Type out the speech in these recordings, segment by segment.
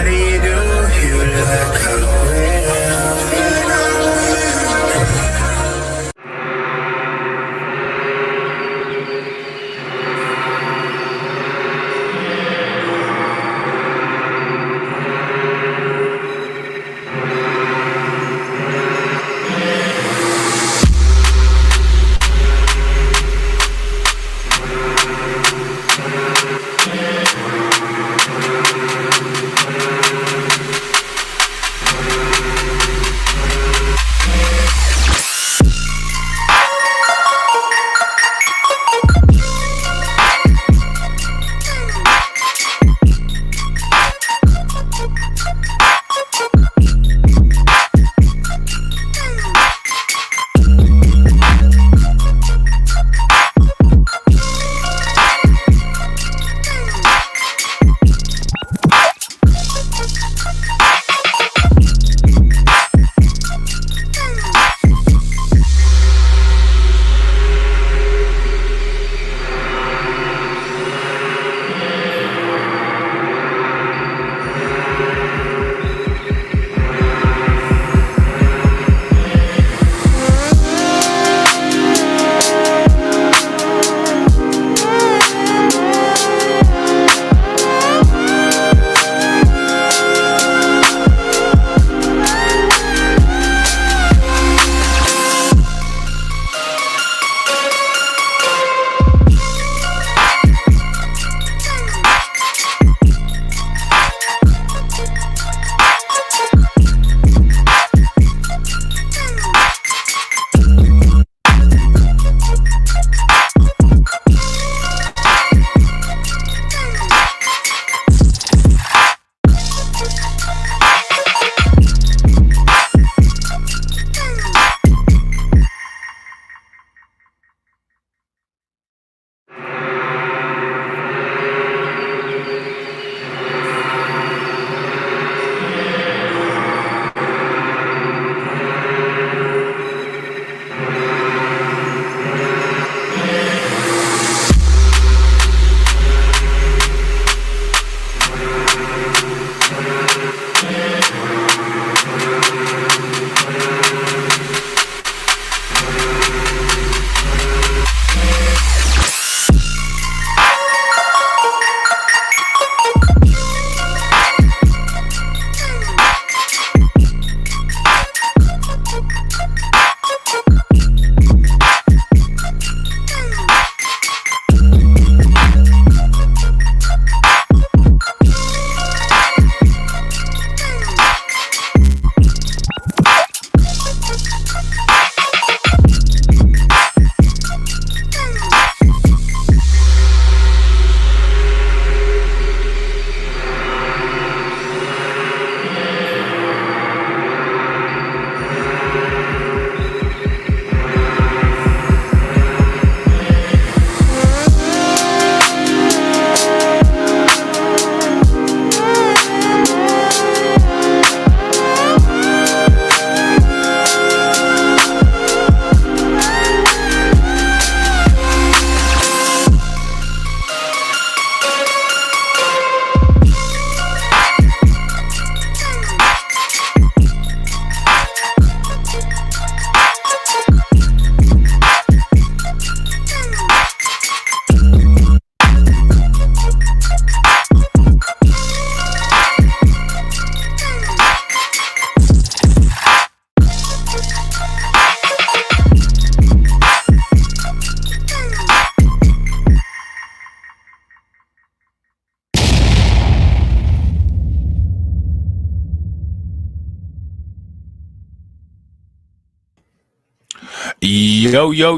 do you do? You look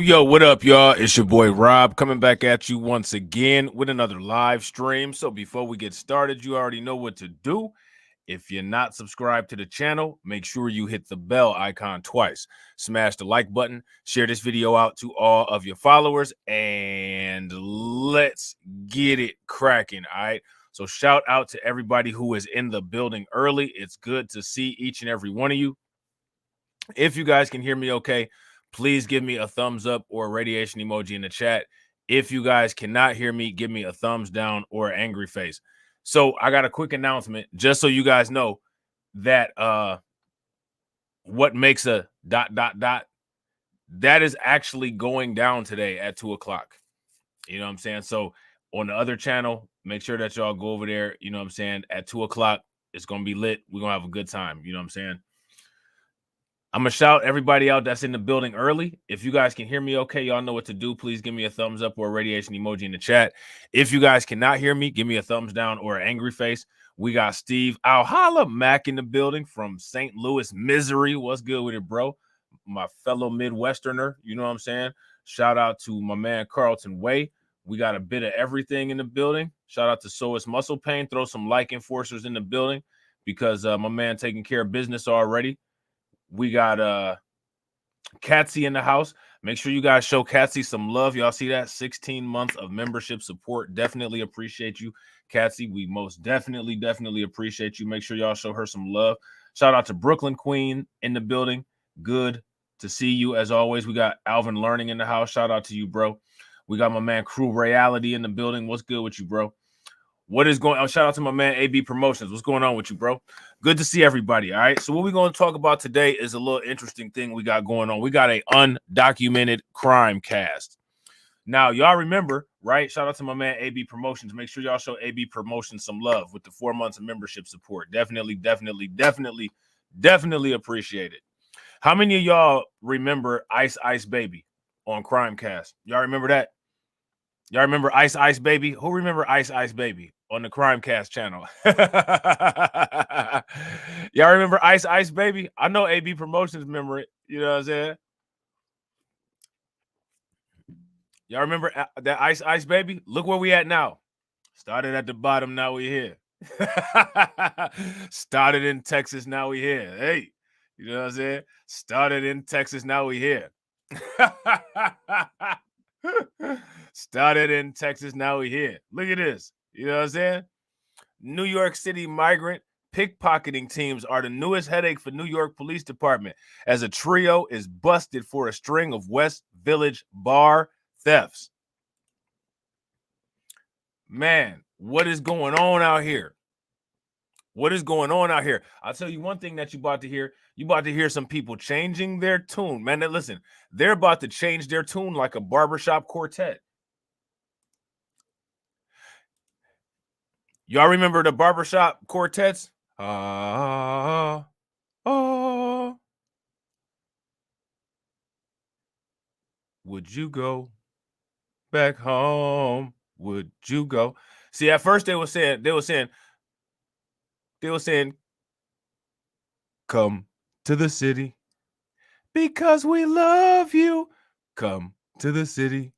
Yo, what up, y'all? It's your boy Rob coming back at you once again with another live stream. So before we get started, you already know what to do. If you're not subscribed to the channel, make sure you hit the bell icon twice. Smash the like button, share this video out to all of your followers, and let's get it cracking, all right? So shout out to everybody who is in the building early. It's good to see each and every one of you. If you guys can hear me okay, please give me a thumbs up or a radiation emoji in the chat. If you guys cannot hear me, give me a thumbs down or an angry face. So I got a quick announcement, just so you guys know that what makes a ... that is actually going down today at 2:00. You know what I'm saying? So on the other channel, make sure that y'all go over there. You know what I'm saying? At 2:00, it's gonna be lit. We're gonna have a good time. You know what I'm saying? I'm gonna shout everybody out that's in the building early. If you guys can hear me okay, y'all know what to do. Please give me a thumbs up or a radiation emoji in the chat. If you guys cannot hear me, give me a thumbs down or an angry face. We got Steve Alhala Mac in the building from St. Louis, Missouri. What's good with it, bro? My fellow Midwesterner, you know what I'm saying? Shout out to my man Carlton Way. We got a bit of everything in the building. Shout out to SOS Muscle Pain. Throw some like enforcers in the building because my man taking care of business already. We got Catsy in the house. Make sure you guys show Catsy some love. Y'all see that? 16 months of membership support. Definitely appreciate you, Catsy. We most definitely appreciate you. Make sure y'all show her some love. Shout out to Brooklyn Queen in the building. Good to see you as always. We got Alvin Learning in the house. Shout out to you, bro. We got my man Crew Reality in the building. What's good with you, bro? What is going on? Shout out to my man AB Promotions. What's going on with you, bro? Good to see everybody. All right. So what we're going to talk about today is a little interesting thing we got going on. We got a undocumented crime cast. Now, y'all remember, right? Shout out to my man AB Promotions. Make sure y'all show AB Promotions some love with the 4 months of membership support. Definitely appreciate it. How many of y'all remember Ice Ice Baby on Crimecast? Y'all remember that? Y'all remember Ice Ice Baby? Who remember Ice Ice Baby on the Crimecast channel? Y'all remember Ice Ice Baby? I know AB Promotions remember it. You know what I'm saying? Y'all remember that Ice Ice Baby? Look where we at now. Started at the bottom, now we here. Started in Texas, now we here. Hey, you know what I'm saying? Started in Texas, now we here. Started in Texas, now we here. Look at this. You know what I'm saying? New York City migrant pickpocketing teams are the newest headache for New York Police Department as a trio is busted for a string of West Village bar thefts. Man, what is going on out here? What is going on out here? I'll tell you one thing that you about to hear. You about to hear some people changing their tune. Man, listen, they're about to change their tune like a barbershop quartet. Y'all remember the barbershop quartets? Would you go back home? Would you go? See, at first they were saying, come to the city because we love you. Come to the city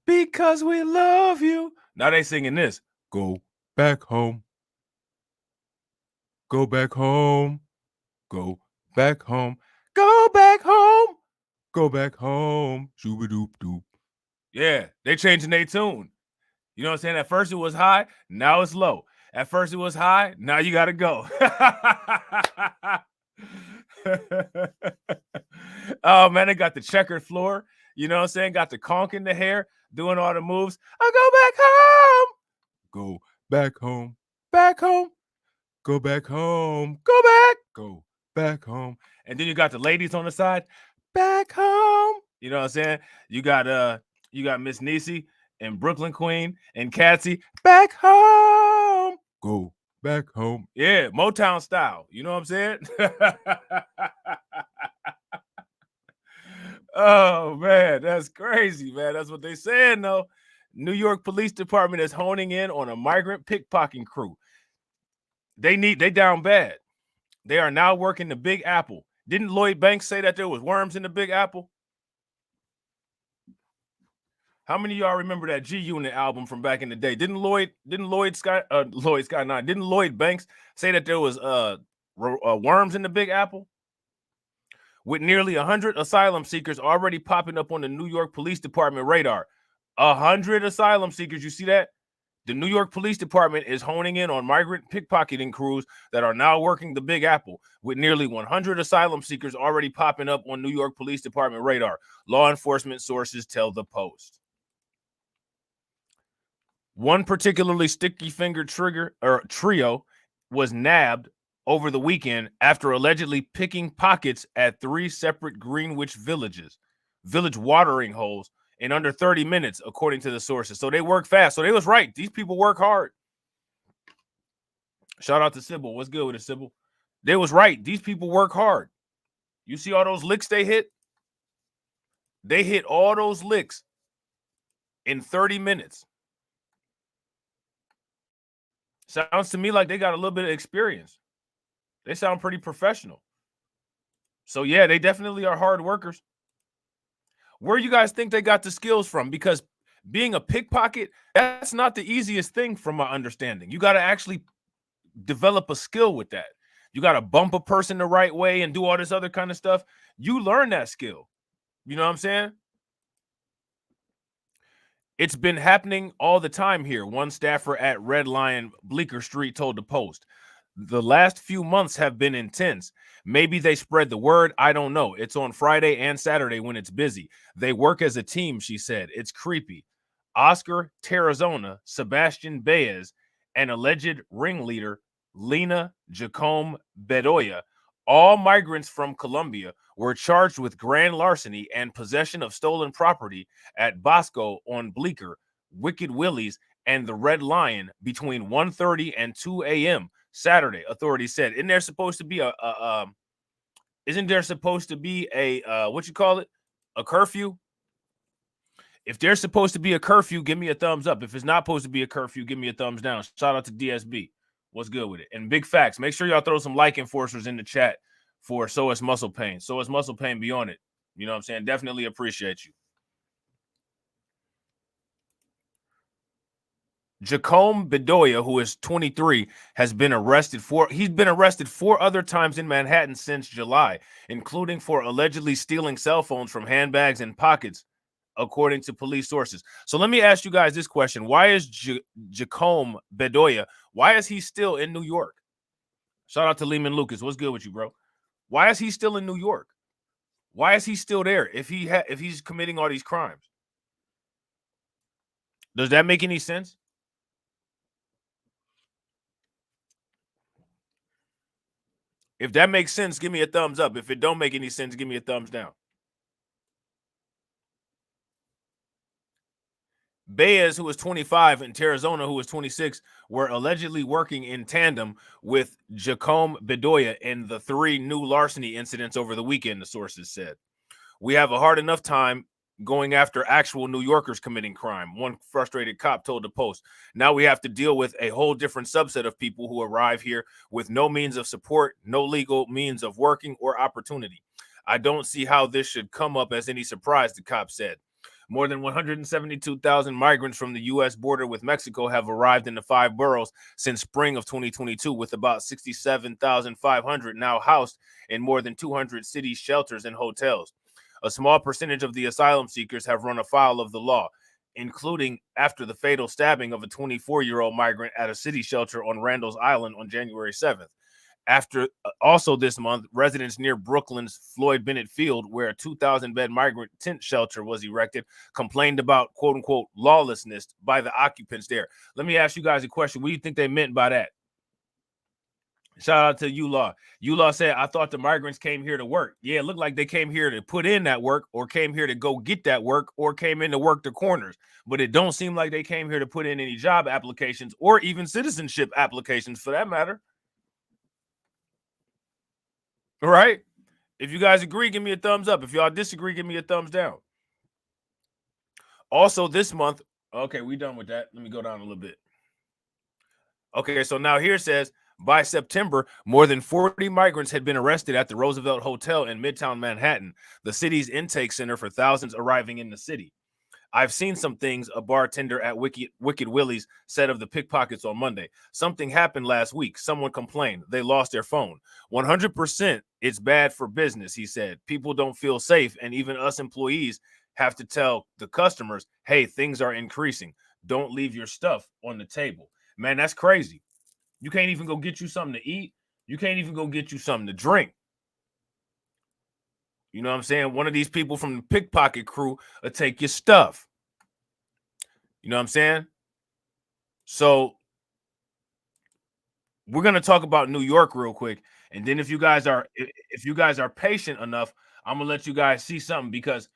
because we love you. Now they singing this. Go back home. Go back home. Go back home. Go back home. Go back home. Shooba-doop doop. Yeah, they changing their tune. You know what I'm saying? At first it was high, now it's low. At first it was high, now you gotta go. Oh man, they got the checkered floor. You know what I'm saying? Got the conch in the hair, doing all the moves. I'll go back home. Go back home. Back home. Go back home. Go back. Go back home. And then you got the ladies on the side. Back home. You know what I'm saying? You got Miss Niecy and Brooklyn Queen and Catsy. Back home. Go back home. Yeah, Motown style. You know what I'm saying? Oh man, that's crazy, man. That's what they saying though. New York Police Department is honing in on a migrant pickpocketing crew. They down bad. They are now working the Big Apple. Didn't Lloyd Banks say that there was worms in the Big Apple? How many of y'all remember that G-Unit album from back in the day? Didn't Lloyd Banks say that there was worms in the Big Apple? With nearly 100 asylum seekers already popping up on the New York Police Department radar. 100 asylum seekers, you see that? The New York Police Department is honing in on migrant pickpocketing crews that are now working the Big Apple, with nearly 100 asylum seekers already popping up on New York Police Department radar. Law enforcement sources tell the Post. One particularly sticky finger trio was nabbed over the weekend after allegedly picking pockets at 3 separate Greenwich village watering holes in under 30 minutes, according to the sources. So they work fast. So they was right. These people work hard. Shout out to Sybil. What's good with it, Sybil? They was right. These people work hard. You see all those licks they hit? They hit all those licks in 30 minutes. Sounds to me like they got a little bit of experience. They sound pretty professional. So, yeah, they definitely are hard workers. Where you guys think they got the skills from? Because being a pickpocket, that's not the easiest thing from my understanding. You got to actually develop a skill with that. You got to bump a person the right way and do all this other kind of stuff. You learn that skill. You know what I'm saying? It's been happening all the time here. One staffer at Red Lion Bleecker Street told the Post. The last few months have been intense. Maybe they spread the word. I don't know. It's on Friday and Saturday when it's busy. They work as a team, she said. It's creepy. Oscar Terrazona, Sebastian Baez, and alleged ringleader Lena Jacome Bedoya, all migrants from Colombia, were charged with grand larceny and possession of stolen property at Bosco on Bleecker, Wicked Willie's, and the Red Lion between 1:30 and 2 a.m. Saturday, authorities said. Isn't there supposed to be a what you call it? A curfew? If there's supposed to be a curfew, give me a thumbs up. If it's not supposed to be a curfew, give me a thumbs down. Shout out to DSB. What's good with it? And big facts. Make sure y'all throw some like enforcers in the chat for So It's Muscle Pain. So It's Muscle Pain, be on it. You know what I'm saying? Definitely appreciate you. Jacome Bedoya, who is 23, has been arrested he's been arrested 4 other times in Manhattan since July, including for allegedly stealing cell phones from handbags and pockets, according to police sources. So let me ask you guys this question. Why is Jacome Bedoya, why is he still in New York? Shout out to Lehman Lucas. What's good with you, bro? Why is he still in New York? Why is he still there if he's committing all these crimes? Does that make any sense? If that makes sense, give me a thumbs up. If it don't make any sense, give me a thumbs down. Baez, who was 25, and Terrazona, who was 26, were allegedly working in tandem with Jacome Bedoya in the 3 new larceny incidents over the weekend, the sources said. We have a hard enough time going after actual New Yorkers committing crime, one frustrated cop told the Post. Now we have to deal with a whole different subset of people who arrive here with no means of support, no legal means of working or opportunity. I don't see how this should come up as any surprise, the cop said. More than 172,000 migrants from the U.S. border with Mexico have arrived in the 5 boroughs since spring of 2022, with about 67,500 now housed in more than 200 city shelters and hotels. A small percentage of the asylum seekers have run afoul of the law, including after the fatal stabbing of a 24-year-old migrant at a city shelter on Randall's Island on January 7th. After also this month, residents near Brooklyn's Floyd Bennett Field, where a 2,000-bed migrant tent shelter was erected, complained about quote-unquote lawlessness by the occupants there. Let me ask you guys a question. What do you think they meant by that? Shout out to ULaw. ULaw said, I thought the migrants came here to work. Yeah, it looked like they came here to put in that work, or came here to go get that work, or came in to work the corners. But it don't seem like they came here to put in any job applications or even citizenship applications for that matter. All right? If you guys agree, give me a thumbs up. If y'all disagree, give me a thumbs down. Also this month, okay, we done with that. Let me go down a little bit. Okay, so now here it says, by September, more than 40 migrants had been arrested at the Roosevelt Hotel in Midtown Manhattan, the city's intake center for thousands arriving in the city. I've seen some things, a bartender at Wicked Willie's said of the pickpockets on Monday. Something happened last week. Someone complained. They lost their phone. 100% it's bad for business, he said. People don't feel safe, and even us employees have to tell the customers, hey, things are increasing. Don't leave your stuff on the table. Man, that's crazy. You can't even go get you something to eat. You can't even go get you something to drink. You know what I'm saying? One of these people from the pickpocket crew will take your stuff. You know what I'm saying? So we're gonna talk about New York real quick, and then if you guys are patient enough, I'm gonna let you guys see something because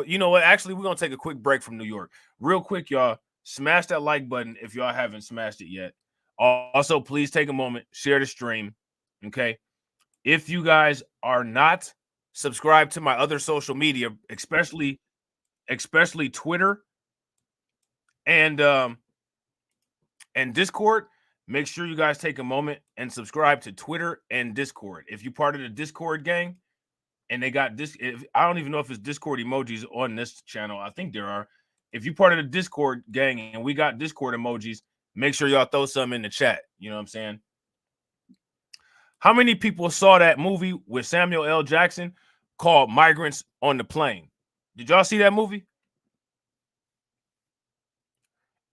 you know what? Actually, we're gonna take a quick break from New York, real quick, y'all. Smash that like button if y'all haven't smashed it yet. Also, please take a moment, share the stream. Okay, if you guys are not subscribed to my other social media, especially Twitter and Discord, make sure you guys take a moment and subscribe to Twitter and Discord. If you're part of the Discord gang and they got this, I don't even know if it's Discord emojis on this channel. I think there are. If you're part of the Discord gang and we got Discord emojis, make sure y'all throw some in the chat. You know what I'm saying? How many people saw that movie with Samuel L. Jackson called Migrants on the Plane? Did y'all see that movie?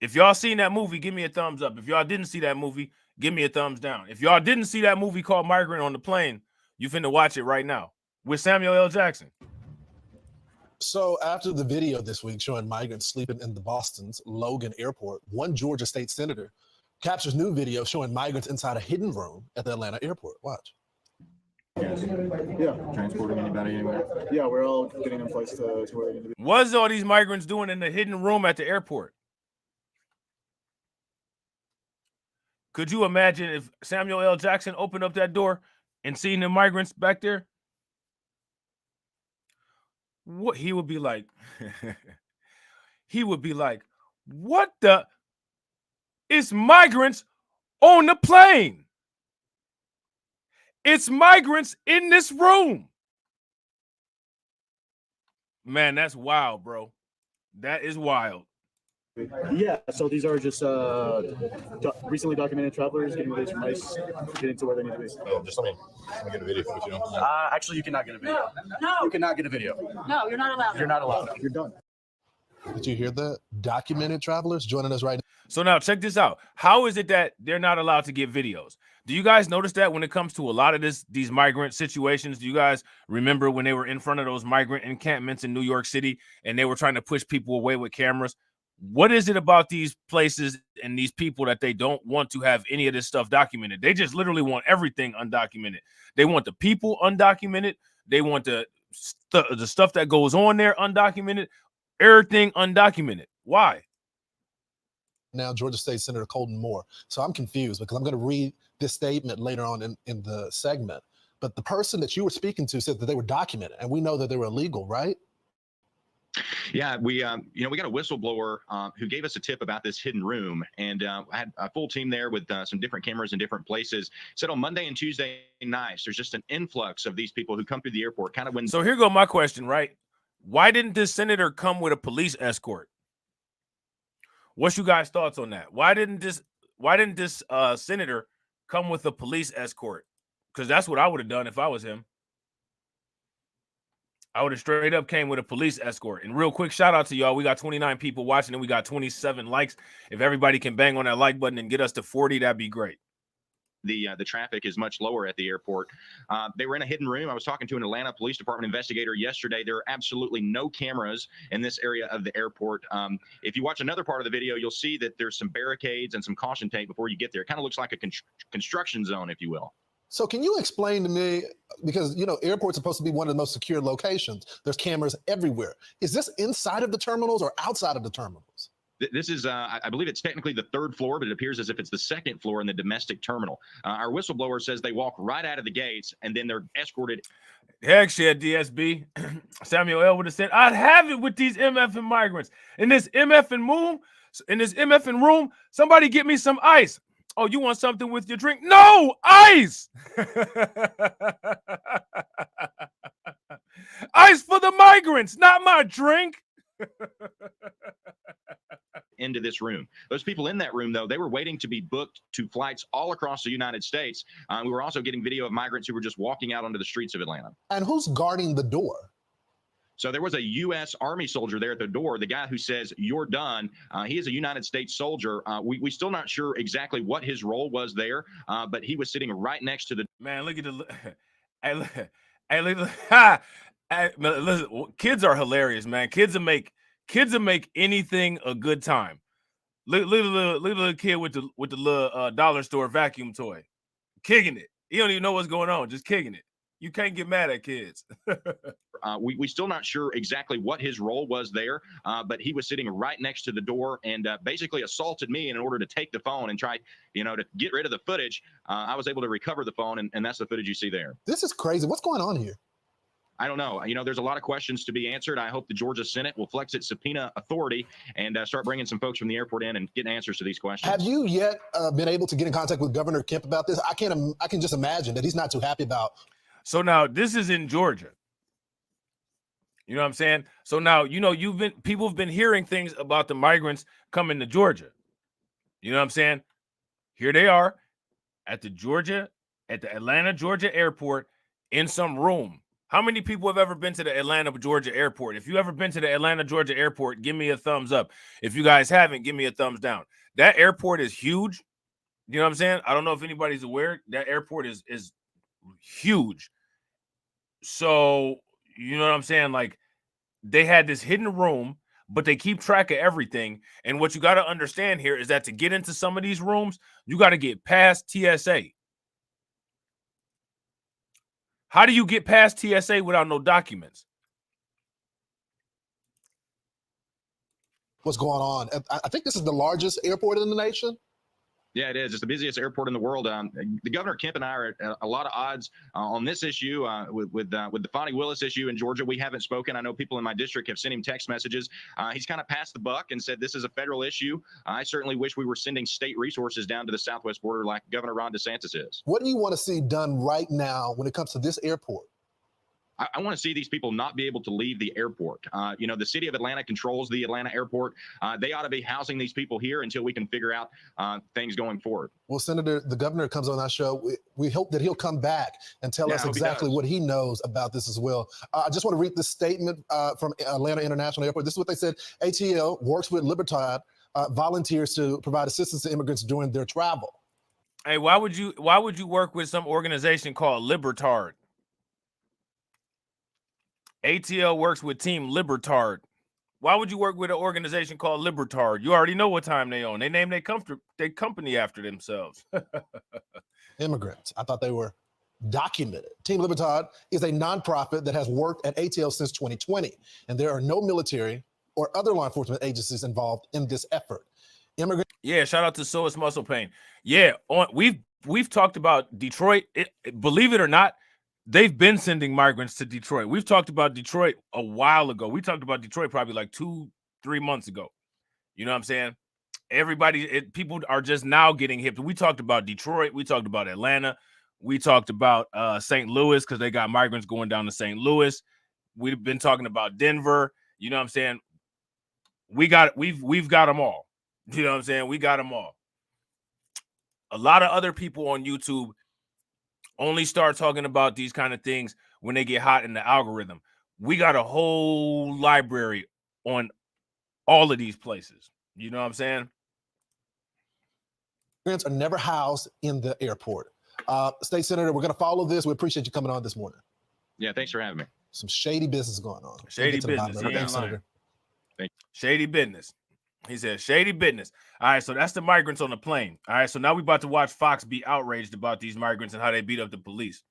If y'all seen that movie, give me a thumbs up. If y'all didn't see that movie, give me a thumbs down. If y'all didn't see that movie called Migrant on the Plane, you finna watch it right now with Samuel L. Jackson. So after the video this week showing migrants sleeping in the Boston's Logan Airport, one Georgia state senator captures new video showing migrants inside a hidden room at the Atlanta airport. Watch. Yeah. Transporting anybody anywhere? Yeah, we're all getting them flights to where they need to be. What's all these migrants doing in the hidden room at the airport? Could you imagine if Samuel L. Jackson opened up that door and seen the migrants back there? What he would be like? He would be like, what the? It's migrants on the plane. It's migrants in this room. Man, that's wild, bro. That is wild. Yeah, so these are just recently documented travelers getting released from ICE, getting to where they need to be. Oh, just let me get a video if you don't. Actually, you cannot get a video. No. You cannot get a video. No, you're not allowed. You're not allowed. You're done. Did you hear that? Documented travelers joining us right now. So now check this out. How is it that they're not allowed to get videos? Do you guys notice that when it comes to a lot of these migrant situations? Do you guys remember when they were in front of those migrant encampments in New York City and they were trying to push people away with cameras? What is it about these places and these people that they don't want to have any of this stuff documented? They just literally want everything undocumented. They want the people undocumented. They want the stuff that goes on there undocumented. Everything undocumented. Why? Now, Georgia State Senator Colton Moore. So I'm confused because I'm going to read this statement later on in the segment. But the person that you were speaking to said that they were documented, and we know that they were illegal, right? Yeah, we got a whistleblower who gave us a tip about this hidden room, and I had a full team there with some different cameras in different places. Said on Monday and Tuesday nights, there's just an influx of these people who come through the airport. Kind of when. So here go my question, right? Why didn't this senator come with a police escort? What's you guys' thoughts on that? Why didn't this senator come with a police escort? Because that's what I would have done if I was him. I would have straight up came with a police escort. And real quick, shout out to y'all. We got 29 people watching and we got 27 likes. If everybody can bang on that like button and get us to 40, that'd be great. The traffic is much lower at the airport. They were in a hidden room. I was talking to an Atlanta Police Department investigator yesterday. There are absolutely no cameras in this area of the airport. If you watch another part of the video, you'll see that there's some barricades and some caution tape before you get there. It kind of looks like a construction zone, if you will. So can you explain to me, because, you know, airport's supposed to be one of the most secure locations. There's cameras everywhere. Is this inside of the terminals or outside of the terminals? This is, I believe it's technically the third floor, but it appears as if it's the second floor in the domestic terminal. Our whistleblower says they walk right out of the gates and then they're escorted. Heck shit, DSB. Samuel L. would have said, I'd have it with these MFing migrants. In this MFing room, somebody get me some ice. Oh, you want something with your drink? No, ice. Ice for the migrants, not my drink. Into this room. Those people in that room, though, they were waiting to be booked to flights all across the United States. We were also getting video of migrants who were just walking out onto the streets of Atlanta. And who's guarding the door? So there was a U.S. Army soldier there at the door. The guy who says, you're done, he is a United States soldier. We still not sure exactly what his role was there, but he was sitting right next to the... Man, look at the... Listen, kids are hilarious, man. Kids will make anything a good time. Look at the little kid with the little dollar store vacuum toy, kicking it. He don't even know what's going on, just kicking it. You can't get mad at kids. We still not sure exactly what his role was there, but he was sitting right next to the door and basically assaulted me in order to take the phone and try, to get rid of the footage. I was able to recover the phone, and that's the footage you see there. This is crazy. What's going on here? I don't know. There's a lot of questions to be answered. I hope the Georgia Senate will flex its subpoena authority and start bringing some folks from the airport in and getting answers to these questions. Have you yet been able to get in contact with Governor Kemp about this? I can just imagine that he's not too happy about. So now this is in Georgia. You know what I'm saying? So now, people have been hearing things about the migrants coming to Georgia. You know what I'm saying? Here they are at the Atlanta, Georgia airport in some room. How many people have ever been to the Atlanta, Georgia airport? If you ever been to the Atlanta, Georgia airport, give me a thumbs up. If you guys haven't, give me a thumbs down. That airport is huge. You know what I'm saying? I don't know if anybody's aware. That airport is huge. So, you know what I'm saying? Like, they had this hidden room, but they keep track of everything. And what you got to understand here is that to get into some of these rooms, you got to get past TSA. How do you get past TSA without no documents? What's going on? I think this is the largest airport in the nation. Yeah, it is. It's the busiest airport in the world. The Governor Kemp and I are at a lot of odds on this issue with the Fonnie Willis issue in Georgia. We haven't spoken. I know people in my district have sent him text messages. He's kind of passed the buck and said this is a federal issue. I certainly wish we were sending state resources down to the southwest border like Governor Ron DeSantis is. What do you want to see done right now when it comes to this airport? I want to see these people not be able to leave the airport. The city of Atlanta controls the Atlanta airport. They ought to be housing these people here until we can figure out things going forward. Well, Senator, the governor comes on our show. We hope that he'll come back and tell us exactly what he knows about this as well. I just want to read this statement from Atlanta International Airport. This is what they said. ATL works with Libertad volunteers to provide assistance to immigrants during their travel. Hey, why would you work with some organization called Libertad? ATL works with Team Libertad. Why would you work with an organization called Libertad? You already know what time they own. They name their company after themselves. Immigrants. I thought they were documented. Team Libertad is a nonprofit that has worked at ATL since 2020, and there are no military or other law enforcement agencies involved in this effort. Yeah, shout out to Soas Muscle Pain. Yeah, we've talked about Detroit. Believe it or not, they've been sending migrants to Detroit. We've talked about Detroit a while ago. We talked about Detroit probably like 2-3 months ago. You know what I'm saying? People are just now getting hip. We talked about Detroit. We talked about Atlanta. We talked about St. Louis because they got migrants going down to St. Louis. We've been talking about Denver. You know what I'm saying? We've got them all. You know what I'm saying? We got them all. A lot of other people on YouTube only start talking about these kind of things when they get hot in the algorithm. We got a whole library on all of these places. You know what I'm saying? Migrants are never housed in the airport. State Senator, we're going to follow this. We appreciate you coming on this morning. Yeah, thanks for having me. Some shady business going on. Shady business. Thanks, Senator. Shady business. He said, shady business. All right, so that's the migrants on the plane. All right, so now we about to watch Fox be outraged about these migrants and how they beat up the police.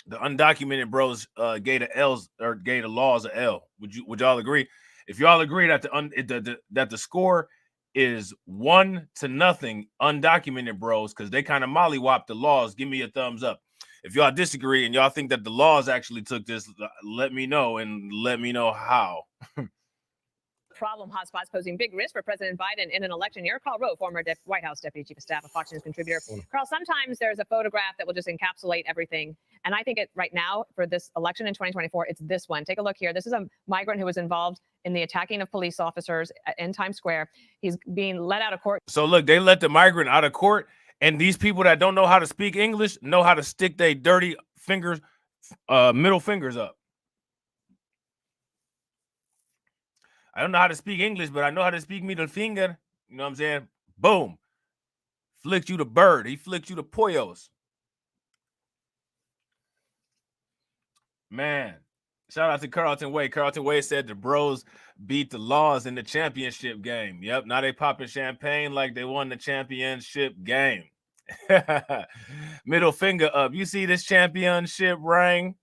The undocumented bros gave the lawz a L. Would y'all agree? If y'all agree that the score is 1-0 undocumented bros because they kind of mollywopped the lawz, give me a thumbs up. If y'all disagree and y'all think that the lawz actually took this, let me know and let me know how. Problem hotspots posing big risk for President Biden in an election year. Carl Robb, former White House Deputy Chief of Staff, a Fox News contributor. Carl, sometimes there's a photograph that will just encapsulate everything. And I think right now for this election in 2024, it's this one. Take a look here. This is a migrant who was involved in the attacking of police officers in Times Square. He's being let out of court. So look, they let the migrant out of court. And these people that don't know how to speak English know how to stick their dirty fingers, middle fingers up. I don't know how to speak English, but I know how to speak middle finger. You know what I'm saying? Boom. Flicked you the bird. He flicked you the poyos. Man. Shout out to Carlton Way. Carlton Way said the bros beat the Laws in the championship game. Yep, now they popping champagne like they won the championship game. Middle finger up. You see this championship ring?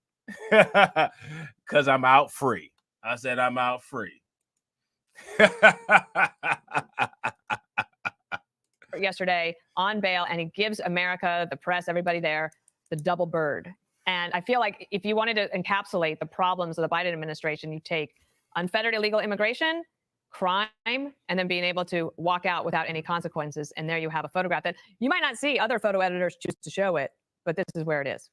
Because I'm out free. I said I'm out free. Yesterday on bail, and he gives America, the press, everybody there, the double bird. And I feel like if you wanted to encapsulate the problems of the Biden administration, you take unfettered illegal immigration, crime, and then being able to walk out without any consequences. And there you have a photograph that you might not see other photo editors choose to show it, but this is where it is.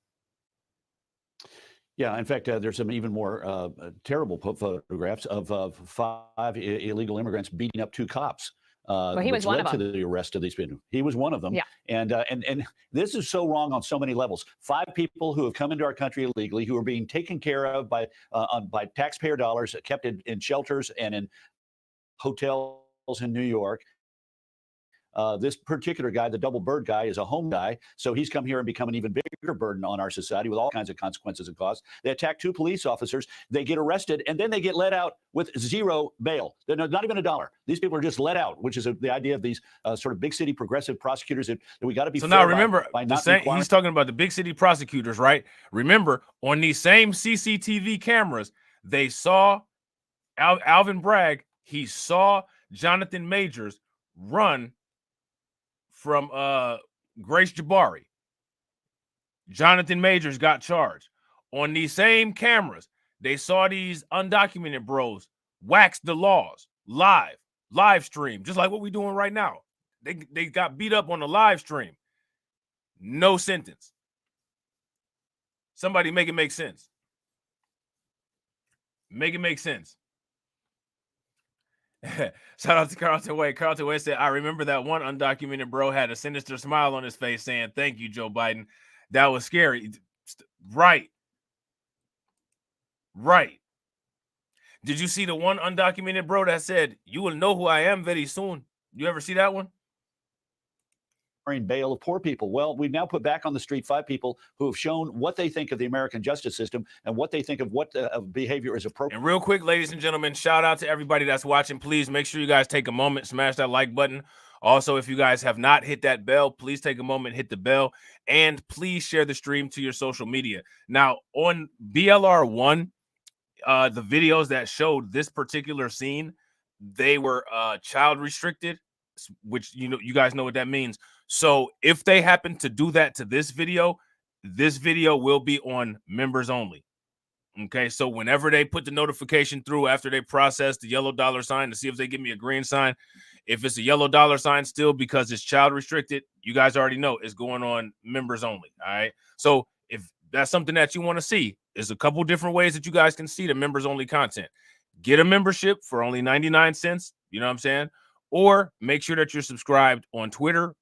Yeah, in fact, there's some even more terrible photographs of 5 illegal immigrants beating up 2 cops. Well, he was one of them. To the arrest of these people. He was one of them. Yeah. And this is so wrong on so many levels. 5 people who have come into our country illegally, who are being taken care of by taxpayer dollars, kept in shelters and in hotels in New York. This particular guy, the double bird guy, is a home guy. So he's come here and become an even bigger burden on our society with all kinds of consequences and costs. They attack 2 police officers. They get arrested, and then they get let out with 0 bail. They're not even $1. These people are just let out, which is the idea of these sort of big city progressive prosecutors that we got to be. So now remember, he's talking about the big city prosecutors, right? Remember, on these same CCTV cameras, they saw Alvin Bragg. He saw Jonathan Majors run from Grace Jabari. Jonathan Majors got charged. On these same cameras, they saw these undocumented bros wax the laws live stream, just like what we're doing right now. They got beat up on the live stream. No sentence. Somebody make it make sense. Make it make sense. Shout out to Carlton Way. Carlton Way said, I remember that one undocumented bro had a sinister smile on his face saying, thank you, Joe Biden. That was scary. Right. Did you see the one undocumented bro that said, you will know who I am very soon? You ever see that one? Bail of poor people. Well, we've now put back on the street 5 people who have shown what they think of the American justice system and what they think of what behavior is appropriate. And real quick, ladies and gentlemen, shout out to everybody that's watching. Please make sure you guys take a moment, smash that like button. Also, if you guys have not hit that bell, please take a moment, hit the bell, and please share the stream to your social media. Now, on BLR1, the videos that showed this particular scene, they were child restricted, which you guys know what that means. So if they happen to do that to this video will be on members only. Okay, so whenever they put the notification through after they process the yellow $sign to see if they give me a green sign, if it's a yellow $sign still because it's child restricted, you guys already know it's going on members only. All right, so if that's something that you want to see, there's a couple different ways that you guys can see the members only content. Get a membership for only 99 cents. You know what I'm saying? Or make sure that you're subscribed on Twitter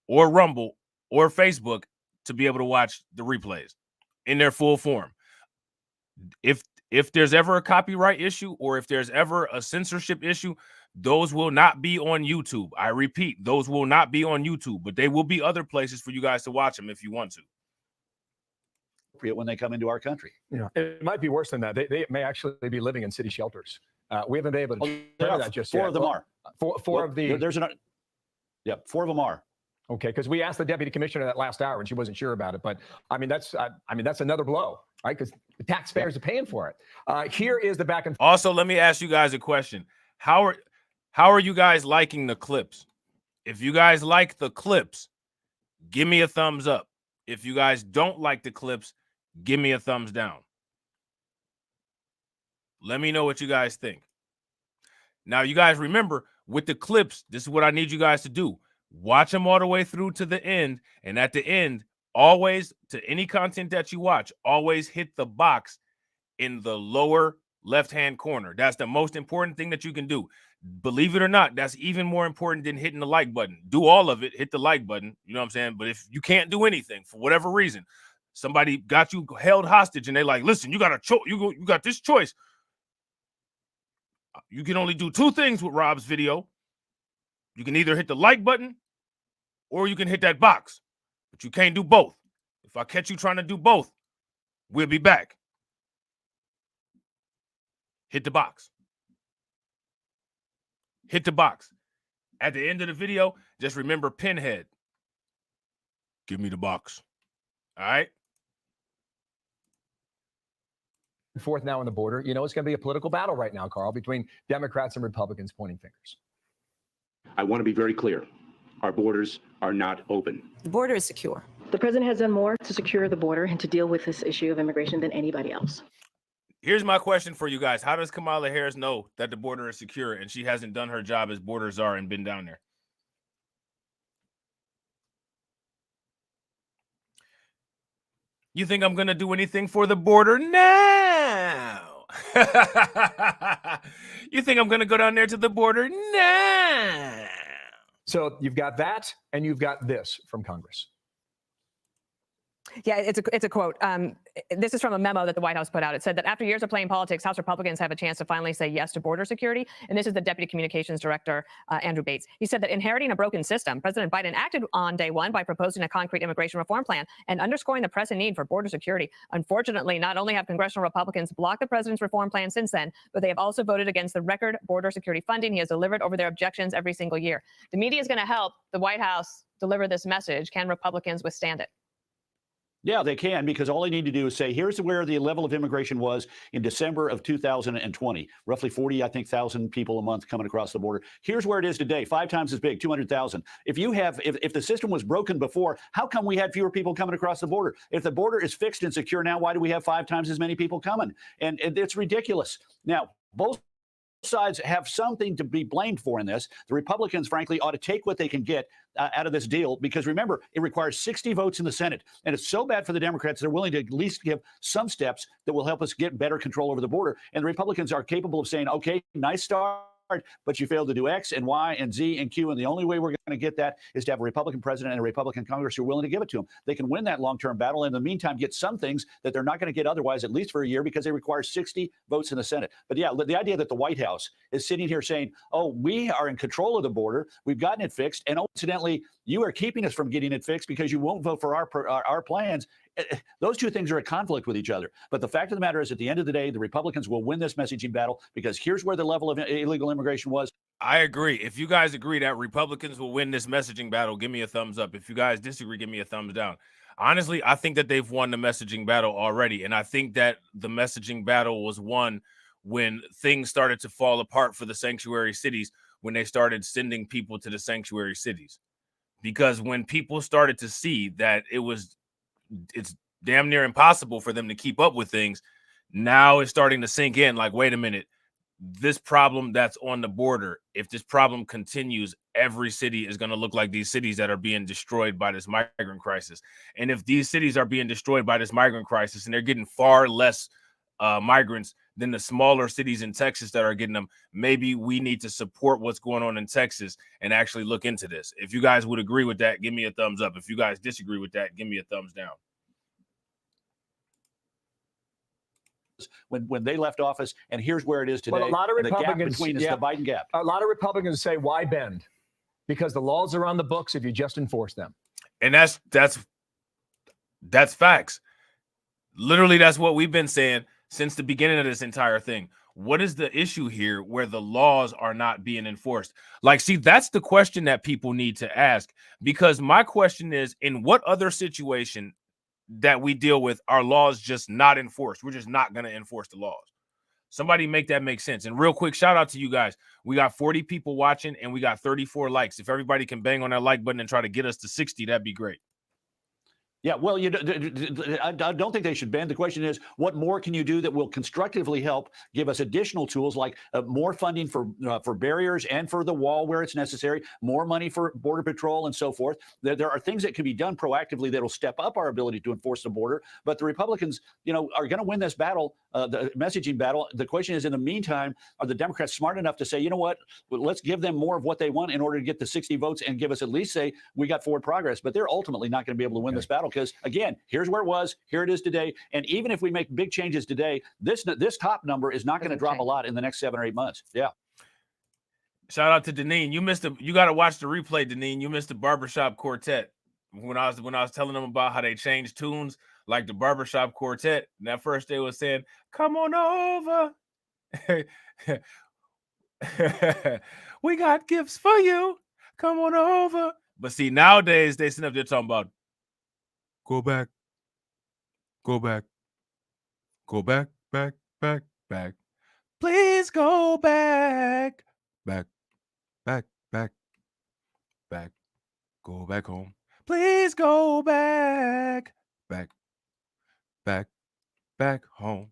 or Rumble or Facebook to be able to watch the replays in their full form. If there's ever a copyright issue or if there's ever a censorship issue, those will not be on YouTube. I repeat, those will not be on YouTube, but they will be other places for you guys to watch them if you want to. When they come into our country. Yeah, it might be worse than that. They may actually be living in city shelters. We haven't been able to tell that just 4 yet. of them are. Four of the. There's 4 of them are. Okay, because we asked the deputy commissioner that last hour and she wasn't sure about it. But I mean that's another blow, right? Because the taxpayers are paying for it. Here is the back and forth. Also, let me ask you guys a question. How are you guys liking the clips? If you guys like the clips, give me a thumbs up. If you guys don't like the clips, give me a thumbs down. Let me know what you guys think. Now, you guys remember, with the clips, this is what I need you guys to do. Watch them all the way through to the end. And at the end, always, to any content that you watch, always hit the box in the lower left-hand corner. That's the most important thing that you can do. Believe it or not, that's even more important than hitting the like button. Do all of it, hit the like button. You know what I'm saying? But if you can't do anything for whatever reason, somebody got you held hostage and they like, listen, you got a choice. You got this choice. You can only do 2 things with Robb's video. You can either hit the like button or you can hit that box, but you can't do both. If I catch you trying to do both, we'll be back. Hit the box. Hit the box. At the end of the video, just remember Pinhead. Give me the box. All right? Forth now on the border. You know, it's going to be a political battle right now, Carl, between Democrats and Republicans pointing fingers. I want to be very clear. Our borders are not open. The border is secure. The president has done more to secure the border and to deal with this issue of immigration than anybody else. Here's my question for you guys. How does Kamala Harris know that the border is secure and she hasn't done her job as border czar and been down there? You think I'm going to do anything for the border now? You think I'm going to go down there to the border now? So you've got that, and you've got this from Congress. Yeah, it's a quote. This is from a memo that the White House put out. It said that after years of playing politics, House Republicans have a chance to finally say yes to border security. And this is the Deputy Communications Director, Andrew Bates. He said that inheriting a broken system, President Biden acted on day one by proposing a concrete immigration reform plan and underscoring the pressing need for border security. Unfortunately, not only have congressional Republicans blocked the president's reform plan since then, but they have also voted against the record border security funding he has delivered over their objections every single year. The media is going to help the White House deliver this message. Can Republicans withstand it? Yeah, they can, because all they need to do is say, here's where the level of immigration was in December of 2020, roughly 40, I think, 1,000 people a month coming across the border. Here's where it is today, 5 times as big, 200,000. If the system was broken before, how come we had fewer people coming across the border? If the border is fixed and secure now, why do we have 5 times as many people coming? And it's ridiculous. Now, both sides have something to be blamed for in this. The Republicans, frankly, ought to take what they can get out of this deal, because remember, it requires 60 votes in the Senate. And it's so bad for the Democrats, they're willing to at least give some steps that will help us get better control over the border. And the Republicans are capable of saying, okay, nice start, but you failed to do X and Y and Z and Q. And the only way we're going to get that is to have a Republican president and a Republican Congress who are willing to give it to them. They can win that long-term battle. And in the meantime, get some things that they're not going to get otherwise, at least for a year, because they require 60 votes in the Senate. But yeah, the idea that the White House is sitting here saying, oh, we are in control of the border, we've gotten it fixed, and incidentally, you are keeping us from getting it fixed because you won't vote for our plans. Those two things are at conflict with each other. But the fact of the matter is, at the end of the day, the Republicans will win this messaging battle, because here's where the level of illegal immigration was. I agree. If you guys agree that Republicans will win this messaging battle, give me a thumbs up. If you guys disagree, give me a thumbs down. Honestly, I think that they've won the messaging battle already. And I think that the messaging battle was won when things started to fall apart for the sanctuary cities, when they started sending people to the sanctuary cities. Because when people started to see that it's damn near impossible for them to keep up with things, now it's starting to sink in, like, wait a minute, this problem that's on the border, if this problem continues, every city is going to look like these cities that are being destroyed by this migrant crisis. And if these cities are being destroyed by this migrant crisis and they're getting far less migrants than the smaller cities in Texas that are getting them, maybe we need to support what's going on in Texas and actually look into this. If you guys would agree with that, give me a thumbs up. If you guys disagree with that, give me a thumbs down. When they left office, and here's where it is today. Well, a lot of Republicans, the gap between is the Biden gap. A lot of Republicans say, why bend? Because the laws are on the books if you just enforce them. And that's facts. Literally, that's what we've been saying since the beginning of this entire thing. What is the issue here where the laws are not being enforced? Like, see, that's the question that people need to ask, because my question is, in what other situation that we deal with are laws just not enforced? We're just not going to enforce the laws. Somebody make that make sense. And real quick, shout out to you guys. We got 40 people watching and we got 34 likes. If everybody can bang on that like button and try to get us to 60, that'd be great. Yeah, well, I don't think they should bend. The question is, what more can you do that will constructively help give us additional tools, like more funding for barriers and for the wall where it's necessary, more money for Border Patrol and so forth. There are things that can be done proactively that will step up our ability to enforce the border. But the Republicans, are going to win this battle, the messaging battle. The question is, in the meantime, are the Democrats smart enough to say, you know what, let's give them more of what they want in order to get the 60 votes and give us at least say we got forward progress. But they're ultimately not going to be able to win this battle. Because, again, here's where it was, here it is today. And even if we make big changes today, this top number is not going to drop a lot in the next 7 or 8 months. Yeah. Shout out to Deneen. You got to watch the replay, Deneen. You missed the Barbershop Quartet. When I was telling them about how they changed tunes, like the Barbershop Quartet, and that first day was saying, come on over. We got gifts for you. Come on over. But see, nowadays they sit up there talking about go back, go back, go back, back, back, back. Please go back, back, back, back, back. Go back home. Please go back, back, back, back home.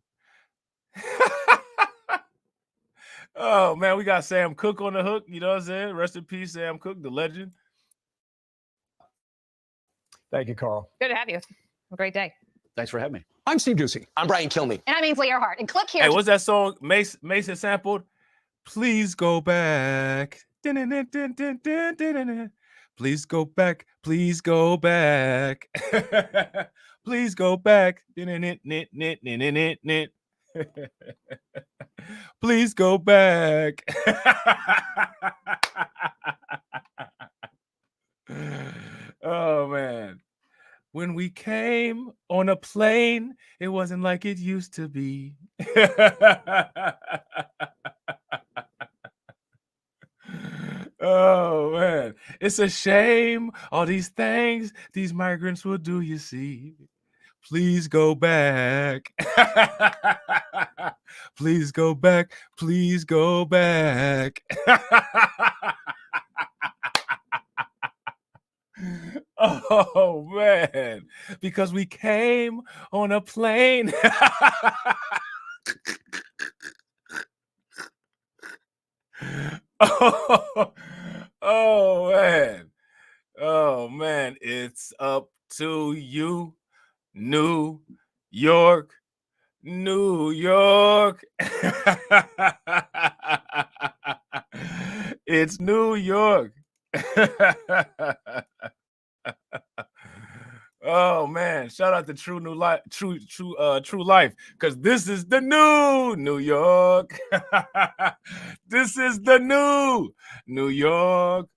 Oh man, we got Sam Cooke on the hook. You know what I'm saying? Rest in peace, Sam Cooke, the legend. Thank you, Carl. Good to have you. Have a great day. Thanks for having me. I'm Steve Ducey. I'm Brian Kilmeade. And I'm Ainsley Earhart. And click here. Hey, what's that song Mason sampled? Please go back. Please go back. Please go back. Please go back. Please go back. Oh man. When we came on a plane, it wasn't like it used to be. Oh man, it's a shame all these things these migrants will do, you see. Please go back. Please go back. Please go back. Oh man, because we came on a plane. Oh man. Oh man, it's up to you. New York, New York. It's New York. Oh man, shout out to True Life, because this is the new New York. This is the new New York,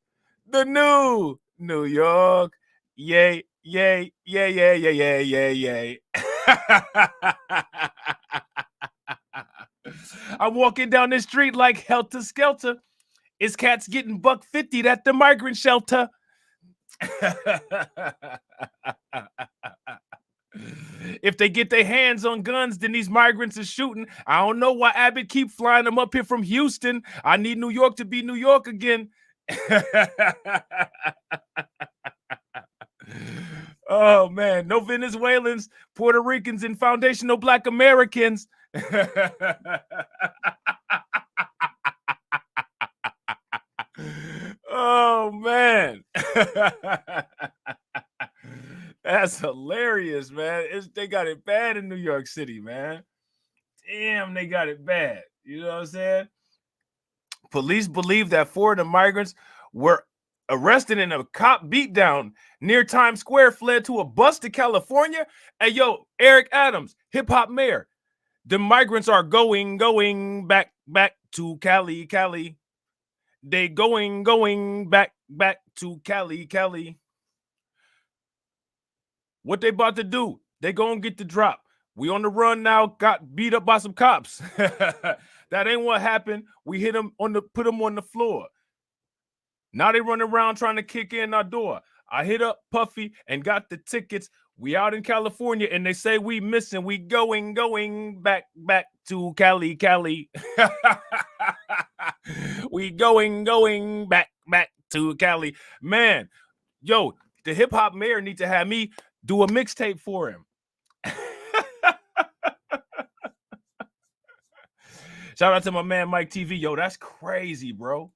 the new New York. Yay, yay, yay, yay, yay, yay, yay, yay. I'm walking down the street like helter skelter. It's cats getting $1.50 at the migrant shelter. If they get their hands on guns, then these migrants are shooting. I don't know why Abbott keep flying them up here from Houston. I need New York to be New York again. Oh man, no Venezuelans, Puerto Ricans, and foundational Black Americans. Oh man. That's hilarious, man. They got it bad in New York City, man. Damn, they got it bad. You know what I'm saying? Police believe that 4 of the migrants were arrested in a cop beatdown near Times Square, fled to a bus to California. Hey, yo, Eric Adams, hip-hop mayor. The migrants are going back to Cali. They going back to Cali. What they about to do? They gonna get the drop. We on the run now, got beat up by some cops. That ain't what happened. We hit them put them on the floor. Now they run around trying to kick in our door. I hit up Puffy and got the tickets. We out in California and they say we missing. We going back to Cali. We going back to Cali. Man, yo, the hip hop mayor need to have me do a mixtape for him. Shout out to my man Mike TV. Yo, that's crazy, bro.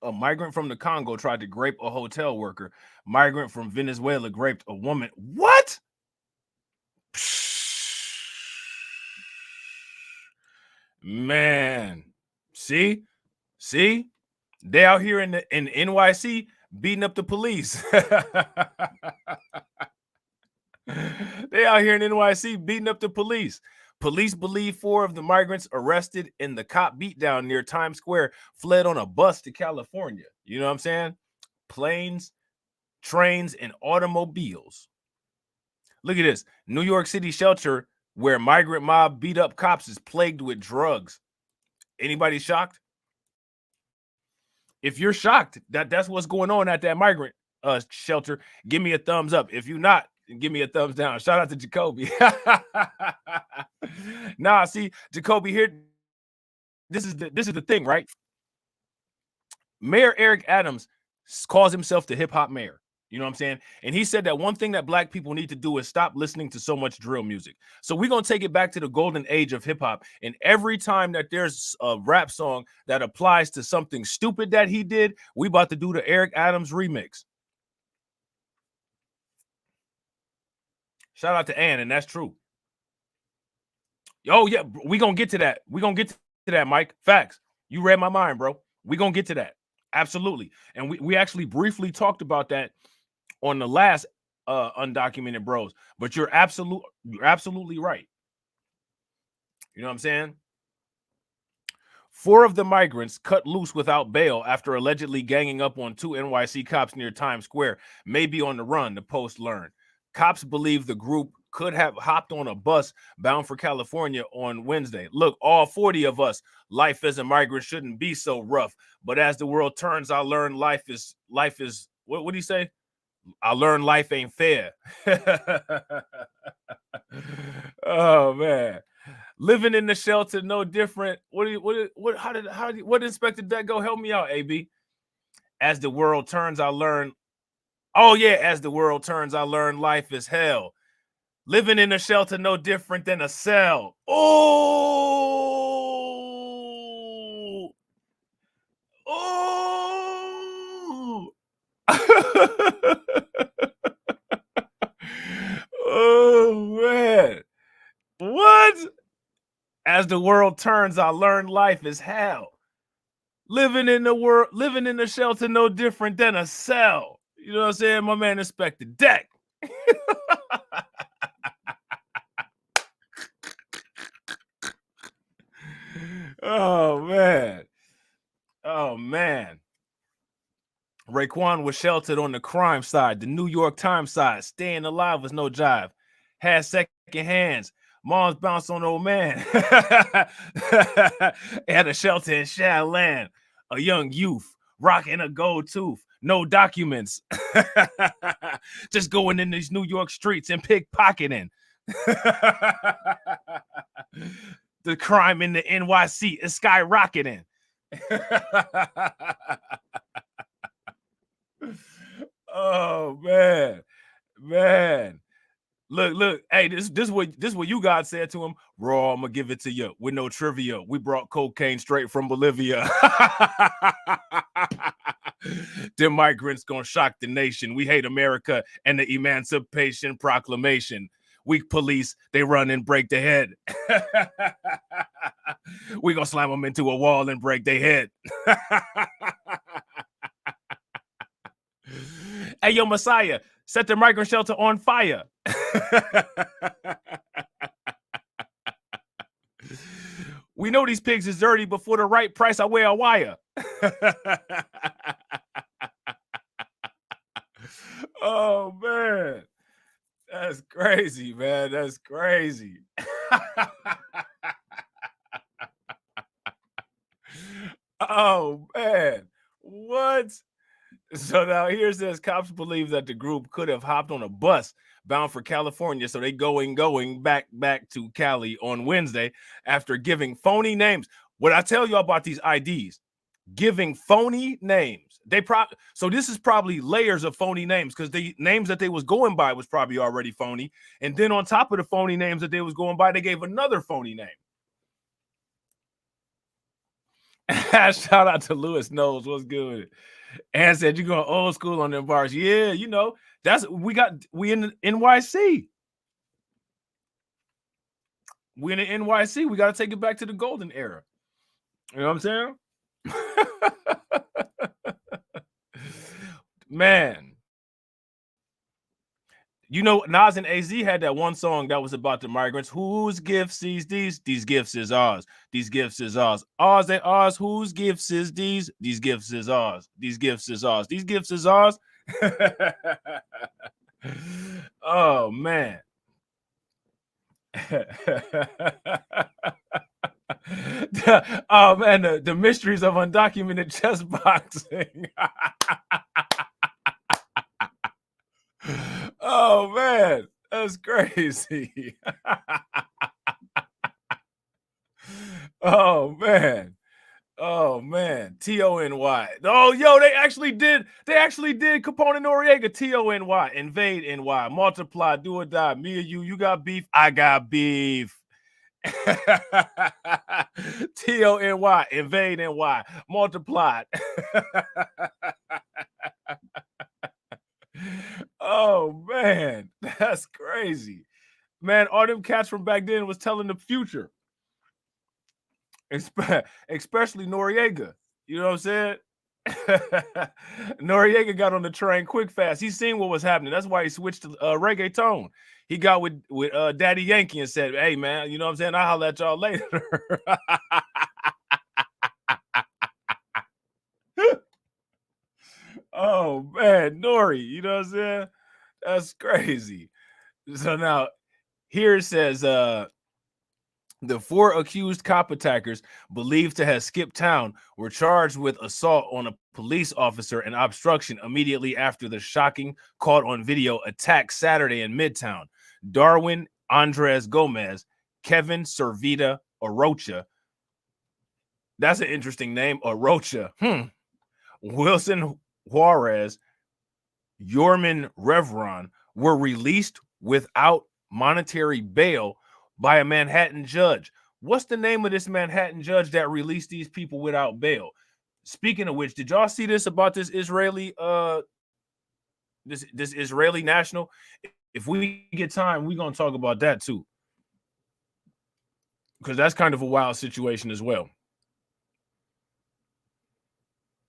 A migrant from the Congo tried to grape a hotel worker. Migrant from Venezuela raped a woman. What? Man. See? They out here in NYC beating up the police. They out here in NYC beating up the police. Police believe 4 of the migrants arrested in the cop beatdown near Times Square fled on a bus to California. You know what I'm saying? Planes, trains, and automobiles. Look at this. New York City shelter where migrant mob beat up cops is plagued with drugs. Anybody shocked? If you're shocked that that's what's going on at that migrant shelter, give me a thumbs up. If you're not, give me a thumbs down. Shout out to Jacoby. Nah, see, Jacoby, here, this is the thing, right? Mayor Eric Adams calls himself the hip-hop mayor. You know what I'm saying? And he said that one thing that black people need to do is stop listening to so much drill music. So we're going to take it back to the golden age of hip-hop. And every time that there's a rap song that applies to something stupid that he did, we about to do the Eric Adams remix. Shout out to Ann, and that's true. Oh, yeah, we're going to get to that. We're going to get to that, Mike. Facts. You read my mind, bro. We're going to get to that. Absolutely. And we actually briefly talked about that on the last Undocumented Bros. But you're absolutely right. You know what I'm saying? 4 of the migrants cut loose without bail after allegedly ganging up on 2 NYC cops near Times Square may be on the run, the Post learned. Cops believe the group could have hopped on a bus bound for California on Wednesday. Look, all 40 of us, life as a migrant shouldn't be so rough. But as the world turns, I learned life is what do you say? I learned life ain't fair. Oh man. Living in the shelter, no different. What Inspector Deck go? Help me out, AB. As the world turns, I learn. Oh yeah, as the world turns, I learn life is hell. Living in a shelter, no different than a cell. Oh, oh, oh man, what? As the world turns, I learn life is hell. Living in the shelter, no different than a cell. You know what I'm saying? My man Inspector Deck. Oh man. Oh man. Raekwon was sheltered on the crime side, the New York Times side. Staying alive was no jive. Had second hands. Mom's bounced on old man. Had a shelter in Shaolin. A young youth rocking a gold tooth. No documents. Just going in these New York streets and pickpocketing. The crime in the NYC is skyrocketing. Oh man. Look. Hey, this what you God said to him. Raw, I'm gonna give it to you with no trivia. We brought cocaine straight from Bolivia. Them migrants gonna shock the nation. We hate America and the Emancipation Proclamation. Weak police, they run and break their head. We gonna slam them into a wall and break their head. Hey, yo, Messiah, set the migrant shelter on fire. We know these pigs is dirty, but for the right price, I wear a wire. Oh, man. That's crazy, man. That's crazy. Oh, man. What? So now here's this. Cops believe that the group could have hopped on a bus bound for California. So they going back to Cali on Wednesday after giving phony names. What I tell you about these IDs, giving phony names. So this is probably layers of phony names because the names that they was going by was probably already phony. And then on top of the phony names that they was going by, they gave another phony name. Shout out to Lewis Knows. What's good? And said you're going old school on them bars. Yeah, you know, we in the NYC. We in the NYC. We got to take it back to the golden era. You know what I'm saying? Man. You know, Nas and AZ had that one song that was about the migrants. Whose gifts is these? These gifts is ours. These gifts is ours. Ours they ours. Whose gifts is these? These gifts is ours. These gifts is ours. These gifts is ours. Oh man. Oh man, the mysteries of undocumented chess boxing. Oh man, that's crazy. Oh man. Oh man, Tony. Oh yo, they actually did Capone and Noriega. Tony, invade NY, multiply, do or die. Me or you got beef, I got beef. Tony, invade NY, multiply. Oh man, that's crazy. Man, all them cats from back then was telling the future. Especially Noriega. You know what I'm saying? Noriega got on the train quick fast. He seen what was happening. That's why he switched to reggaeton. He got with Daddy Yankee and said, hey, man, you know what I'm saying? I'll holler at y'all later. Oh, man, Nori, you know what I'm saying? That's crazy. So now here it says, the 4 accused cop attackers believed to have skipped town were charged with assault on a police officer and obstruction immediately after the shocking caught on video attack Saturday in Midtown. Darwin Andres Gomez, Kevin Servita Orocha. That's an interesting name, Orocha. Wilson Juarez, Yorman Revron were released without monetary bail by a Manhattan judge. What's the name of this Manhattan judge that released these people without bail? Speaking of which, did y'all see this about this Israeli this Israeli national? If we get time, we're gonna talk about that too, because that's kind of a wild situation as well.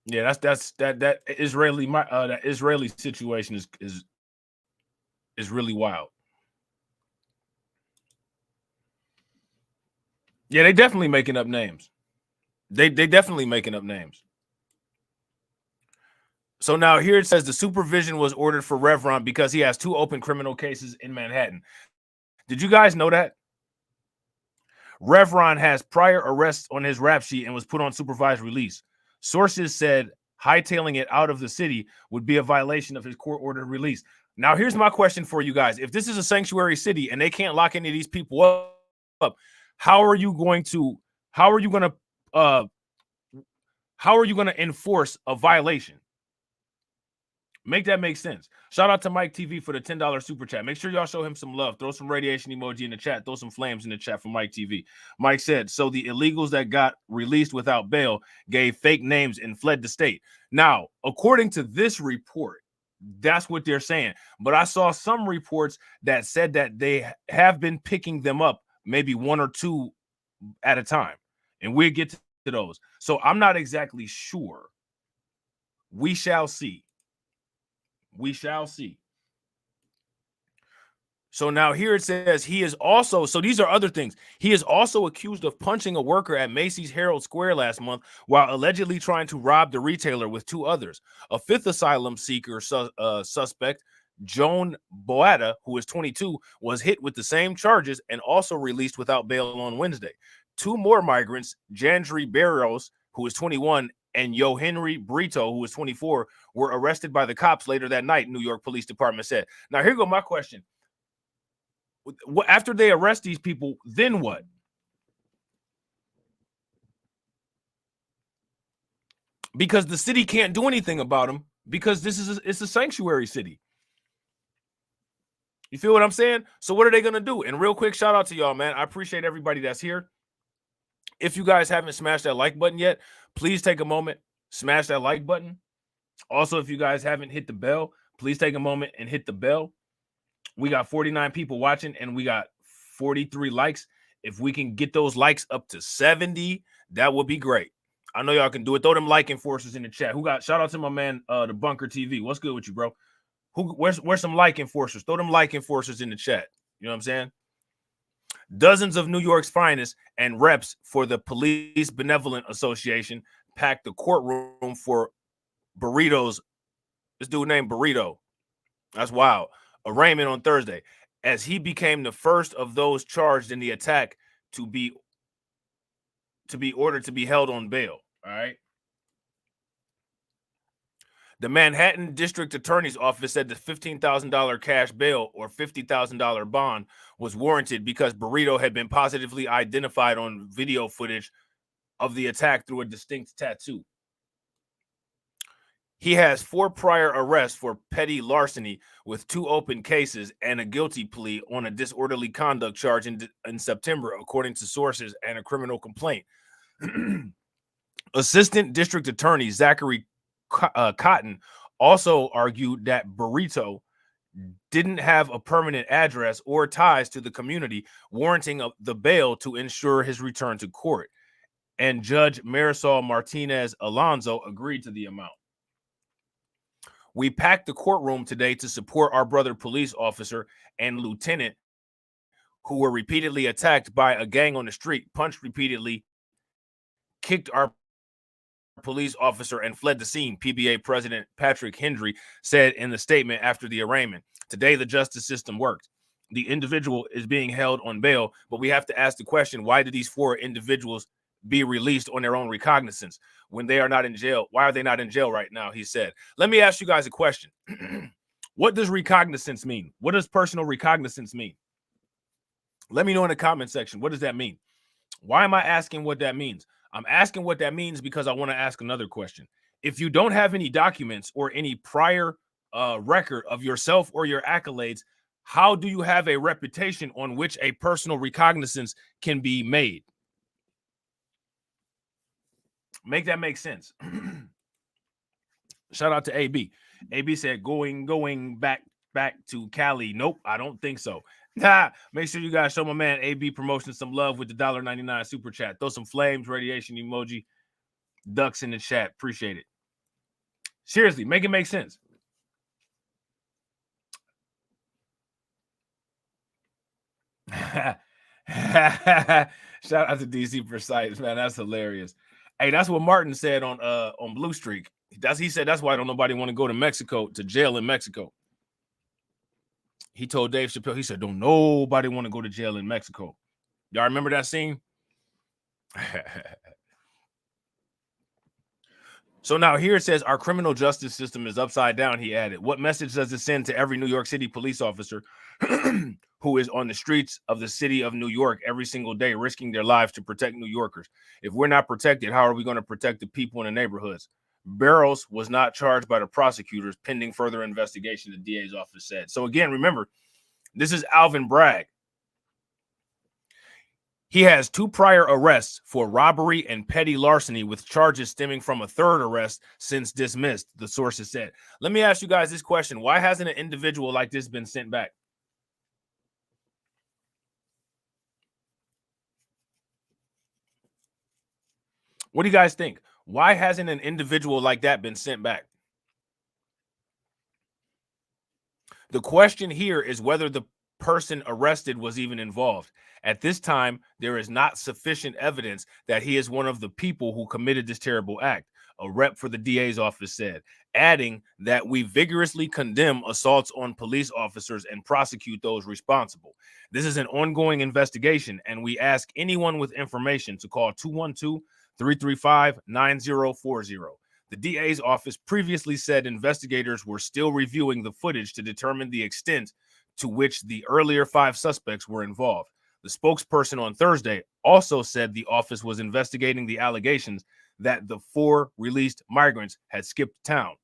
Yeah, that Israeli situation is really wild. Yeah, they definitely making up names. They definitely making up names. So now here it says the supervision was ordered for Revron because he has 2 open criminal cases in Manhattan. Did you guys know that? Revron has prior arrests on his rap sheet and was put on supervised release. Sources said hightailing it out of the city would be a violation of his court-ordered release. Now, here's my question for you guys. If this is a sanctuary city and they can't lock any of these people up, how are you going to enforce a violation? Make that make sense. Shout out to Mike TV for the $10 super chat. Make sure y'all show him some love. Throw some radiation emoji in the chat. Throw some flames in the chat for Mike TV. Mike said, so the illegals that got released without bail gave fake names and fled the state. Now, according to this report, that's what they're saying. But I saw some reports that said that they have been picking them up, maybe 1 or 2 at a time. And we'll get to those. So I'm not exactly sure. We shall see. We shall see. So now here it says he is also, so these are other things. He is also accused of punching a worker at Macy's Herald Square last month while allegedly trying to rob the retailer with 2 others. A 5th asylum seeker suspect, Joan Boada, who is 22, was hit with the same charges and also released without bail on Wednesday. 2 more migrants, Jandri Barrios, who is 21, and Yohenry Brito, who is 24, were arrested by the cops later that night, New York Police Department said. Now, here go my question. After they arrest these people, then what? Because the city can't do anything about them because it's a sanctuary city. You feel what I'm saying? So what are they going to do? And real quick, shout out to y'all, man. I appreciate everybody that's here. If you guys haven't smashed that like button yet, please take a moment, smash that like button. Also, if you guys haven't hit the bell, please take a moment and hit the bell. We got 49 people watching and we got 43 likes. If we can get those likes up to 70, that would be great. I know y'all can do it. Throw them like enforcers in the chat. Shout out to my man, the Bunker TV. What's good with you, bro? Where's some like enforcers? Throw them like enforcers in the chat. You know what I'm saying? Dozens of New York's finest and reps for the Police Benevolent Association packed the courtroom for Burritos. This dude named Burrito. That's wild. Arraignment on Thursday. as he became the first of those charged in the attack to be ordered to be held on bail. All right. The Manhattan District Attorney's Office said the $15,000 cash bail or $50,000 bond was warranted because Burrito had been positively identified on video footage of the attack through a distinct tattoo. He has 4 prior arrests for petty larceny with 2 open cases and a guilty plea on a disorderly conduct charge in September, according to sources and a criminal complaint. Assistant District Attorney Zachary Cotton also argued that Burrito didn't have a permanent address or ties to the community, warranting the bail to ensure his return to court. And Judge Marisol Martinez Alonso agreed to the amount. We packed the courtroom today to support our brother police officer and lieutenant who were repeatedly attacked by a gang on the street, punched repeatedly, kicked our police officer and fled the scene, PBA President Patrick Hendry said in the statement after the arraignment. Today, the justice system worked. The individual is being held on bail, but we have to ask the question, why did these 4 individuals be released on their own recognizance when they are not in jail? Why are they not in jail right now? He said. Let me ask you guys a question. What does recognizance mean? What does personal recognizance mean? Let me know in the comment section. What does that mean? Why am I asking what that means? I'm asking what that means because I want to ask another question. If you don't have any documents or any prior record of yourself or your accolades, how do you have a reputation on which a personal recognizance can be made? Make that make sense. Shout out to AB. AB said going back to Cali. Nope, I don't think so. Make sure you guys show my man AB Promotion some love with the $1.99 super chat. Throw some flames, radiation emoji, ducks in the chat. Appreciate it. Seriously, make it make sense. Shout out to DC Precise, man. That's hilarious. Hey, that's what Martin said on Blue Streak. He said that's why don't nobody want to go to Mexico, to jail in Mexico. He told Dave Chappelle, he said, don't nobody want to go to jail in Mexico. Y'all remember that scene? So now here it says our criminal justice system is upside down, he added. What message does it send to every New York City police officer who is on the streets of the city of New York every single day, risking their lives to protect New Yorkers? If we're not protected, how are we going to protect the people in the neighborhoods? Barrows was not charged by the prosecutors pending further investigation, the DA's office said. So again, remember, this is Alvin Bragg. He has 2 prior arrests for robbery and petty larceny with charges stemming from a 3rd arrest since dismissed, the sources said. Let me ask you guys this question. Why hasn't an individual like this been sent back? What do you guys think? Why hasn't an individual like that been sent back? The question here is whether the person arrested was even involved. At this time, there is not sufficient evidence that he is one of the people who committed this terrible act, a rep for the DA's office said, adding that we vigorously condemn assaults on police officers and prosecute those responsible. This is an ongoing investigation, and we ask anyone with information to call 212-335-9040. The DA's office previously said investigators were still reviewing the footage to determine the extent to which the earlier 5 suspects were involved. The spokesperson on Thursday also said the office was investigating the allegations that the 4 released migrants had skipped town.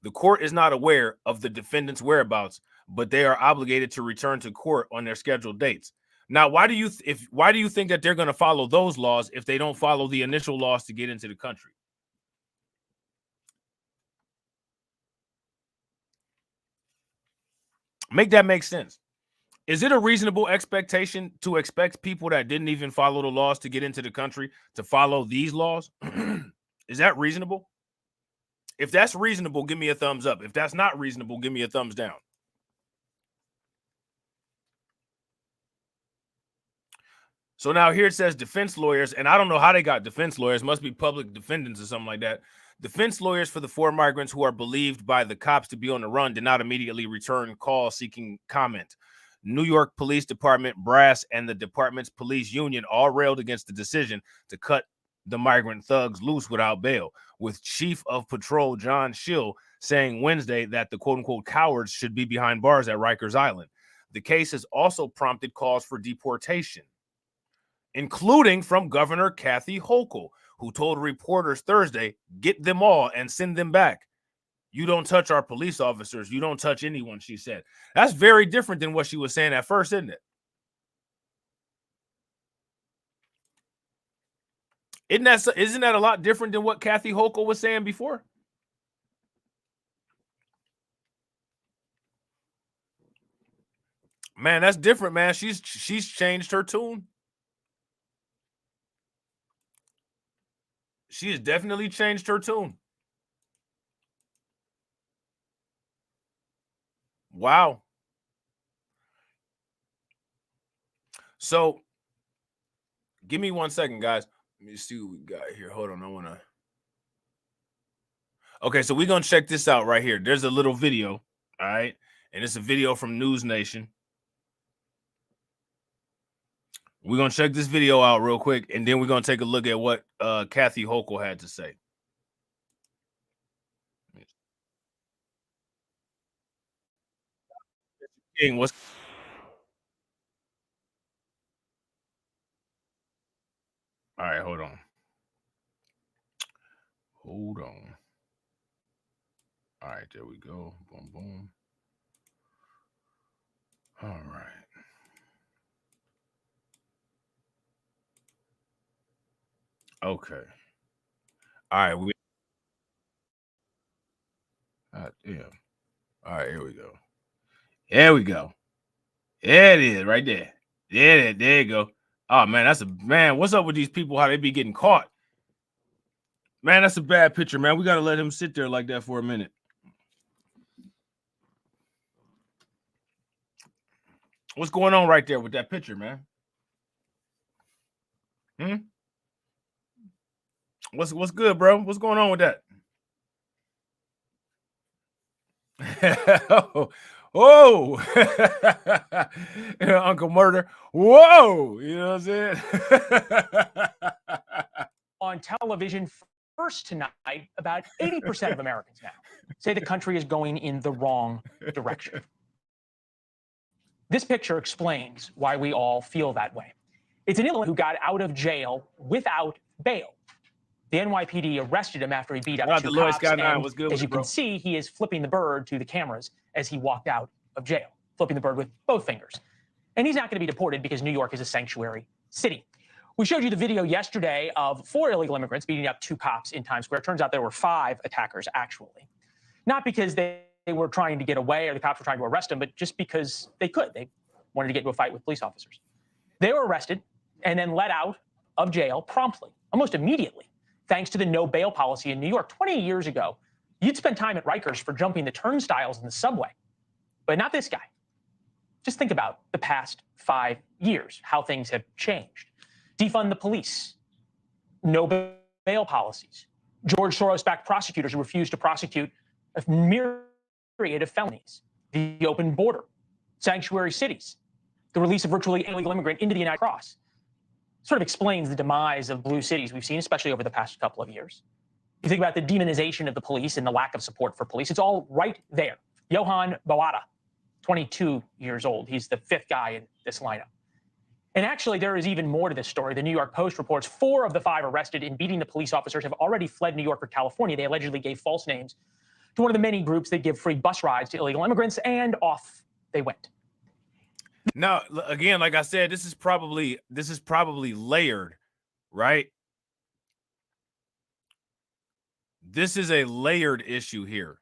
The court is not aware of the defendants' whereabouts, but they are obligated to return to court on their scheduled dates. Now, why do you think that they're going to follow those laws if they don't follow the initial laws to get into the country? Make that make sense. Is it a reasonable expectation to expect people that didn't even follow the laws to get into the country to follow these laws? Is that reasonable? If that's reasonable, give me a thumbs up. If that's not reasonable, give me a thumbs down. So now here it says defense lawyers, and I don't know how they got defense lawyers, must be public defendants or something like that, Defense lawyers for the 4 migrants who are believed by the cops to be on the run did not immediately return calls seeking comment. New York Police Department brass and the department's police union all railed against the decision to cut the migrant thugs loose without bail, with Chief of Patrol John Schill saying Wednesday that the quote-unquote cowards should be behind bars at Rikers Island. The case has also prompted calls for deportation, including from Governor Kathy Hochul, who told reporters Thursday, get them all and send them back. You don't touch our police officers. You don't touch anyone, she said. That's very different than what she was saying at first, isn't it? Isn't that a lot different than what Kathy Hochul was saying before? Man, that's different, man. She's changed her tune. She has definitely changed her tune. Wow. So, give me 1 second, guys. Let me see what we got here. Hold on. I want to. Okay, so we're going to check this out right here. There's a little video. All right. And it's a video from News Nation. We're going to check this video out real quick, and then we're going to take a look at what Kathy Hochul had to say. King, what's all right, hold on. Hold on. All right, there we go. Boom, boom. All right. Okay. All right. Yeah. All right, here we go. There we go. There it is, right there. There you go. Oh man, what's up with these people? How they be getting caught? Man, that's a bad picture, man. We gotta let him sit there like that for a minute. What's going on right there with that picture, man? What's good, bro? What's going on with that? Oh, Uncle Murder. Whoa, you know what I'm saying? On television first tonight, about 80% of Americans now say the country is going in the wrong direction. This picture explains why we all feel that way. It's an Illinois who got out of jail without bail. The NYPD arrested him after he beat up two cops, and as you can see, he is flipping the bird to the cameras as he walked out of jail, flipping the bird with both fingers. And he's not going to be deported because New York is a sanctuary city. We showed you the video yesterday of 4 illegal immigrants beating up 2 cops in Times Square. It turns out there were 5 attackers, actually. Not because they were trying to get away or the cops were trying to arrest them, but just because they could. They wanted to get into a fight with police officers. They were arrested and then let out of jail promptly, almost immediately, thanks to the no bail policy in New York. 20 years ago, you'd spend time at Rikers for jumping the turnstiles in the subway, but not this guy. Just think about the past 5 years, how things have changed. Defund the police, no bail policies, George Soros-backed prosecutors who refuse to prosecute a myriad of felonies, the open border, sanctuary cities, the release of virtually illegal immigrant into the United Cross. Sort of explains the demise of blue cities we've seen, especially over the past couple of years. You think about the demonization of the police and the lack of support for police. It's all right there. Johan Boada, 22 years old. He's the 5th guy in this lineup. And actually, there is even more to this story. The New York Post reports 4 of the 5 arrested in beating the police officers have already fled New York or California. They allegedly gave false names to one of the many groups that give free bus rides to illegal immigrants, and off they went. Now, again, like I said, this is probably layered, right? This is a layered issue here.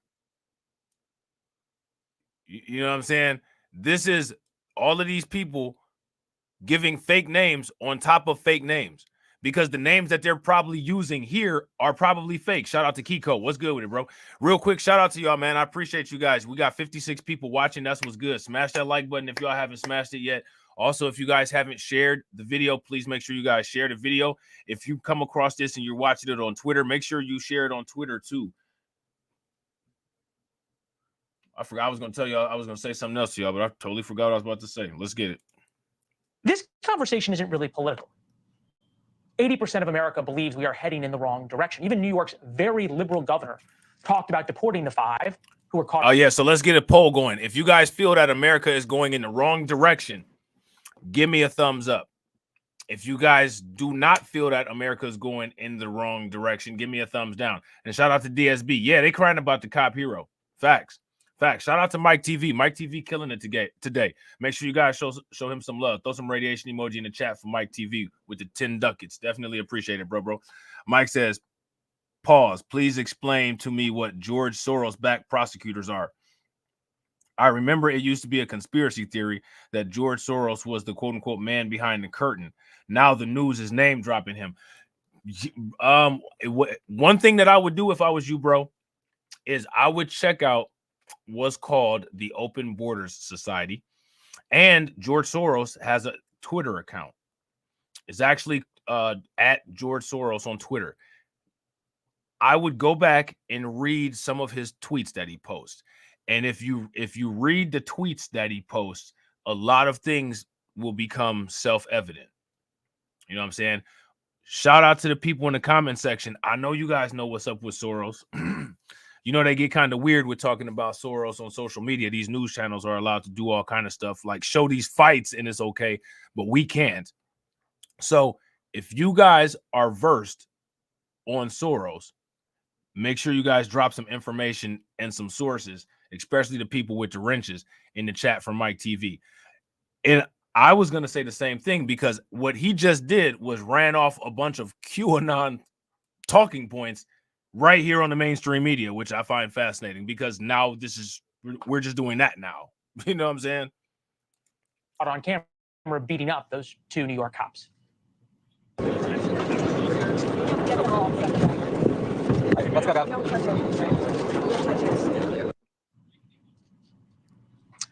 You know what I'm saying? This is all of these people giving fake names on top of fake names, because the names that they're probably using here are probably fake. Shout out to Kiko. What's good with it, bro? Real quick, shout out to y'all, man. I appreciate you guys. We got 56 people watching. That's what's good. Smash that like button if y'all haven't smashed it yet. Also, if you guys haven't shared the video, please make sure you guys share the video. If you come across this and you're watching it on Twitter, make sure you share it on Twitter too. I forgot I was going to tell y'all, I was going to say something else to y'all, but I totally forgot what I was about to say. Let's get it. This conversation isn't really political. 80% of America believes we are heading in the wrong direction. Even New York's very liberal governor talked about deporting the 5 who were caught. Oh, yeah. So let's get a poll going. If you guys feel that America is going in the wrong direction, give me a thumbs up. If you guys do not feel that America is going in the wrong direction, give me a thumbs down. And shout out to DSB. Yeah, they crying about the cop hero. Facts. Facts. Shout out to Mike TV. Mike TV killing it today. Make sure you guys show him some love. Throw some radiation emoji in the chat for Mike TV with the 10 ducats. Definitely appreciate it, bro. Mike says, pause. Please explain to me what George Soros-backed prosecutors are. I remember it used to be a conspiracy theory that George Soros was the quote-unquote man behind the curtain. Now the news is name dropping him. One thing that I would do if I was you, bro, is I would check out what's called the Open Borders Society. And George Soros has a Twitter account. It's actually at George Soros on Twitter. I would go back and read some of his tweets that he posts. And if you read the tweets that he posts, a lot of things will become self-evident. You know what I'm saying? Shout out to the people in the comment section. I know you guys know what's up with Soros. You know, they get kind of weird with talking about Soros on social media. These news channels are allowed to do all kind of stuff, like show these fights and it's okay, but we can't. So if you guys are versed on Soros, make sure you guys drop some information and some sources, especially the people with the wrenches, in the chat from Mike TV. And I was going to say the same thing, because what he just did was ran off a bunch of QAnon talking points right here on the mainstream media, which I find fascinating, because now we're just doing that now. You know what I'm saying? On camera beating up those 2 New York cops. To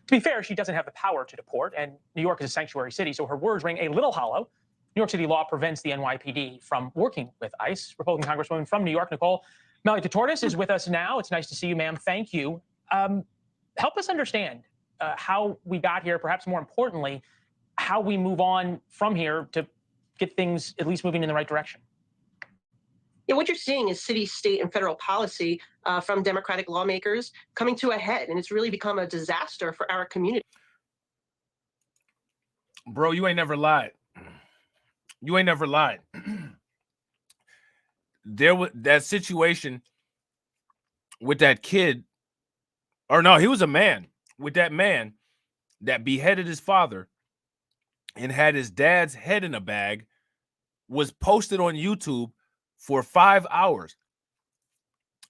be fair, she doesn't have the power to deport, and New York is a sanctuary city, so her words ring a little hollow. New York City law prevents the NYPD from working with ICE. Republican Congresswoman from New York, Nicole Malloy-Katortis, is with us now. It's nice to see you, ma'am. Thank you. Help us understand how we got here, perhaps more importantly, how we move on from here to get things at least moving in the right direction. Yeah, what you're seeing is city, state, and federal policy from Democratic lawmakers coming to a head, and it's really become a disaster for our community. Bro, you ain't never lied. You ain't never lied. There was that situation with that kid, or no, he was a man, with that man that beheaded his father and had his dad's head in a bag, was posted on YouTube for 5 hours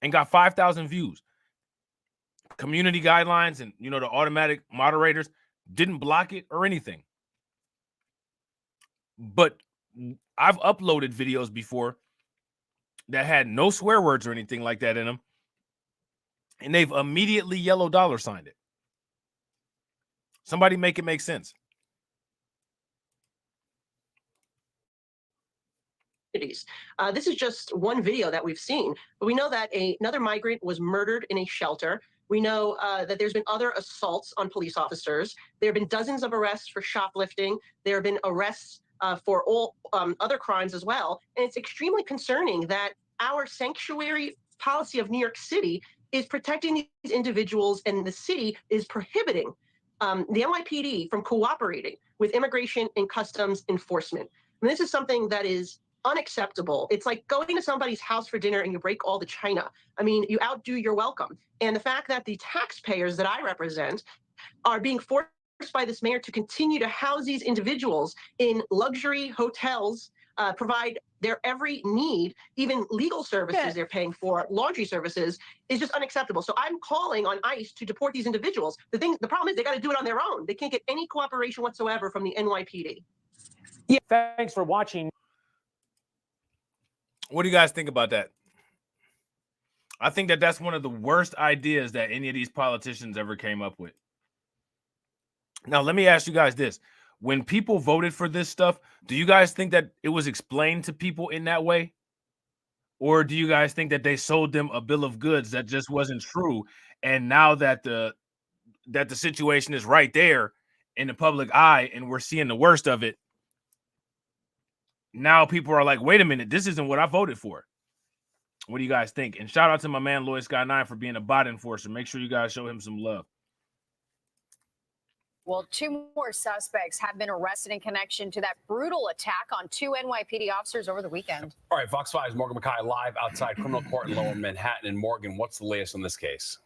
and got 5,000 views. Community guidelines and, you know, the automatic moderators didn't block it or anything. But I've uploaded videos before that had no swear words or anything like that in them, and they've immediately yellow dollar signed it. Somebody make it make sense. This is just one video that we've seen, but we know that another migrant was murdered in a shelter. We know that there's been other assaults on police officers. There have been dozens of arrests for shoplifting. There have been arrests for all other crimes as well. And it's extremely concerning that our sanctuary policy of New York City is protecting these individuals, and the city is prohibiting the NYPD from cooperating with immigration and customs enforcement. And this is something that is unacceptable. It's like going to somebody's house for dinner and you break all the china. I mean, you outdo your welcome. And the fact that the taxpayers that I represent are being forced by this mayor to continue to house these individuals in luxury hotels, provide their every need, even legal services they're paying for, laundry services, is just unacceptable. So I'm calling on ICE to deport these individuals. The problem is they got to do it on their own. They can't get any cooperation whatsoever from the NYPD. Yeah, thanks for watching. What do you guys think about that? I think that that's one of the worst ideas that any of these politicians ever came up with. Now, let me ask you guys this. when people voted for this stuff, do you guys think that it was explained to people in that way? Or do you guys think that they sold them a bill of goods that just wasn't true? And now that the situation is right there in the public eye and we're seeing the worst of it, now people are like, wait a minute, this isn't what I voted for. What do you guys think? And shout out to my man Lloyd Sky 9 for being a bot enforcer. Make sure you guys show him some love. Well, 2 more suspects have been arrested in connection to that brutal attack on 2 NYPD officers over the weekend. All right, Fox 5's Morgan McKay live outside criminal court in Lower Manhattan. And Morgan, what's the latest on this case?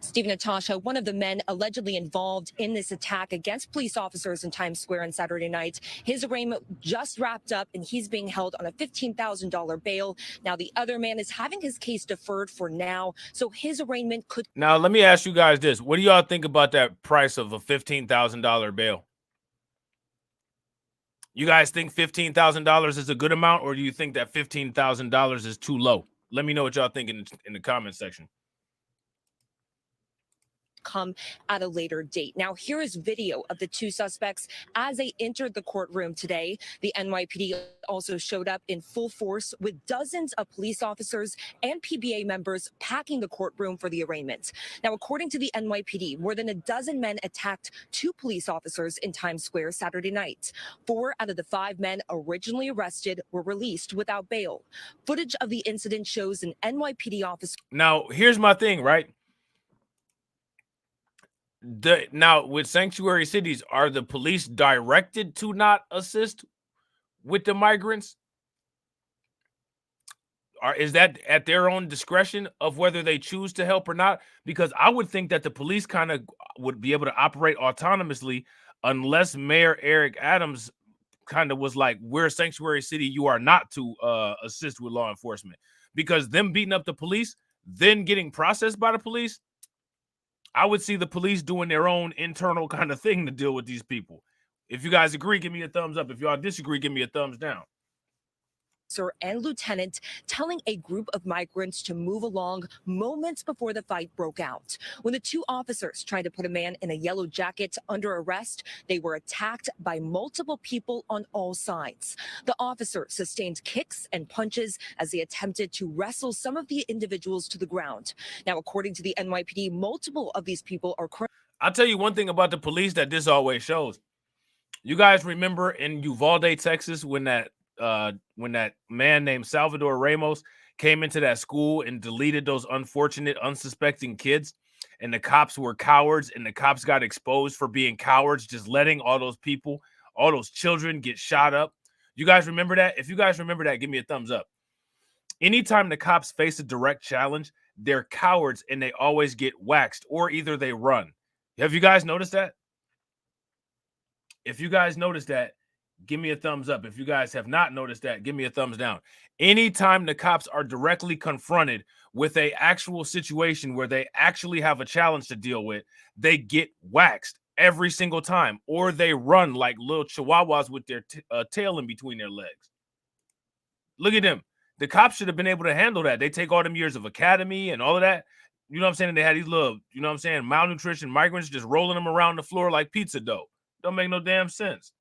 Steve Natasha, one of the men allegedly involved in this attack against police officers in Times Square on Saturday night. His arraignment just wrapped up and he's being held on a $15,000 bail. Now, the other man is having his case deferred for now, so his arraignment could. Now, let me ask you guys this. What do y'all think about that price of a $15,000 bail? You guys think $15,000 is a good amount, or do you think that $15,000 is too low? Let me know what y'all think in the comment section. Come at a later date. Now, here is video of the 2 suspects as they entered the courtroom today. The NYPD also showed up in full force with dozens of police officers and PBA members packing the courtroom for the arraignment. Now, according to the NYPD, more than a dozen men attacked 2 police officers in Times Square Saturday night. 4 out of the 5 men originally arrested were released without bail. Footage of the incident shows an NYPD officer. Now, here's my thing, right? Now, with sanctuary cities, are the police directed to not assist with the migrants? Or is that at their own discretion of whether they choose to help or not? Because I would think that the police kind of would be able to operate autonomously unless Mayor Eric Adams kind of was like, we're a sanctuary city, you are not to assist with law enforcement. Because them beating up the police, then getting processed by the police, I would see the police doing their own internal kind of thing to deal with these people. If you guys agree, give me a thumbs up. If y'all disagree, give me a thumbs down. And lieutenant telling a group of migrants to move along moments before the fight broke out. When the 2 officers tried to put a man in a yellow jacket under arrest, they were attacked by multiple people on all sides. The officers sustained kicks and punches as they attempted to wrestle some of the individuals to the ground. Now, according to the NYPD, multiple of these people are. I'll tell you one thing about the police that this always shows. You guys remember in Uvalde, Texas, when that man named Salvador Ramos came into that school and deleted those unfortunate, unsuspecting kids, and the cops were cowards, and the cops got exposed for being cowards, just letting all those people, all those children get shot up. You guys remember that? If you guys remember that, give me a thumbs up. Anytime the cops face a direct challenge, they're cowards and they always get waxed, or either they run. Have you guys noticed that? If you guys noticed that, give me a thumbs up. If you guys have not noticed that, give me a thumbs down. Anytime the cops are directly confronted with an actual situation where they actually have a challenge to deal with, they get waxed every single time, or they run like little chihuahuas with their tail in between their legs. Look at them. The cops should have been able to handle that. They take all them years of academy and all of that. You know what I'm saying? They had these little, you know what I'm saying, malnutrition migrants just rolling them around the floor like pizza dough. Don't make no damn sense.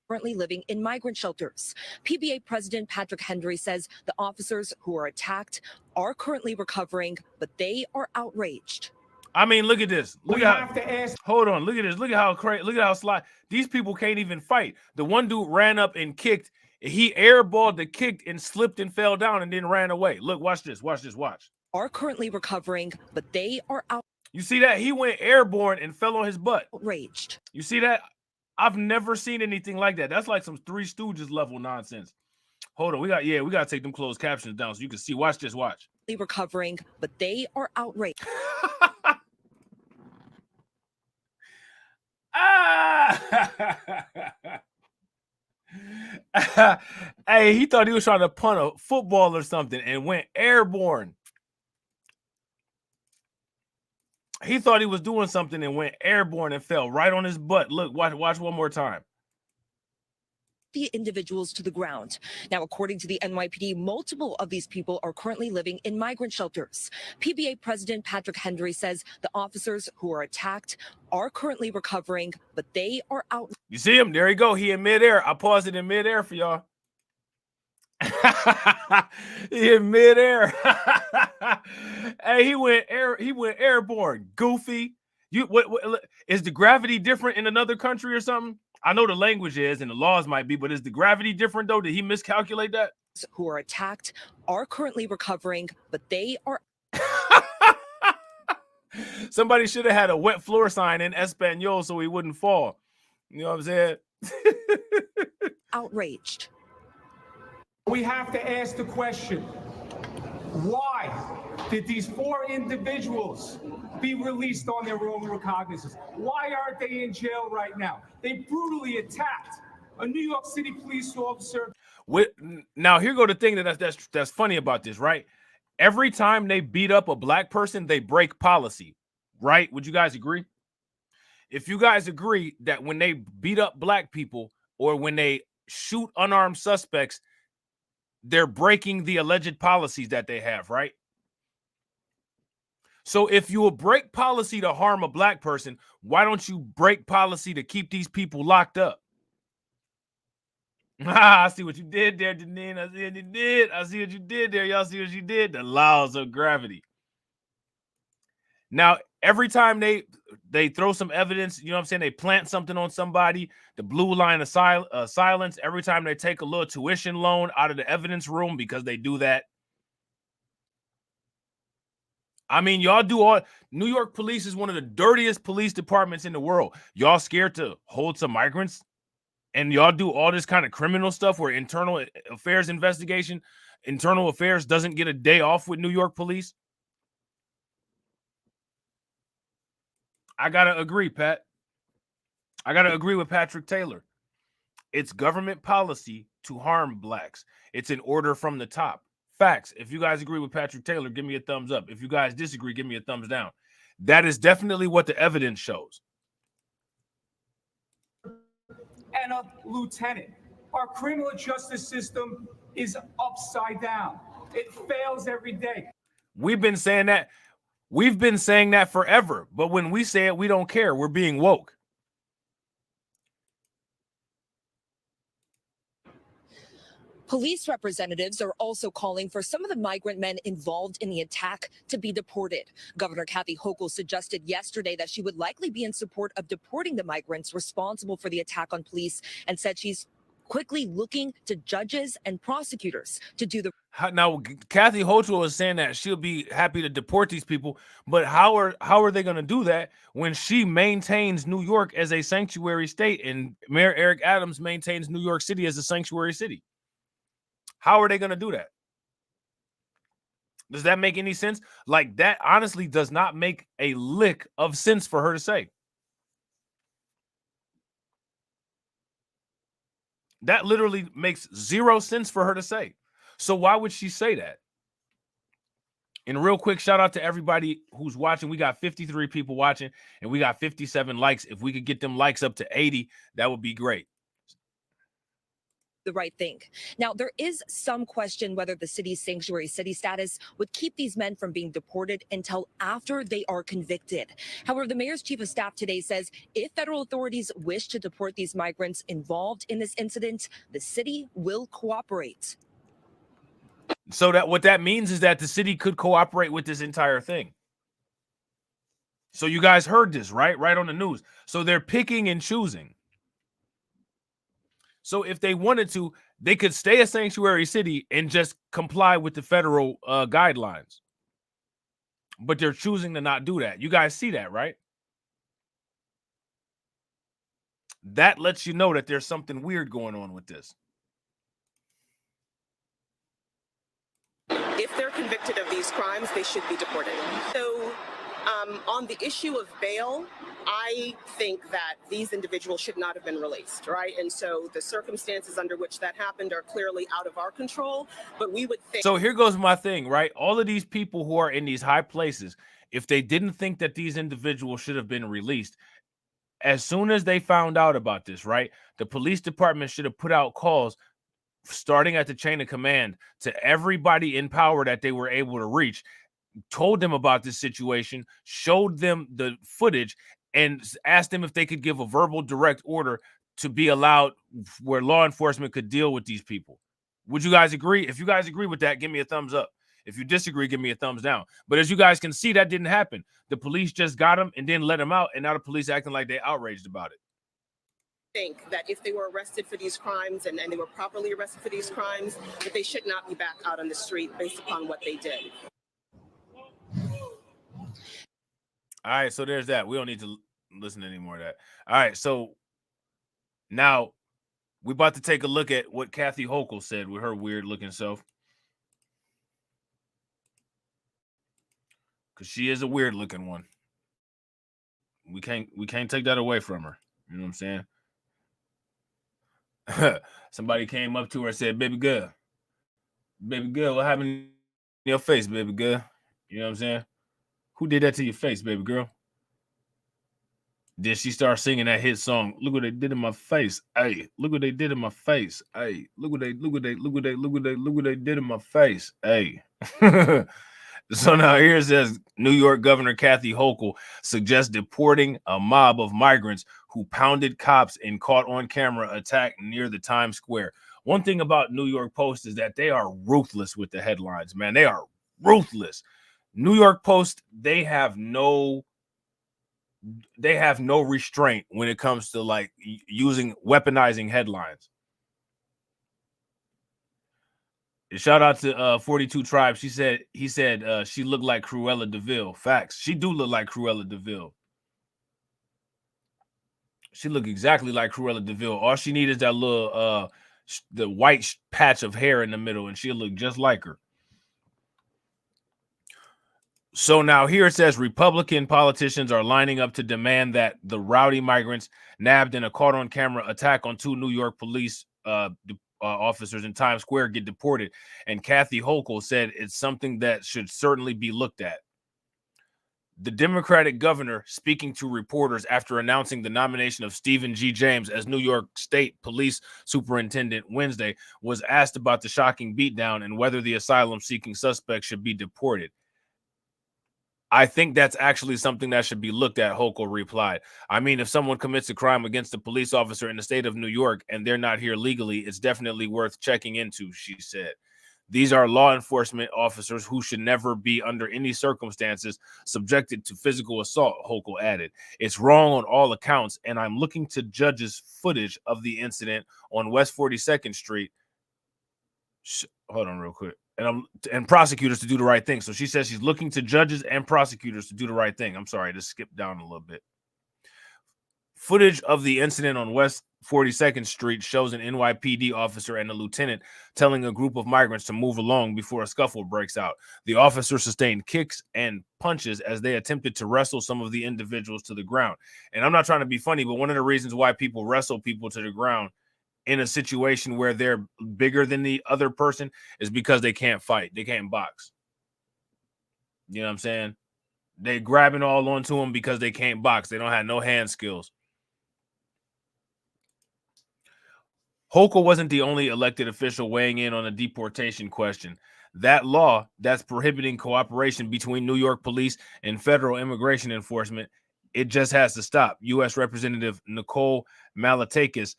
Currently living in migrant shelters. PBA President Patrick Henry says the officers who are attacked are currently recovering, but they are outraged. I mean, look at this. Look at how, hold on. Look at this. Look at how crazy. Look at how sly. These people can't even fight. The one dude ran up and kicked. He airballed the kick and slipped and fell down and then ran away. Look, watch this. Watch this. Watch. Are currently recovering, but they are out. You see that? He went airborne and fell on his butt. Outraged. You see that? I've never seen anything like that. That's like some Three Stooges level nonsense. Hold on. We got to take them closed captions down so you can see. Watch this. Watch. Recovering, but they are outraged. Hey, he thought he was trying to punt a football or something and went airborne. He thought he was doing something and went airborne and fell right on his butt. Look, watch one more time. the individuals to the ground. Now, according to the NYPD, multiple of these people are currently living in migrant shelters. PBA President Patrick Hendry says the officers who are attacked are currently recovering, but they are out. You see him? There you go. He in midair. I paused it in midair for y'all. He in midair. Hey, he went airborne. Goofy. What is the gravity different in another country or something? I know the language is and the laws might be, but is the gravity different though? Did he miscalculate that? Who are attacked are currently recovering, but they are. Somebody should have had a wet floor sign in Espanol so he wouldn't fall. You know what I'm saying? Outraged. We have to ask the question, why did these 4 individuals be released on their own recognizance? Why aren't they in jail right now? They brutally attacked a New York City police officer. Now, here go the thing that's funny about this, right? Every time they beat up a black person, they break policy, right? Would you guys agree? If you guys agree that when they beat up black people or when they shoot unarmed suspects, they're breaking the alleged policies that they have, right? So if you will break policy to harm a black person, why don't you break policy to keep these people locked up? I see what you did there, Janine. I see what you did. I see what you did there. Y'all see what you did? The laws of gravity. Now, every time they throw some evidence, you know what I'm saying? They plant something on somebody, the blue line of silence. Every time they take a little tuition loan out of the evidence room because they do that. I mean, y'all do all. New York police is one of the dirtiest police departments in the world. Y'all scared to hold some migrants? And y'all do all this kind of criminal stuff where internal affairs investigation, internal affairs doesn't get a day off with New York police? I got to agree, Pat. I got to agree with Patrick Taylor. It's government policy to harm blacks. It's an order from the top. Facts. If you guys agree with Patrick Taylor, give me a thumbs up. If you guys disagree, give me a thumbs down. That is definitely what the evidence shows. And a lieutenant. Our criminal justice system is upside down. It fails every day. We've been saying that. We've been saying that forever. But when we say it, we don't care. We're being woke. Police representatives are also calling for some of the migrant men involved in the attack to be deported. Governor Kathy Hochul suggested yesterday that she would likely be in support of deporting the migrants responsible for the attack on police and said she's quickly looking to judges and prosecutors to do the. Now, Kathy Hochul is saying that she'll be happy to deport these people, but how are they going to do that when she maintains New York as a sanctuary state and Mayor Eric Adams maintains New York City as a sanctuary city? How are they going to do that? Does that make any sense? Like, that honestly does not make a lick of sense for her to say. That literally makes zero sense for her to say. So why would she say that? And real quick, shout out to everybody who's watching. We got 53 people watching and we got 57 likes. If we could get them likes up to 80, that would be great. The right thing. Now, there is some question whether the city's sanctuary city status would keep these men from being deported until after they are convicted. However, the mayor's chief of staff today says if federal authorities wish to deport these migrants involved in this incident, the city will cooperate. So that what that means is that the city could cooperate with this entire thing. So you guys heard this, right? Right on the news. So they're picking and choosing. So if they wanted to, they could stay a sanctuary city and just comply with the federal guidelines. But they're choosing to not do that. You guys see that, right? That lets you know that there's something weird going on with this. If they're convicted of these crimes, they should be deported. So on the issue of bail, I think that these individuals should not have been released, right? And so the circumstances under which that happened are clearly out of our control, but we would think. So here goes my thing, right? All of these people who are in these high places, if they didn't think that these individuals should have been released, as soon as they found out about this, right, the police department should have put out calls starting at the chain of command to everybody in power that they were able to reach, told them about this situation, showed them the footage, and asked them if they could give a verbal direct order to be allowed where law enforcement could deal with these people. Would you guys agree? If you guys agree with that, give me a thumbs up. If you disagree, give me a thumbs down. But as you guys can see, that didn't happen. The police just got him and then let him out, and now the police acting like they outraged about it. Think that if they were arrested for these crimes and they were properly arrested for these crimes, that they should not be back out on the street based upon what they did. All right, so there's that. We don't need to listen to any more of that. All right, so now we're about to take a look at what Kathy Hochul said with her weird-looking self. Because she is a weird-looking one. We can't take that away from her. You know what I'm saying? Somebody came up to her and said, baby girl, what happened in your face, baby girl? You know what I'm saying? Who did that to your face, baby girl? Then she started singing that hit song. Look what they did in my face. Hey, look what they did in my face. Hey, look what they did in my face. Hey. So now here it says New York Governor Kathy Hochul suggests deporting a mob of migrants who pounded cops in caught on camera attack near the Times Square. One thing about New York Post is that they are ruthless with the headlines, man. They are ruthless. New York Post, they have no restraint when it comes to like weaponizing headlines. Shout out to 42 Tribes. He said she looked like Cruella DeVille. Facts. She do look like Cruella DeVille. She look exactly like Cruella DeVille. All she needs is that little the white patch of hair in the middle, and she'll look just like her. So now here it says Republican politicians are lining up to demand that the rowdy migrants nabbed in a caught on camera attack on 2 New York police officers in Times Square get deported. And Kathy Hochul said it's something that should certainly be looked at. The Democratic governor, speaking to reporters after announcing the nomination of Stephen G. James as New York State Police Superintendent Wednesday, was asked about the shocking beatdown and whether the asylum-seeking suspect should be deported. I think that's actually something that should be looked at, Hochul replied. I mean, if someone commits a crime against a police officer in the state of New York and they're not here legally, it's definitely worth checking into, she said. These are law enforcement officers who should never be under any circumstances subjected to physical assault, Hochul added. It's wrong on all accounts, and I'm looking to judges' footage of the incident on West 42nd Street. Hold on real quick. And prosecutors to do the right thing. So she says she's looking to judges and prosecutors to do the right thing. I'm sorry to skip down a little bit. Footage of the incident on West 42nd Street shows an NYPD officer and a lieutenant telling a group of migrants to move along before a scuffle breaks out. The officer sustained kicks and punches as they attempted to wrestle some of the individuals to the ground. And I'm not trying to be funny, but one of the reasons why people wrestle people to the ground in a situation where they're bigger than the other person is because they can't fight. They can't box. You know what I'm saying? They grabbing all onto them because they can't box. They don't have no hand skills. Hochul wasn't the only elected official weighing in on the deportation question. That law that's prohibiting cooperation between New York police and federal immigration enforcement, it just has to stop. U.S. Representative Nicole Malatakis,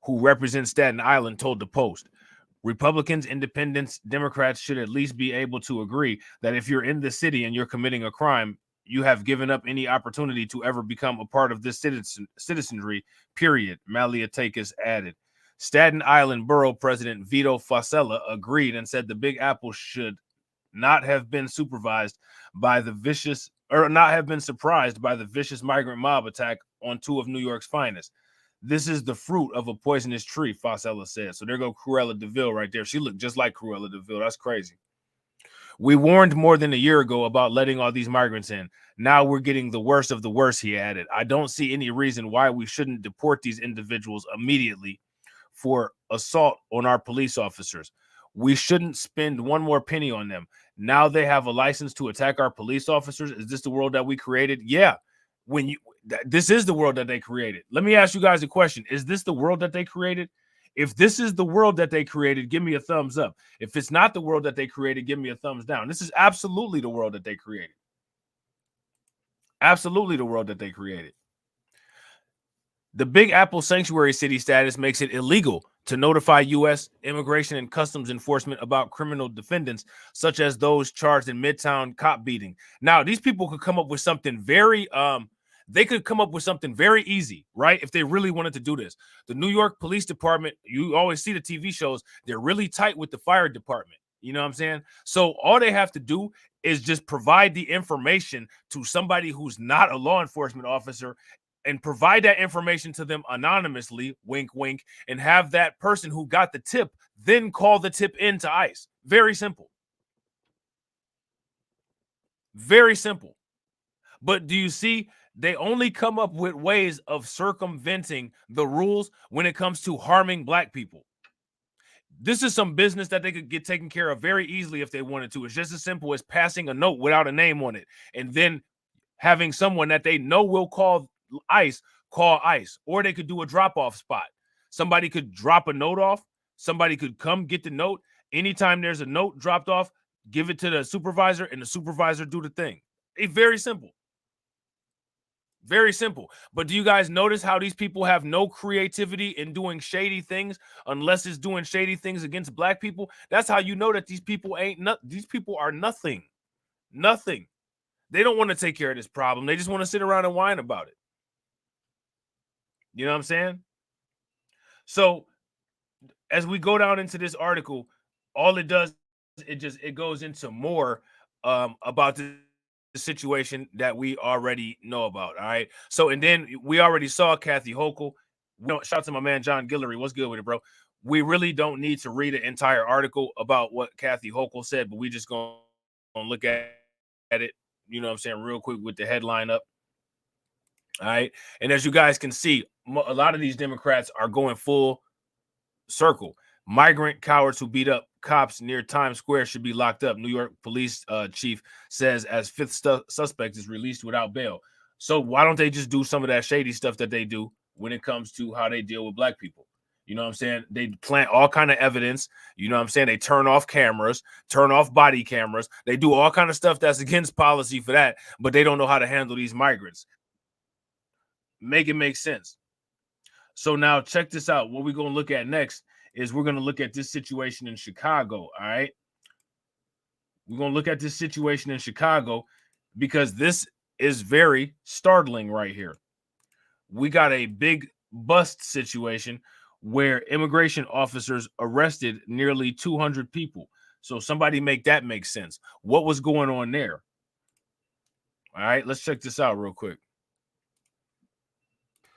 who represents Staten Island, told the Post. Republicans, independents, Democrats should at least be able to agree that if you're in the city and you're committing a crime, you have given up any opportunity to ever become a part of this citizenry, period, Malatakis added. Staten Island Borough President Vito Fossella agreed and said the Big Apple should not have been surprised by the vicious migrant mob attack on 2 of New York's finest. This is the fruit of a poisonous tree, Fossella said. So there go Cruella DeVille right there. She looked just like Cruella DeVille. That's crazy. We warned more than a year ago about letting all these migrants in. Now we're getting the worst of the worst, he added. I don't see any reason why we shouldn't deport these individuals immediately for assault on our police officers. We shouldn't spend one more penny on them. Now they have a license to attack our police officers. Is this the world that we created? Yeah. this is the world that they created. Let me ask you guys a question. Is this the world that they created? If this is the world that they created, give me a thumbs up. If it's not the world that they created, give me a thumbs down. This is absolutely the world that they created. Absolutely the world that they created. The Big Apple sanctuary city status makes it illegal to notify U.S. Immigration and Customs Enforcement about criminal defendants, such as those charged in Midtown cop beating. Now, these people could come up with something very, they could come up with something very easy, right? If they really wanted to do this. The New York Police Department, you always see the TV shows, they're really tight with the fire department. You know what I'm saying? So all they have to do is just provide the information to somebody who's not a law enforcement officer and provide that information to them anonymously, wink, wink, and have that person who got the tip then call the tip into ICE. Very simple. Very simple. But do you see, they only come up with ways of circumventing the rules when it comes to harming black people. This is some business that they could get taken care of very easily if they wanted to. It's just as simple as passing a note without a name on it and then having someone that they know will call ICE, or they could do a drop-off spot. Somebody could drop a note off. Somebody could come get the note. Anytime there's a note dropped off, give it to the supervisor, and the supervisor do the thing. It's very simple. Very simple. But do you guys notice how these people have no creativity in doing shady things unless it's doing shady things against black people? That's how you know that these people these people are nothing. Nothing. They don't want to take care of this problem. They just want to sit around and whine about it. You know what I'm saying? So as we go down into this article, all it does, it goes into more about the situation that we already know about. All right. So, and then we already saw Kathy Hochul. Shout out to my man John Guillory. What's good with it, bro? We really don't need to read an entire article about what Kathy Hochul said, but we just gonna look at it, you know what I'm saying, real quick with the headline up. All right. And as you guys can see, a lot of these Democrats are going full circle. Migrant cowards who beat up cops near Times Square should be locked up. New York police chief says as fifth suspect is released without bail. So why don't they just do some of that shady stuff that they do when it comes to how they deal with black people? You know what I'm saying? They plant all kind of evidence. You know what I'm saying? They turn off cameras, turn off body cameras. They do all kind of stuff that's against policy for that, but they don't know how to handle these migrants. Make it make sense. So now check this out. What we're going to look at next is we're going to look at this situation in Chicago, all right? We're going to look at this situation in Chicago because this is very startling right here. We got a big bust situation where immigration officers arrested nearly 200 people. So somebody make that make sense. What was going on there? All right, let's check this out real quick.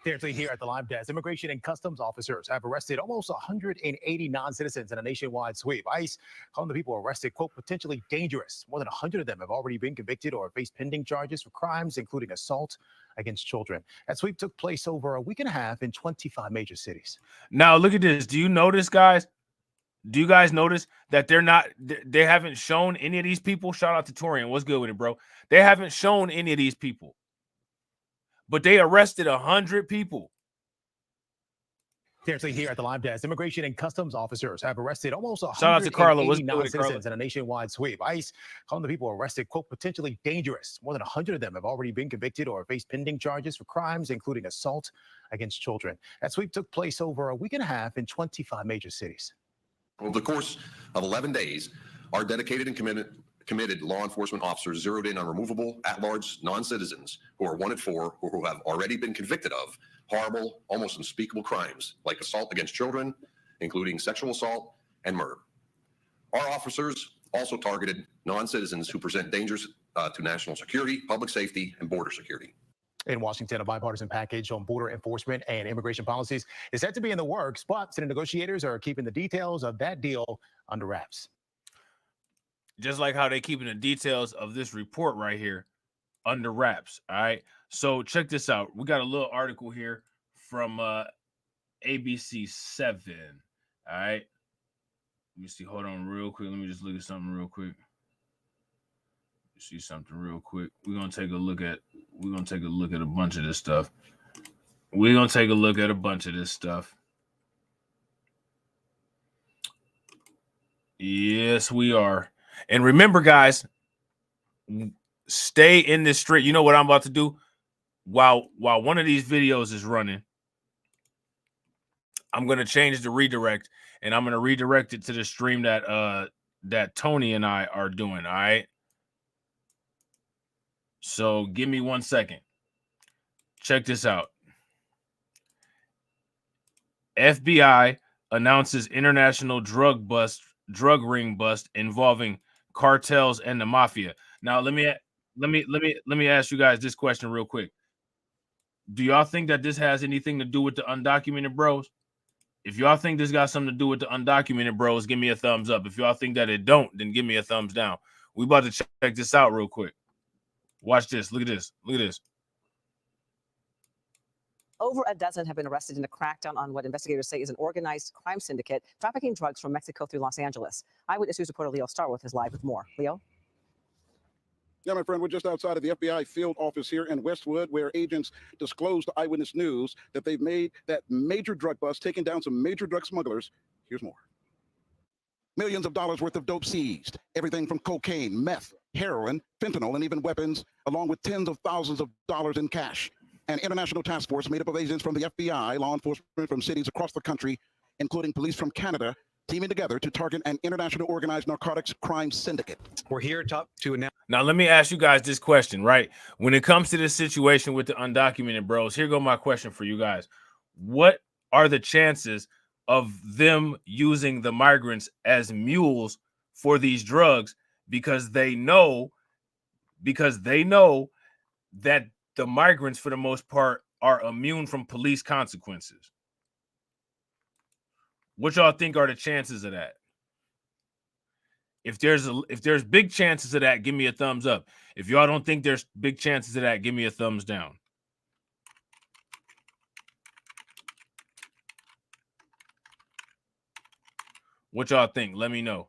Seriously, here at the live desk, immigration and customs officers have arrested almost 180 non-citizens in a nationwide sweep. ICE calling the people arrested, quote, potentially dangerous. More than 100 of them have already been convicted or face pending charges for crimes, including assault against children. That sweep took place over a week and a half in 25 major cities. Now, look at this. Do you notice, guys? Do you guys notice that they haven't shown any of these people? Shout out to Torian. What's good with it, bro? They haven't shown any of these people. But they arrested 100 people. Seriously, here at the live desk, immigration and customs officers have arrested almost 180 non-citizens in a nationwide sweep. ICE calling the people arrested, quote, potentially dangerous. More than 100 of them have already been convicted or face pending charges for crimes, including assault against children. That sweep took place over a week and a half in 25 major cities. Over the course of 11 days, our dedicated and committed law enforcement officers zeroed in on removable, at-large non-citizens who are wanted for or who have already been convicted of horrible, almost unspeakable crimes like assault against children, including sexual assault and murder. Our officers also targeted non-citizens who present dangers to national security, public safety, and border security. In Washington, a bipartisan package on border enforcement and immigration policies is set to be in the works, but Senate negotiators are keeping the details of that deal under wraps. Just like how they keeping the details of this report right here under wraps. All right. So check this out. We got a little article here from ABC 7. All right. Let me see. Hold on real quick. Let me just look at something real quick. See something real quick. We're going to take a look at we're gonna take a look at a bunch of this stuff. We're gonna take a look at a bunch of this stuff. Yes, we are. And remember, guys, stay in this stream. You know what I'm about to do? While one of these videos is running, I'm gonna change the redirect, and I'm gonna redirect it to the stream that that Tony and I are doing. All right. So give me 1 second. Check this out. FBI announces international drug ring bust involving cartels and the mafia. Now let me ask you guys this question real quick. Do y'all think that this has anything to do with the undocumented bros? If y'all think this got something to do with the undocumented bros, give me a thumbs up. If y'all think that it don't, then give me a thumbs down. We about to check this out real quick. Watch this. Look at this. Look at this. Over a dozen have been arrested in a crackdown on what investigators say is an organized crime syndicate trafficking drugs from Mexico through Los Angeles. Eyewitness News reporter Leo Starworth is live with more. Leo? Yeah, my friend, we're just outside of the FBI field office here in Westwood, where agents disclosed to Eyewitness News that they've made that major drug bust, taking down some major drug smugglers. Here's more. Millions of dollars worth of dope seized. Everything from cocaine, meth, heroin, fentanyl, and even weapons, along with tens of thousands of dollars in cash. An international task force made up of agents from the FBI, law enforcement from cities across the country, including police from Canada, teaming together to target an international organized narcotics crime syndicate. We're here to announce. Now, let me ask you guys this question, right? When it comes to this situation with the undocumented bros, here go my question for you guys. What are the chances of them using the migrants as mules for these drugs because they know that the migrants, for the most part, are immune from police consequences? What y'all think are the chances of that? If there's big chances of that, give me a thumbs up. If y'all don't think there's big chances of that, give me a thumbs down. What y'all think? Let me know.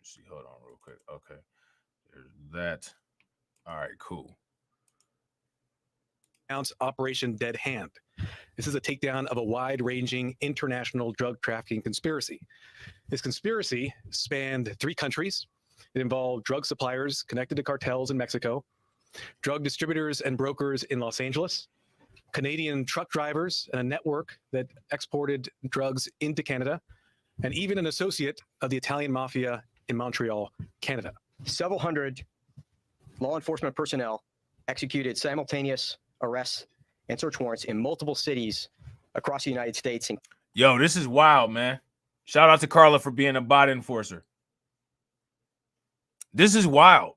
Let's see, hold on real quick. Okay. There's that. All right, cool. Operation Dead Hand. This is a takedown of a wide-ranging international drug trafficking conspiracy. This conspiracy spanned 3 countries. It involved drug suppliers connected to cartels in Mexico, drug distributors and brokers in Los Angeles, Canadian truck drivers, and a network that exported drugs into Canada, and even an associate of the Italian mafia in Montreal, Canada. Several hundred law enforcement personnel executed simultaneous arrests and search warrants in multiple cities across the United States. Yo, this is wild, man. Shout out to Carla for being a bot enforcer. This is wild.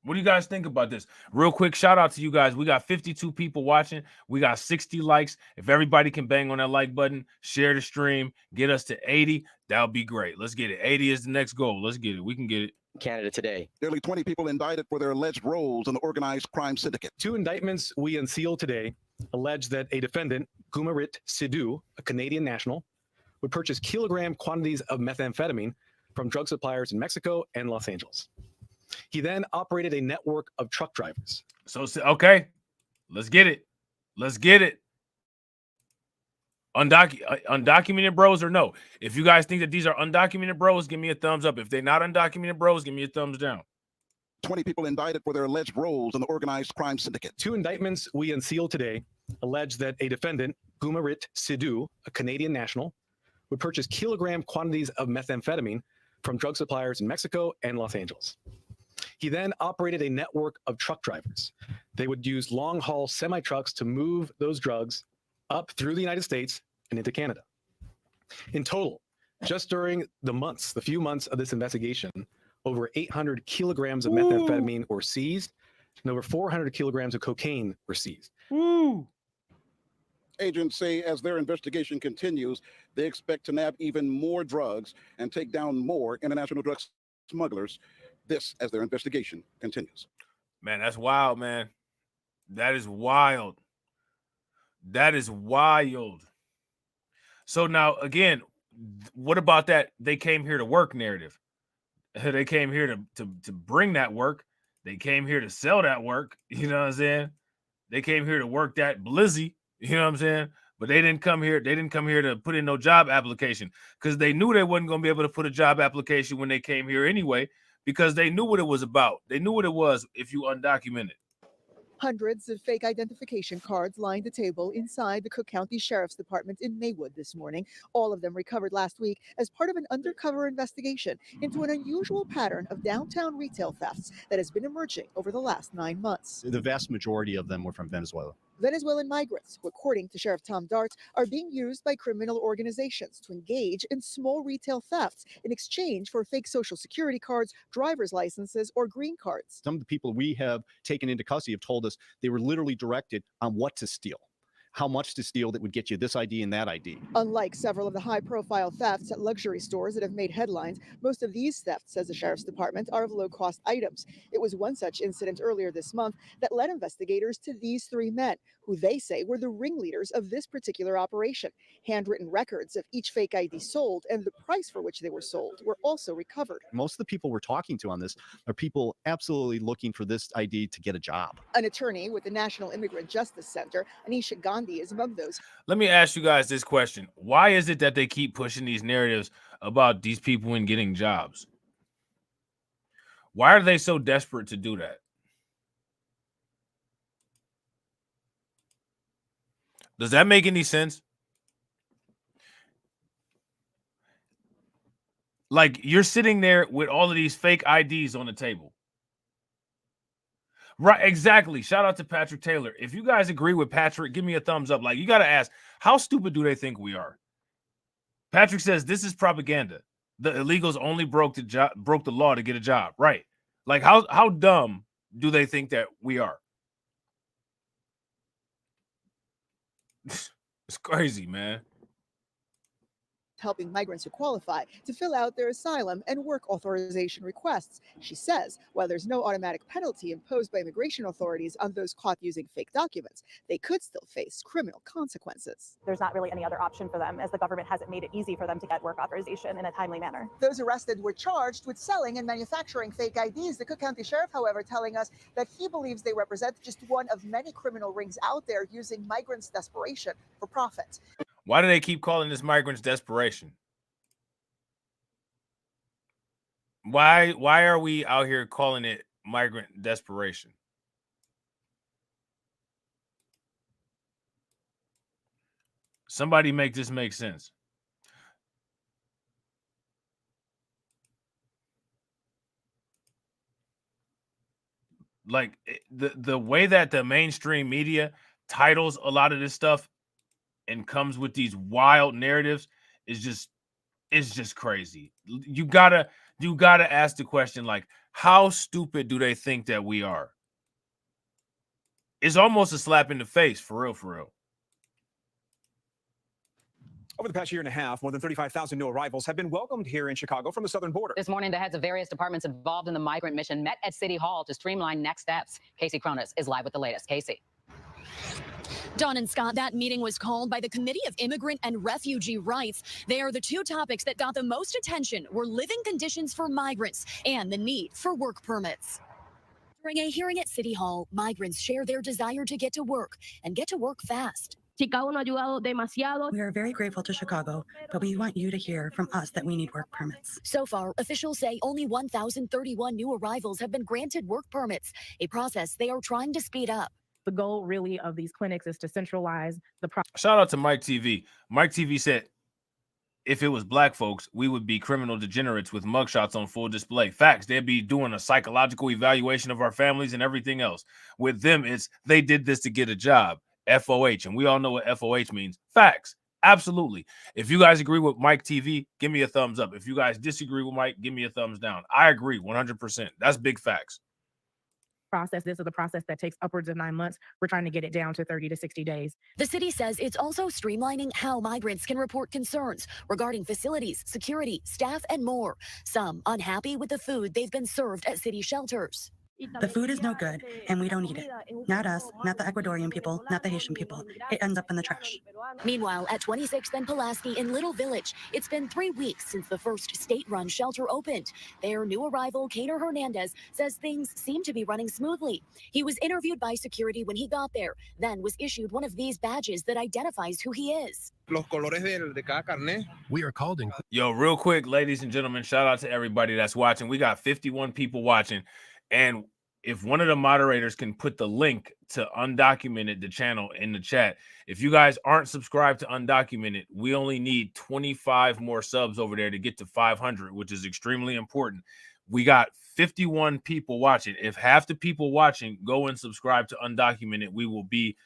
What do you guys think about this? Real quick, shout out to you guys. We got 52 people watching. We got 60 likes. If everybody can bang on that like button, share the stream, get us to 80, that would be great. Let's get it. 80 is the next goal. Let's get it. We can get it. Canada today. Nearly 20 people indicted for their alleged roles in the organized crime syndicate. 2 indictments we unsealed today allege that a defendant, Gumarit Sidhu, a Canadian national, would purchase kilogram quantities of methamphetamine from drug suppliers in Mexico and Los Angeles. He then operated a network of truck drivers. So, okay, let's get it. Let's get it. Undocumented bros or no? If you guys think that these are undocumented bros, give me a thumbs up. If they're not undocumented bros, give me a thumbs down. 20 people indicted for their alleged roles in the organized crime syndicate. 2 indictments we unsealed today allege that a defendant, Gumarit Sidhu, a Canadian national, would purchase kilogram quantities of methamphetamine from drug suppliers in Mexico and Los Angeles. He then operated a network of truck drivers. They would use long-haul semi-trucks to move those drugs up through the United States and into Canada. In total, just during the few months of this investigation, over 800 kilograms of methamphetamine were seized, and over 400 kilograms of cocaine were seized. Agents say as their investigation continues, they expect to nab even more drugs and take down more international drug smugglers. This as their investigation continues. Man, that's wild, man. That is wild. That is wild. So now, again, what about that they came here to work narrative? They came here to bring that work. They came here to sell that work. You know what I'm saying? They came here to work that blizzy. You know what I'm saying? But they didn't come here. They didn't come here to put in no job application because they knew they wasn't going to be able to put a job application when they came here anyway, because they knew what it was about. They knew what it was if you undocumented. Hundreds of fake identification cards lined the table inside the Cook County Sheriff's Department in Maywood this morning, all of them recovered last week as part of an undercover investigation into an unusual pattern of downtown retail thefts that has been emerging over the last 9 months. The vast majority of them were from Venezuela. Venezuelan migrants, who, according to Sheriff Tom Darts, are being used by criminal organizations to engage in small retail thefts in exchange for fake social security cards, driver's licenses, or green cards. Some of the people we have taken into custody have told us they were literally directed on what to steal, how much to steal that would get you this ID and that ID. Unlike several of the high-profile thefts at luxury stores that have made headlines, most of these thefts, says the Sheriff's Department, are of low-cost items. It was one such incident earlier this month that led investigators to these 3 men, who they say were the ringleaders of this particular operation. Handwritten records of each fake ID sold and the price for which they were sold were also recovered. Most of the people we're talking to on this are people absolutely looking for this ID to get a job. An attorney with the National Immigrant Justice Center, Anisha Gandhi, is among those. Let me ask you guys this question. Why is it that they keep pushing these narratives about these people and getting jobs? Why are they so desperate to do that? Does that make any sense? Like, you're sitting there with all of these fake IDs on the table. Right, exactly. Shout out to Patrick Taylor. If you guys agree with Patrick, give me a thumbs up. Like, you got to ask, how stupid do they think we are? Patrick says this is propaganda. The illegals only broke the law to get a job. Right. Like, how dumb do they think that we are? It's crazy, man. Helping migrants who qualify to fill out their asylum and work authorization requests. She says while there's no automatic penalty imposed by immigration authorities on those caught using fake documents, they could still face criminal consequences. There's not really any other option for them, as the government hasn't made it easy for them to get work authorization in a timely manner. Those arrested were charged with selling and manufacturing fake IDs. The Cook County Sheriff, however, telling us that he believes they represent just one of many criminal rings out there using migrants' desperation for profit. Why do they keep calling this migrants' desperation? Why are we out here calling it migrant desperation? Somebody make this make sense. Like, the way that the mainstream media titles a lot of this stuff and comes with these wild narratives is just crazy. You gotta ask the question, like, how stupid do they think that we are? It's almost a slap in the face, for real, for real. Over the past year and a half, more than 35,000 new arrivals have been welcomed here in Chicago from the southern border. This morning, the heads of various departments involved in the migrant mission met at City Hall to streamline next steps. Casey Cronus is live with the latest. Casey. Don and Scott, that meeting was called by the Committee of Immigrant and Refugee Rights. They are the two topics that got the most attention were living conditions for migrants and the need for work permits. During a hearing at City Hall, migrants share their desire to get to work and get to work fast. We are very grateful to Chicago, but we want you to hear from us that we need work permits. So far, officials say only 1,031 new arrivals have been granted work permits, a process they are trying to speed up. The goal really of these clinics is to centralize the process. Shout out to Mike TV. Mike TV said, if it was black folks, we would be criminal degenerates with mugshots on full display. Facts. They'd be doing a psychological evaluation of our families and everything else. With them, it's they did this to get a job. FOH. And we all know what FOH means. Facts. Absolutely. If you guys agree with Mike TV, give me a thumbs up. If you guys disagree with Mike, give me a thumbs down. I agree 100%. That's big facts. This is a process that takes upwards of 9 months. We're trying to get it down to 30 to 60 days. The city says it's also streamlining how migrants can report concerns regarding facilities, security, staff, and more. Some unhappy with the food they've been served at city shelters. The food is no good, and we don't eat it. Not us, not the Ecuadorian people, not the Haitian people. It ends up in the trash. Meanwhile, at 26th and Pulaski in Little Village, it's been 3 weeks since the first state-run shelter opened. Their new arrival, Kainer Hernandez, says things seem to be running smoothly. He was interviewed by security when he got there, then was issued one of these badges that identifies who he is. We are called in. Yo, real quick, ladies and gentlemen, shout out to everybody that's watching. We got 51 people watching. And if one of the moderators can put the link to Undocumented, the channel, in the chat. If you guys aren't subscribed to Undocumented, we only need 25 more subs over there to get to 500, which is extremely important. We got 51 people watching. If half the people watching go and subscribe to Undocumented, we will be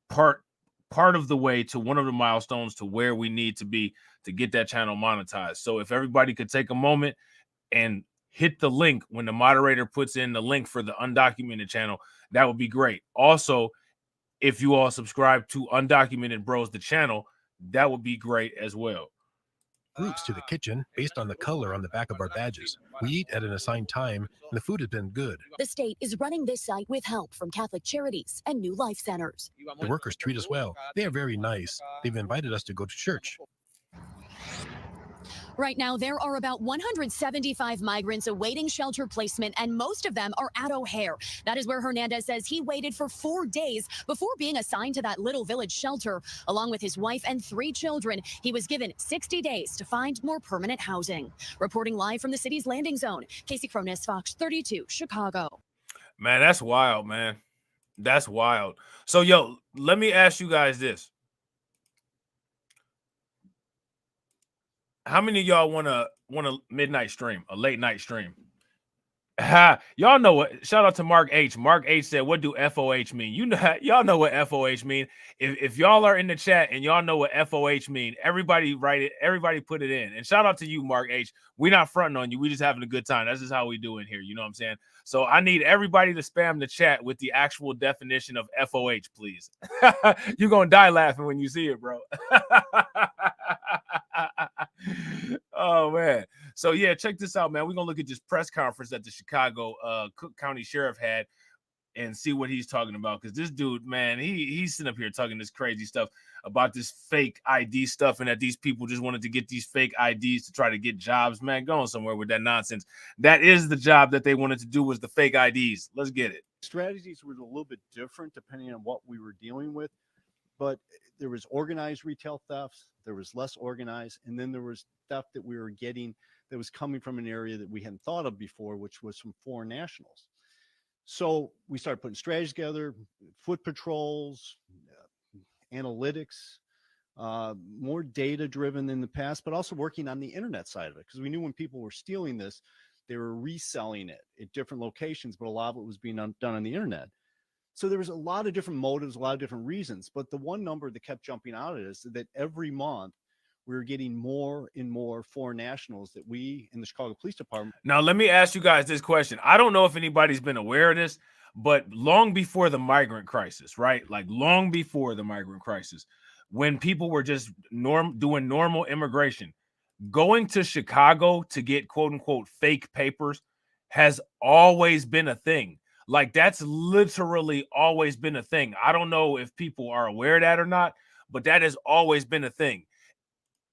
part of the way to one of the milestones to where we need to be to get that channel monetized. So if everybody could take a moment and hit the link when the moderator puts in the link for the Undocumented channel, that would be great. Also, if you all subscribe to Undocumented Bros, the channel, that would be great as well. Groups to the kitchen based on the color on the back of our badges. We eat at an assigned time, and the food has been good. The state is running this site with help from Catholic Charities and New Life Centers. The workers treat us well. They are very nice. They've invited us to go to church. Right now, there are about 175 migrants awaiting shelter placement, and most of them are at O'Hare. That is where Hernandez says he waited for 4 days before being assigned to that Little Village shelter. Along with his wife and 3 children, he was given 60 days to find more permanent housing. Reporting live from the city's landing zone, Casey Cronus, Fox 32, Chicago. Man, that's wild, man. That's wild. So, yo, let me ask you guys this. How many of y'all want a midnight stream, a late night stream? Y'all know what? Shout out to Mark H. Mark H said, "What do FOH mean?" You know, y'all know what FOH mean. If y'all are in the chat and y'all know what FOH mean, everybody write it. Everybody put it in. And shout out to you, Mark H. We're not fronting on you. We just having a good time. That's just how we do it here. You know what I'm saying? So I need everybody to spam the chat with the actual definition of FOH, please. You're gonna die laughing when you see it, bro. Oh man. So yeah, check this out, man. We're gonna look at this press conference that the Chicago Cook County Sheriff had and see what he's talking about. Because this dude, man, he's sitting up here talking this crazy stuff about this fake ID stuff and that these people just wanted to get these fake IDs to try to get jobs. Man, going somewhere with that nonsense. That is the job that they wanted to do, was the fake IDs. Let's get it. Strategies were a little bit different depending on what we were dealing with, but there was organized retail thefts, there was less organized, and then there was theft that we were getting that was coming from an area that we hadn't thought of before, which was from foreign nationals. So we started putting strategies together, foot patrols, analytics, more data driven than the past, but also working on the internet side of it, because we knew when people were stealing this, they were reselling it at different locations, but a lot of it was being done on the internet. So there was a lot of different motives, a lot of different reasons, but the one number that kept jumping out at us is that every month we were getting more and more foreign nationals that we in the Chicago Police Department. Now, let me ask you guys this question. I don't know if anybody's been aware of this, but long before the migrant crisis, right? Like long before the migrant crisis, when people were just doing normal immigration, going to Chicago to get quote unquote fake papers has always been a thing. Like that's literally always been a thing. I don't know if people are aware of that or not, but that has always been a thing.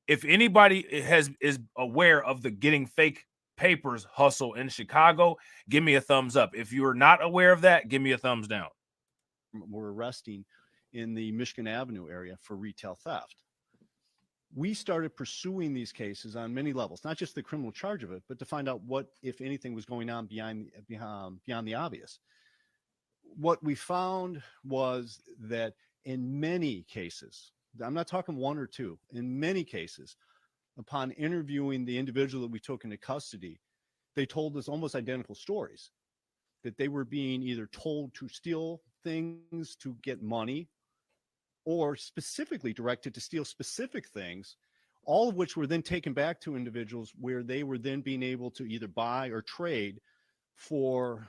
If anybody is aware of the getting fake papers hustle in Chicago, give me a thumbs up. If you are not aware of that, give me a thumbs down. We're arresting in the Michigan Avenue area for retail theft. We started pursuing these cases on many levels, not just the criminal charge of it, but to find out what, if anything, was going on beyond the obvious. What we found was that in many cases, I'm not talking one or two, in many cases, upon interviewing the individual that we took into custody, they told us almost identical stories, that they were being either told to steal things to get money, or specifically directed to steal specific things, all of which were then taken back to individuals where they were then being able to either buy or trade for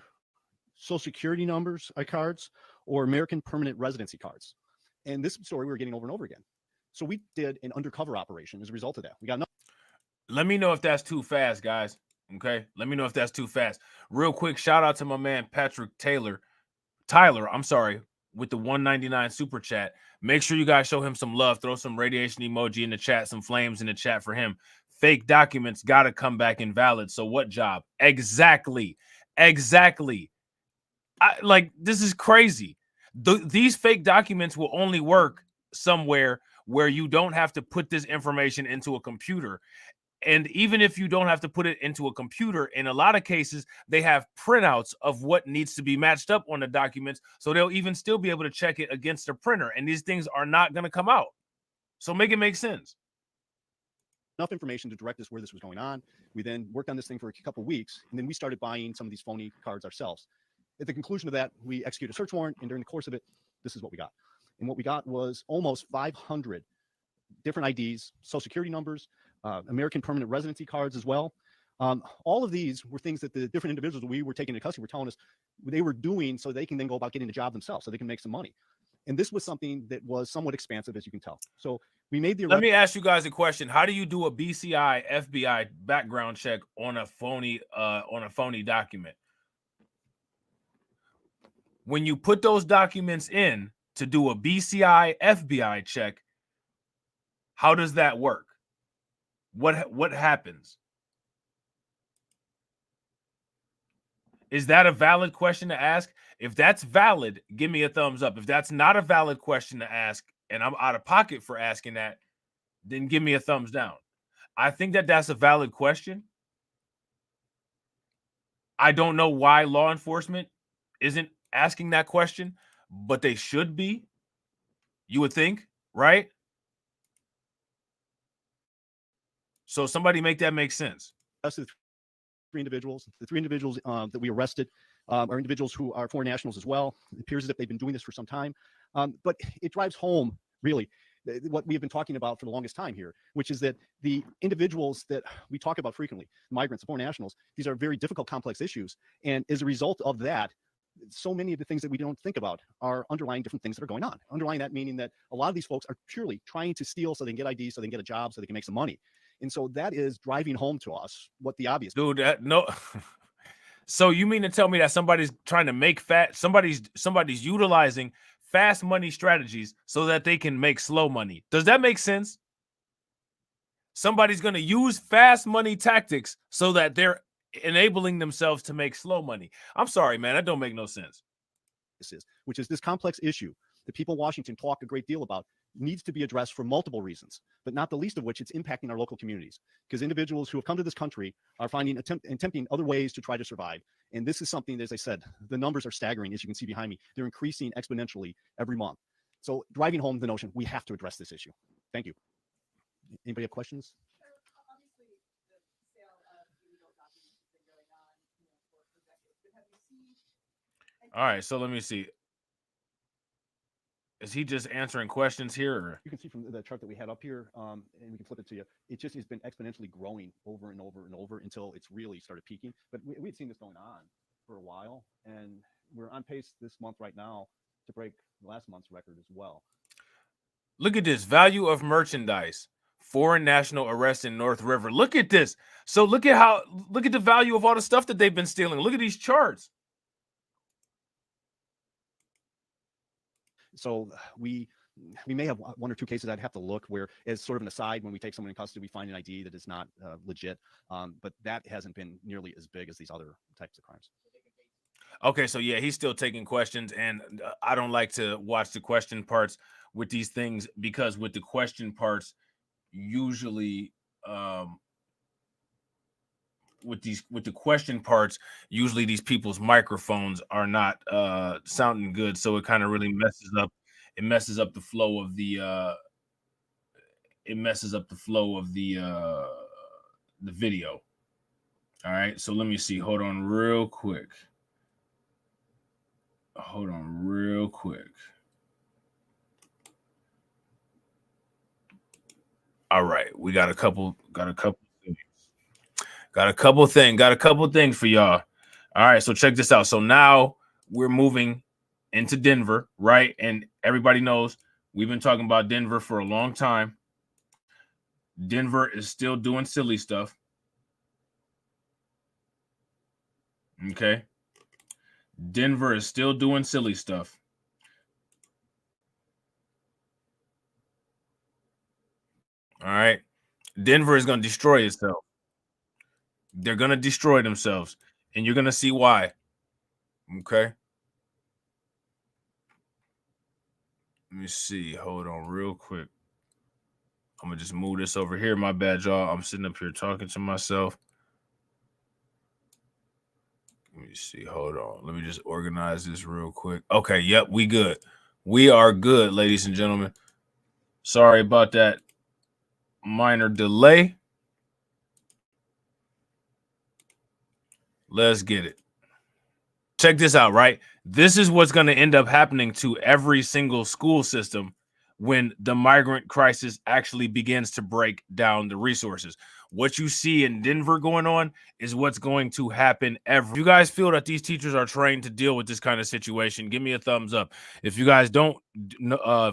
Social Security numbers, cards, or American permanent residency cards. And this story we were getting over and over again. So we did an undercover operation as a result of that. We got nothing. Let me know if that's too fast, guys. Okay, let me know if that's too fast. Real quick, shout out to my man Patrick Tyler, I'm sorry, with the 199 super chat. Make sure you guys show him some love. Throw some radiation emoji in the chat, some flames in the chat for him. Fake documents got to come back invalid. So what job? Exactly. Like, this is crazy. These fake documents will only work somewhere where you don't have to put this information into a computer. And even if you don't have to put it into a computer, in a lot of cases, they have printouts of what needs to be matched up on the documents. So they'll even still be able to check it against a printer. And these things are not going to come out. So make it make sense. Enough information to direct us where this was going on. We then worked on this thing for a couple of weeks, and then we started buying some of these phony cards ourselves. At the conclusion of that, we executed a search warrant, and during the course of it, this is what we got. And what we got was almost 500 different IDs, social security numbers, American permanent residency cards as well. All of these were things that the different individuals that we were taking into custody were telling us they were doing so they can then go about getting a job themselves, so they can make some money. And this was something that was somewhat expansive, as you can tell. So we made the arrest. Let me ask you guys a question. How do you do a BCI FBI background check on a phony document? When you put those documents in to do a BCI FBI check, how does that work? What happens? Is that a valid question to ask? If that's valid, give me a thumbs up. If that's not a valid question to ask, and I'm out of pocket for asking that, then give me a thumbs down. I think that that's a valid question. I don't know why law enforcement isn't asking that question, but they should be. You would think, right? So somebody make that make sense. The three individuals that we arrested are individuals who are foreign nationals as well. It appears as if they've been doing this for some time. But it drives home, really, what we have been talking about for the longest time here, which is that the individuals that we talk about frequently, migrants, foreign nationals, these are very difficult, complex issues. And as a result of that, so many of the things that we don't think about are underlying different things that are going on. Underlying that meaning that a lot of these folks are purely trying to steal so they can get IDs, so they can get a job, so they can make some money. And so that is driving home to us what the obvious. Dude, no. So you mean to tell me that somebody's trying to make somebody's utilizing fast money strategies so that they can make slow money? Does that make sense? Somebody's going to use fast money tactics so that they're enabling themselves to make slow money. I'm sorry, man. That don't make no sense. Which is this complex issue that people in Washington talk a great deal about, needs to be addressed for multiple reasons, but not the least of which it's impacting our local communities, because individuals who have come to this country are attempting other ways to try to survive. And this is something that, as I said, the numbers are staggering, as you can see behind me. They're increasing exponentially every month. So driving home the notion, we have to address this issue. Thank you. Anybody have questions? All right, so let me see. Is he just answering questions here? Or? You can see from the chart that we had up here, and we can flip it to you. It just has been exponentially growing over and over and over until it's really started peaking. But we'd seen this going on for a while, and we're on pace this month right now to break last month's record as well. Look at this value of merchandise. Foreign national arrest in North River. Look at this. So look at the value of all the stuff that they've been stealing. Look at these charts. So we may have one or two cases I'd have to look where, as sort of an aside, when we take someone in custody, we find an ID that is not legit. But that hasn't been nearly as big as these other types of crimes. Okay, so yeah, he's still taking questions, and I don't like to watch the question parts with these things, because with the question parts, usually with the question parts, usually these people's microphones are not sounding good, so it kind of really messes up the flow of the the video. All right, so let me see. Hold on real quick. All right, we got a couple things for y'all. All right, so check this out. So now we're moving into Denver, right? And everybody knows we've been talking about Denver for a long time. Denver is still doing silly stuff. Okay. Denver is still doing silly stuff. All right. Denver is going to destroy itself. They're going to destroy themselves, and you're going to see why. Okay. Let me see. Hold on real quick. I'm going to just move this over here. My bad, y'all. I'm sitting up here talking to myself. Let me see. Hold on. Let me just organize this real quick. Okay. Yep. We good. We are good, ladies and gentlemen. Sorry about that minor delay. Let's get it. Check this out, right? This is what's going to end up happening to every single school system when the migrant crisis actually begins to break down the resources. What you see in Denver going on is what's going to happen If you guys feel that these teachers are trained to deal with this kind of situation, give me a thumbs up. If you guys don't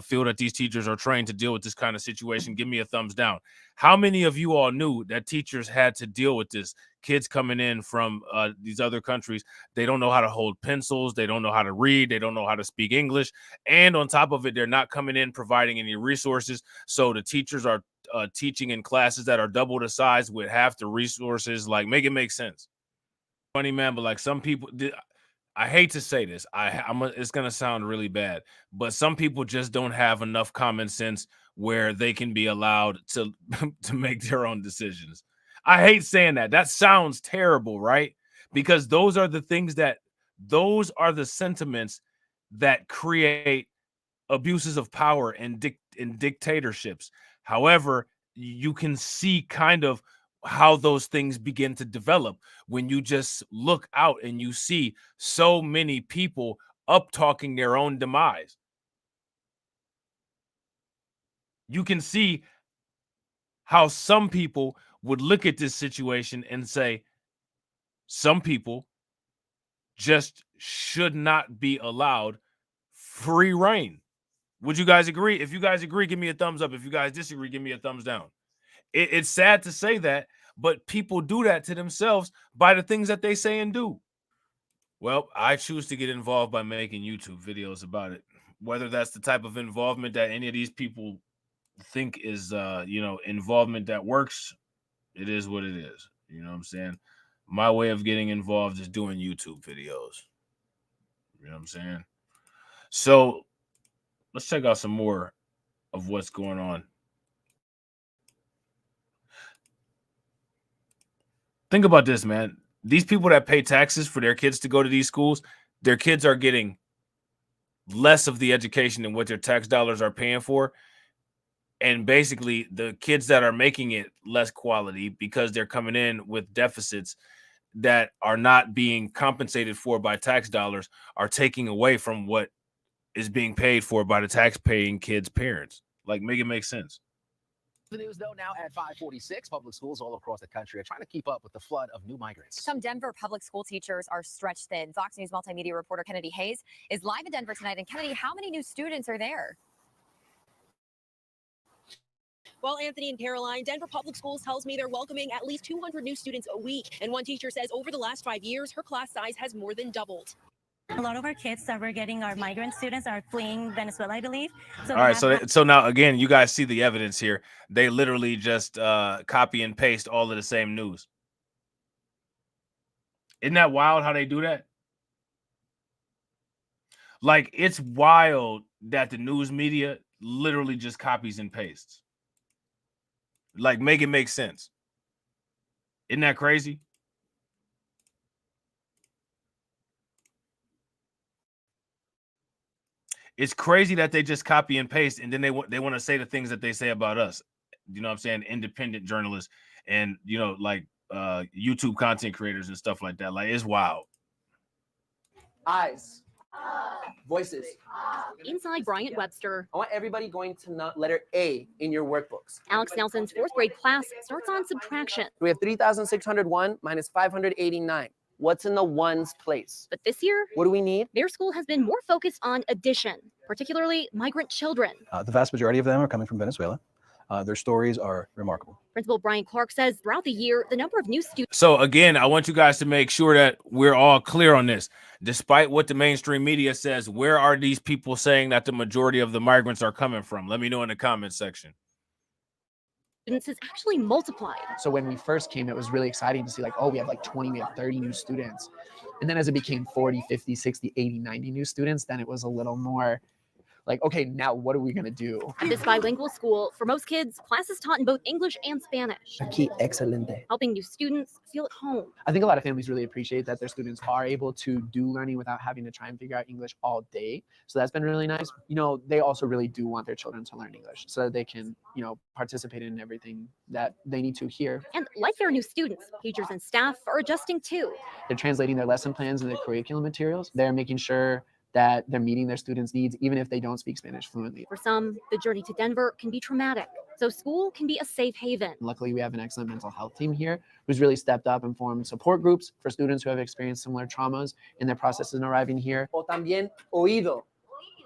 feel that these teachers are trained to deal with this kind of situation, give me a thumbs down. How many of you all knew that teachers had to deal with this? Kids coming in from these other countries, they don't know how to hold pencils, they don't know how to read, they don't know how to speak English, and on top of it, they're not coming in providing any resources. So the teachers are teaching in classes that are double the size with half the resources. Like, make it make sense. Funny, man, but like some people, I hate to say this, it's gonna sound really bad, but some people just don't have enough common sense where they can be allowed to to make their own decisions. I hate saying that. That sounds terrible, right? Because those are the sentiments that create abuses of power and dictatorships. However, you can see kind of how those things begin to develop when you just look out and you see so many people up talking their own demise. You can see how some people would look at this situation and say, some people just should not be allowed free reign. Would you guys agree? If you guys agree, give me a thumbs up. If you guys disagree, give me a thumbs down. It's sad to say that, but people do that to themselves by the things that they say and do. Well, I choose to get involved by making YouTube videos about it. Whether that's the type of involvement that any of these people think is, involvement that works, it is what it is. You know what I'm saying? My way of getting involved is doing YouTube videos. You know what I'm saying? So let's check out some more of what's going on. Think about this, man. These people that pay taxes for their kids to go to these schools, their kids are getting less of the education than what their tax dollars are paying for. And basically, the kids that are making it less quality because they're coming in with deficits that are not being compensated for by tax dollars are taking away from what is being paid for by the tax-paying kids' parents. Like, make it make sense. The news, though, now at 5:46, public schools all across the country are trying to keep up with the flood of new migrants. Some Denver public school teachers are stretched thin. Fox News multimedia reporter Kennedy Hayes is live in Denver tonight. And Kennedy, how many new students are there? Well, Anthony and Caroline, Denver Public Schools tells me they're welcoming at least 200 new students a week. And one teacher says over the last 5 years, her class size has more than doubled. A lot of our kids that we're getting, our migrant students, are fleeing Venezuela, I believe. All right, so now, again, you guys see the evidence here. They literally just copy and paste all of the same news. Isn't that wild how they do that? Like, it's wild that the news media literally just copies and pastes. Like, make it make sense. Isn't that crazy? It's crazy that they just copy and paste, and then they want to say the things that they say about us. You know what I'm saying? Independent journalists and, YouTube content creators and stuff like that. Like, it's wild. Eyes. Voices. Inside Bryant Webster, I want everybody going to letter A in your workbooks. Alex Nelson's fourth grade class starts on subtraction. We have 3,601 minus 589. What's in the ones place? But this year, what do we need? Their school has been more focused on addition, particularly migrant children. The vast majority of them are coming from Venezuela. Their stories are remarkable. Principal Brian Clark says throughout the year, the number of new students. So again, I want you guys to make sure that we're all clear on this. Despite what the mainstream media says, where are these people saying that the majority of the migrants are coming from? Let me know in the comment section. Has actually multiplied. So when we first came, it was really exciting to see like, oh, we have like 20, we have 30 new students. And then as it became 40, 50, 60, 80, 90 new students, then it was a little more like, okay, now what are we going to do? At this bilingual school, for most kids, classes taught in both English and Spanish, Aquí, excelente. helping new students feel at home. I think a lot of families really appreciate that their students are able to do learning without having to try and figure out English all day. So that's been really nice. You know, they also really do want their children to learn English so that they can, you know, participate in everything that they need to here. And like their new students, teachers and staff are adjusting too. They're translating their lesson plans and their curriculum materials. They're making sure that they're meeting their students' needs, even if they don't speak Spanish fluently. For some, the journey to Denver can be traumatic, so school can be a safe haven. Luckily, we have an excellent mental health team here who's really stepped up and formed support groups for students who have experienced similar traumas in their processes in arriving here. O también oído.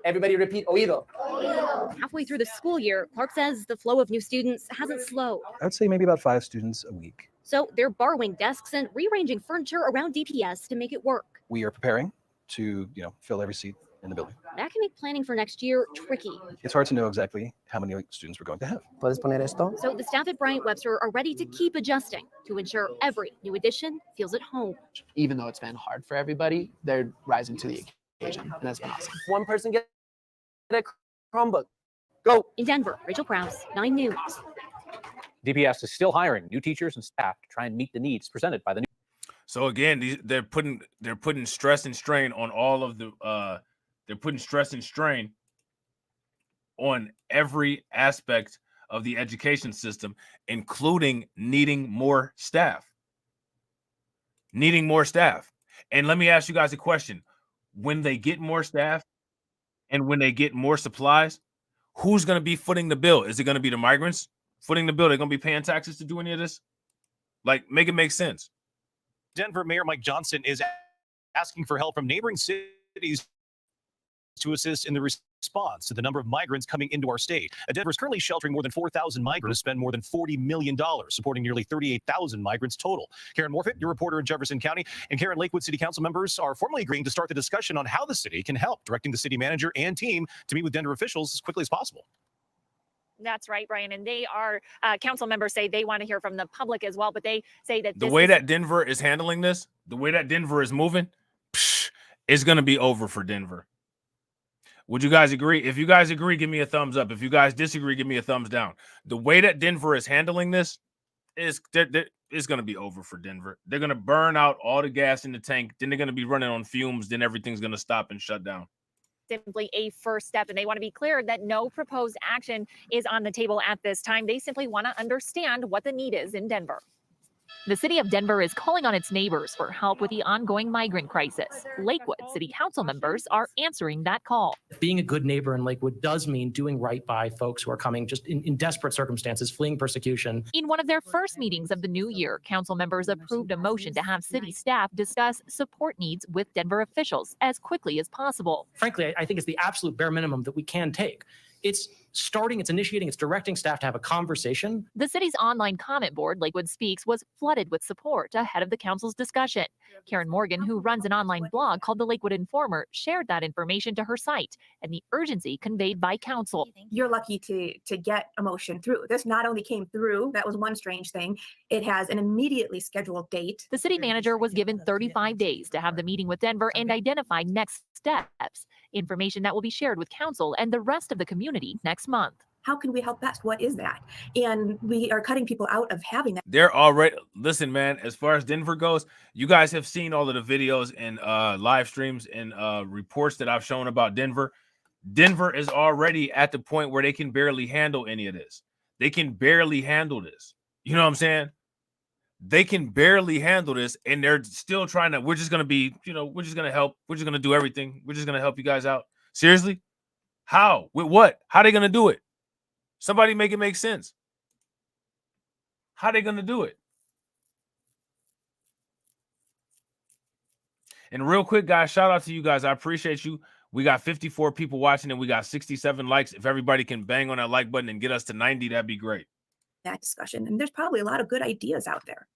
Everybody repeat, oído. Halfway through the school year, Clark says the flow of new students hasn't slowed. I would say maybe about 5 students a week. So they're borrowing desks and rearranging furniture around DPS to make it work. We are preparing to, fill every seat in the building. That can make planning for next year tricky. It's hard to know exactly how many students we're going to have. Puedes poner esto? So the staff at Bryant Webster are ready to keep adjusting to ensure every new addition feels at home. Even though it's been hard for everybody, they're rising to the occasion, and that's been awesome. One person get a Chromebook. Go. In Denver, Rachel Krause, 9 News. DPS is still hiring new teachers and staff to try and meet the needs presented by the new. So again, they're putting stress and strain on all of the they're putting stress and strain on every aspect of the education system, including needing more staff. Needing more staff. And let me ask you guys a question. When they get more staff and when they get more supplies, who's going to be footing the bill? Is it going to be the migrants footing the bill? They're going to be paying taxes to do any of this? Like, make it make sense. Denver Mayor Mike Johnson is asking for help from neighboring cities to assist in the response to the number of migrants coming into our state. Denver is currently sheltering more than 4,000 migrants, spend more than $40 million, supporting nearly 38,000 migrants total. Karen Morfitt, your reporter in Jefferson County, and Karen, Lakewood City Council members are formally agreeing to start the discussion on how the city can help, directing the city manager and team to meet with Denver officials as quickly as possible. That's right, Brian. And they are, council members say they want to hear from the public as well, but they say that the way that Denver is handling this, the way that Denver is moving, it's going to be over for Denver. Would you guys agree? If you guys agree, give me a thumbs up. If you guys disagree, give me a thumbs down. The way that Denver is handling this is going to be over for Denver. They're going to burn out all the gas in the tank. Then they're going to be running on fumes. Then everything's going to stop and shut down. Simply a first step, and they want to be clear that no proposed action is on the table at this time. They simply want to understand what the need is in Denver. The city of Denver is calling on its neighbors for help with the ongoing migrant crisis. Lakewood City Council members are answering that call. Being a good neighbor in Lakewood does mean doing right by folks who are coming just in desperate circumstances, fleeing persecution. In one of their first meetings of the new year, council members approved a motion to have city staff discuss support needs with Denver officials as quickly as possible. Frankly, I think it's the absolute bare minimum that we can take. It's initiating, it's directing staff to have a conversation. The city's online comment board, Lakewood Speaks, was flooded with support ahead of the council's discussion. Karen Morgan, who runs an online blog called The Lakewood Informer, shared that information to her site and the urgency conveyed by council. You're lucky to get a motion through. This not only came through, that was one strange thing, it has an immediately scheduled date. The city manager was given 35 days to have the meeting with Denver and identify next steps, information that will be shared with council and the rest of the community next month. How can we help best? What is that? And we are cutting people out of having that. They're already, listen, man, as far as Denver goes, you guys have seen all of the videos and live streams and reports that I've shown about Denver. Denver is already at the point where they can barely handle any of this. They can barely handle this. You know what I'm saying? They can barely handle this, and they're still trying to, we're just going to be, we're just going to help. We're just going to do everything. We're just going to help you guys out. Seriously? How? With what? How are they going to do it? Somebody make it make sense. How are they going to do it? And real quick, guys, shout out to you guys. I appreciate you. We got 54 people watching and we got 67 likes. If everybody can bang on that like button and get us to 90, that'd be great. That discussion. And there's probably a lot of good ideas out there.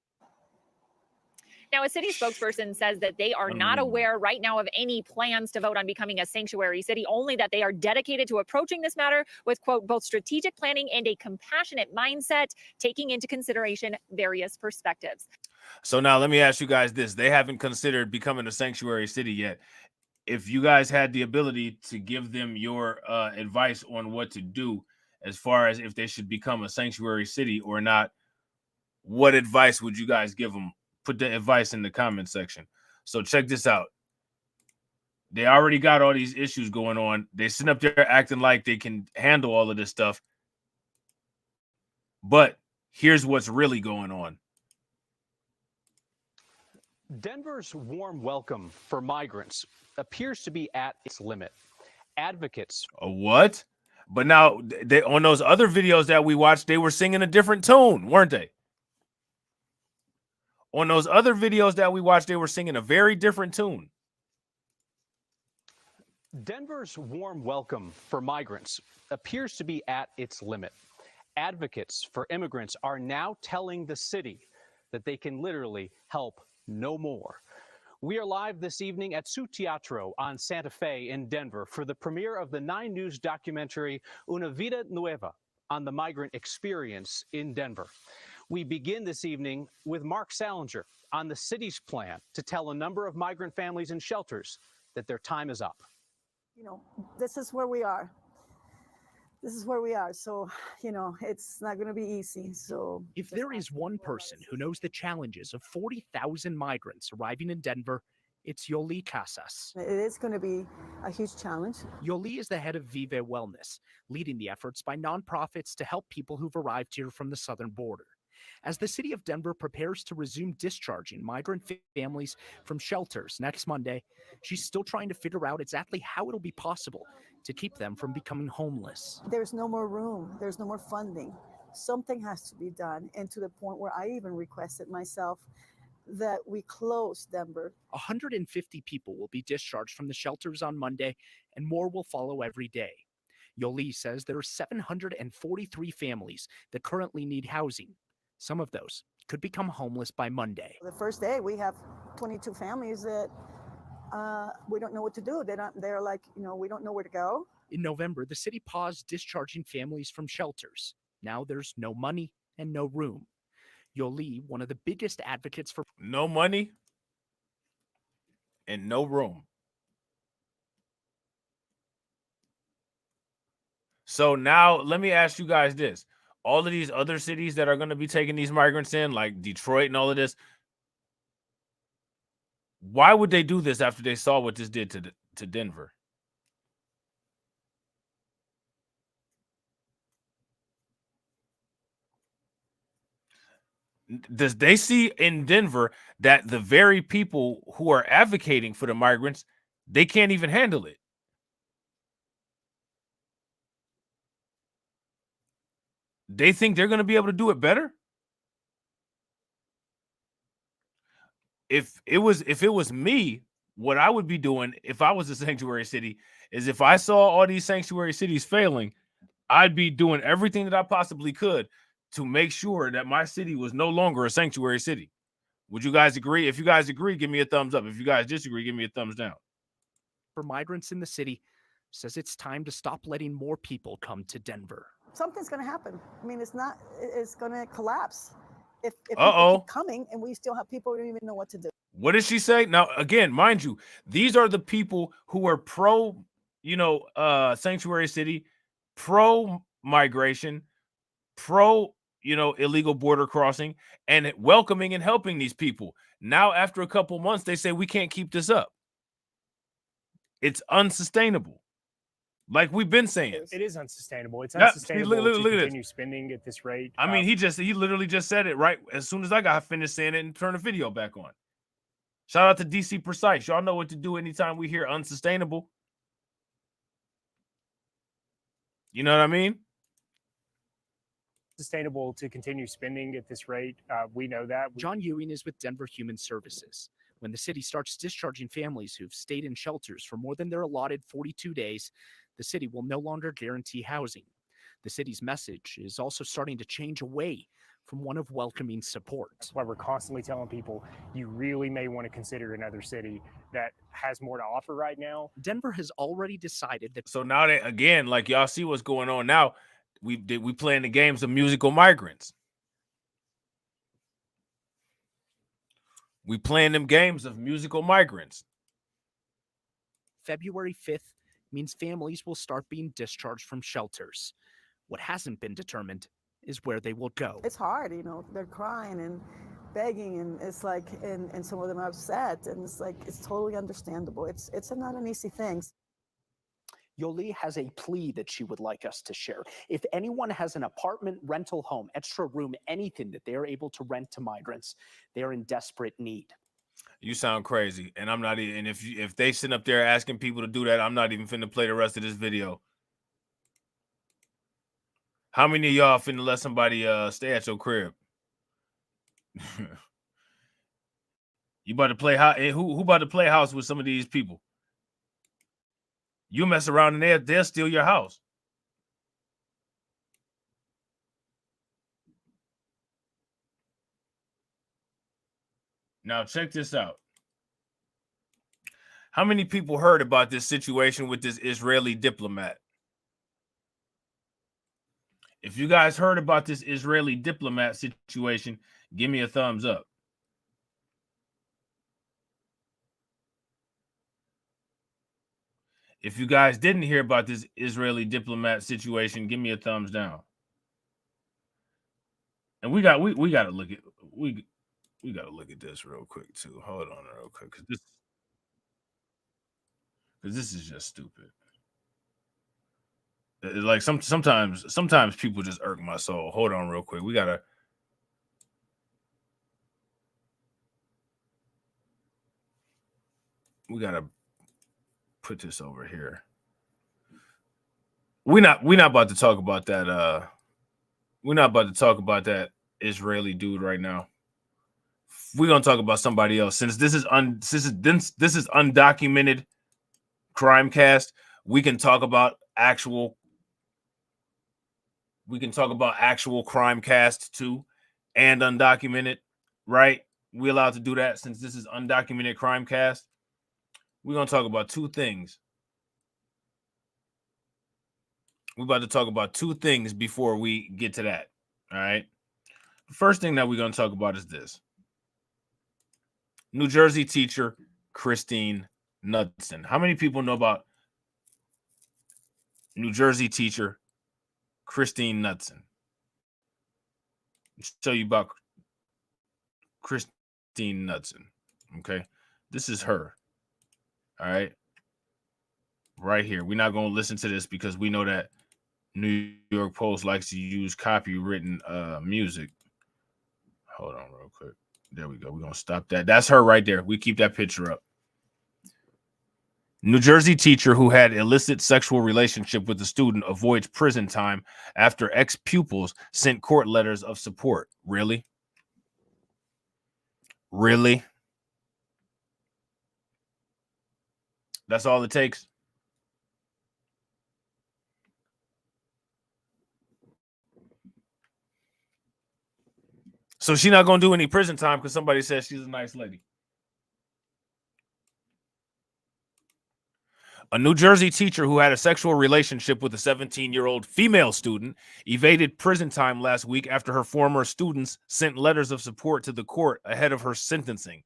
Now, a city spokesperson says that they are not aware right now of any plans to vote on becoming a sanctuary city, only that they are dedicated to approaching this matter with, quote, both strategic planning and a compassionate mindset, taking into consideration various perspectives. So now let me ask you guys this. They haven't considered becoming a sanctuary city yet. If you guys had the ability to give them your advice on what to do as far as if they should become a sanctuary city or not, what advice would you guys give them? Put the advice in the comment section. So check this out. They already got all these issues going on. They sit up there acting like they can handle all of this stuff. But here's what's really going on. Denver's warm welcome for migrants appears to be at its limit. Advocates. A what? But now they, on those other videos that we watched, they were singing a different tune, weren't they? On those other videos that we watched, they were singing a very different tune. Denver's warm welcome for migrants appears to be at its limit. Advocates for immigrants are now telling the city that they can literally help no more. We are live this evening at Su Teatro on Santa Fe in Denver for the premiere of the 9 News documentary Una Vida Nueva on the migrant experience in Denver. We begin this evening with Mark Salinger on the city's plan to tell a number of migrant families and shelters that their time is up. You know, this is where we are. This is where we are. So, you know, it's not going to be easy. So if there is one person who knows the challenges of 40,000 migrants arriving in Denver, it's Yoli Casas. It is going to be a huge challenge. Yoli is the head of Vive Wellness, leading the efforts by nonprofits to help people who've arrived here from the southern border. As the city of Denver prepares to resume discharging migrant families from shelters next Monday, she's still trying to figure out exactly how it'll be possible to keep them from becoming homeless. There's no more room. There's no more funding. Something has to be done. And to the point where I even requested myself that we close Denver. 150 people will be discharged from the shelters on Monday, and more will follow every day. Yoli says there are 743 families that currently need housing. Some of those could become homeless by Monday. The first day, we have 22 families that we don't know what to do. They're like, you know, we don't know where to go. In November, the city paused discharging families from shelters. Now there's no money and no room. Yoli, one of the biggest advocates for no money and no room. So now let me ask you guys this. All of these other cities that are going to be taking these migrants in, like Detroit and all of this, why would they do this after they saw what this did to Denver? Does they see in Denver that the very people who are advocating for the migrants, they can't even handle it? They think they're going to be able to do it better? If it was me, what I would be doing if I was a sanctuary city is if I saw all these sanctuary cities failing, I'd be doing everything that I possibly could to make sure that my city was no longer a sanctuary city. Would you guys agree? If you guys agree, give me a thumbs up. If you guys disagree, give me a thumbs down. For migrants in the city, says it's time to stop letting more people come to Denver. Something's going to happen. I mean, it's going to collapse if people keep coming and we still have people who don't even know what to do. What did she say? Now, again, mind you, these are the people who are pro, sanctuary city, pro migration, pro, illegal border crossing, and welcoming and helping these people. Now, after a couple months, they say we can't keep this up. It's unsustainable. Like we've been saying, it is unsustainable. It's unsustainable to continue spending at this rate. I mean, he literally just said it right as soon as I got finished saying it and turned the video back on. Shout out to DC Precise. Y'all know what to do anytime we hear unsustainable. You know what I mean? Sustainable to continue spending at this rate. We know that. John Ewing is with Denver Human Services. When the city starts discharging families who've stayed in shelters for more than their allotted 42 days, the city will no longer guarantee housing. The city's message is also starting to change away from one of welcoming support. That's why we're constantly telling people you really may want to consider another city that has more to offer right now. Denver has already decided that. So now that, again, like y'all see what's going on now, we playing the games of musical migrants. We playing them games of musical migrants. February 5th means families will start being discharged from shelters. What hasn't been determined is where they will go. It's hard, you know, they're crying and begging, and it's like, and some of them are upset, and it's like, it's totally understandable. It's not an easy thing. Yoli has a plea that she would like us to share. If anyone has an apartment, rental home, extra room, anything that they are able to rent to migrants, they are in desperate need. You sound crazy, and I'm not even. And if they sit up there asking people to do that, I'm not even finna play the rest of this video. How many of y'all finna let somebody stay at your crib? You about to play who about to play house with some of these people? You mess around and they'll steal your house. Now check this out. How many people heard about this situation with this Israeli diplomat? If you guys heard about this Israeli diplomat situation, give me a thumbs up. If you guys didn't hear about this Israeli diplomat situation, give me a thumbs down. And we gotta look at we gotta look at this real quick too. Hold on real quick, because this is just stupid. Like sometimes people just irk my soul. Hold on real quick. We gotta put this over here. We're not about to talk about that. We're not about to talk about that Israeli dude right now. We're gonna talk about somebody else. Since this is undocumented Crimecast, we can talk about actual Crimecast too, and undocumented, right? We allowed to do that since this is undocumented Crimecast. We're gonna talk about two things. We're about to talk about two things before we get to that. All right. The first thing that we're gonna talk about is this. New Jersey teacher Christine Knudsen. How many people know about New Jersey teacher Christine Knudsen? I'll tell you about Christine Knudsen. Okay, this is her. All right, right here. We're not going to listen to this because we know that New York Post likes to use copywritten music. Hold on real quick. There we go. We're going to stop that. That's her right there. We keep that picture up. New Jersey teacher who had illicit sexual relationship with a student avoids prison time after ex-pupils sent court letters of support. Really? Really? That's all it takes? So she's not going to do any prison time because somebody says she's a nice lady. A New Jersey teacher who had a sexual relationship with a 17-year-old female student evaded prison time last week after her former students sent letters of support to the court ahead of her sentencing.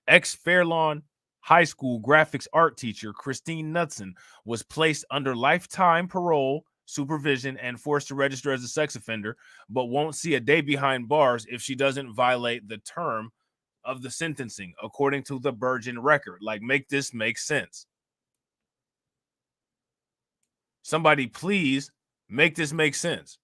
Ex-Fairlawn High School graphics art teacher Christine Knudsen was placed under lifetime parole supervision and forced to register as a sex offender, but won't see a day behind bars if she doesn't violate the term of the sentencing, according to the Virgin Record. Like, make this make sense. Somebody please make this make sense.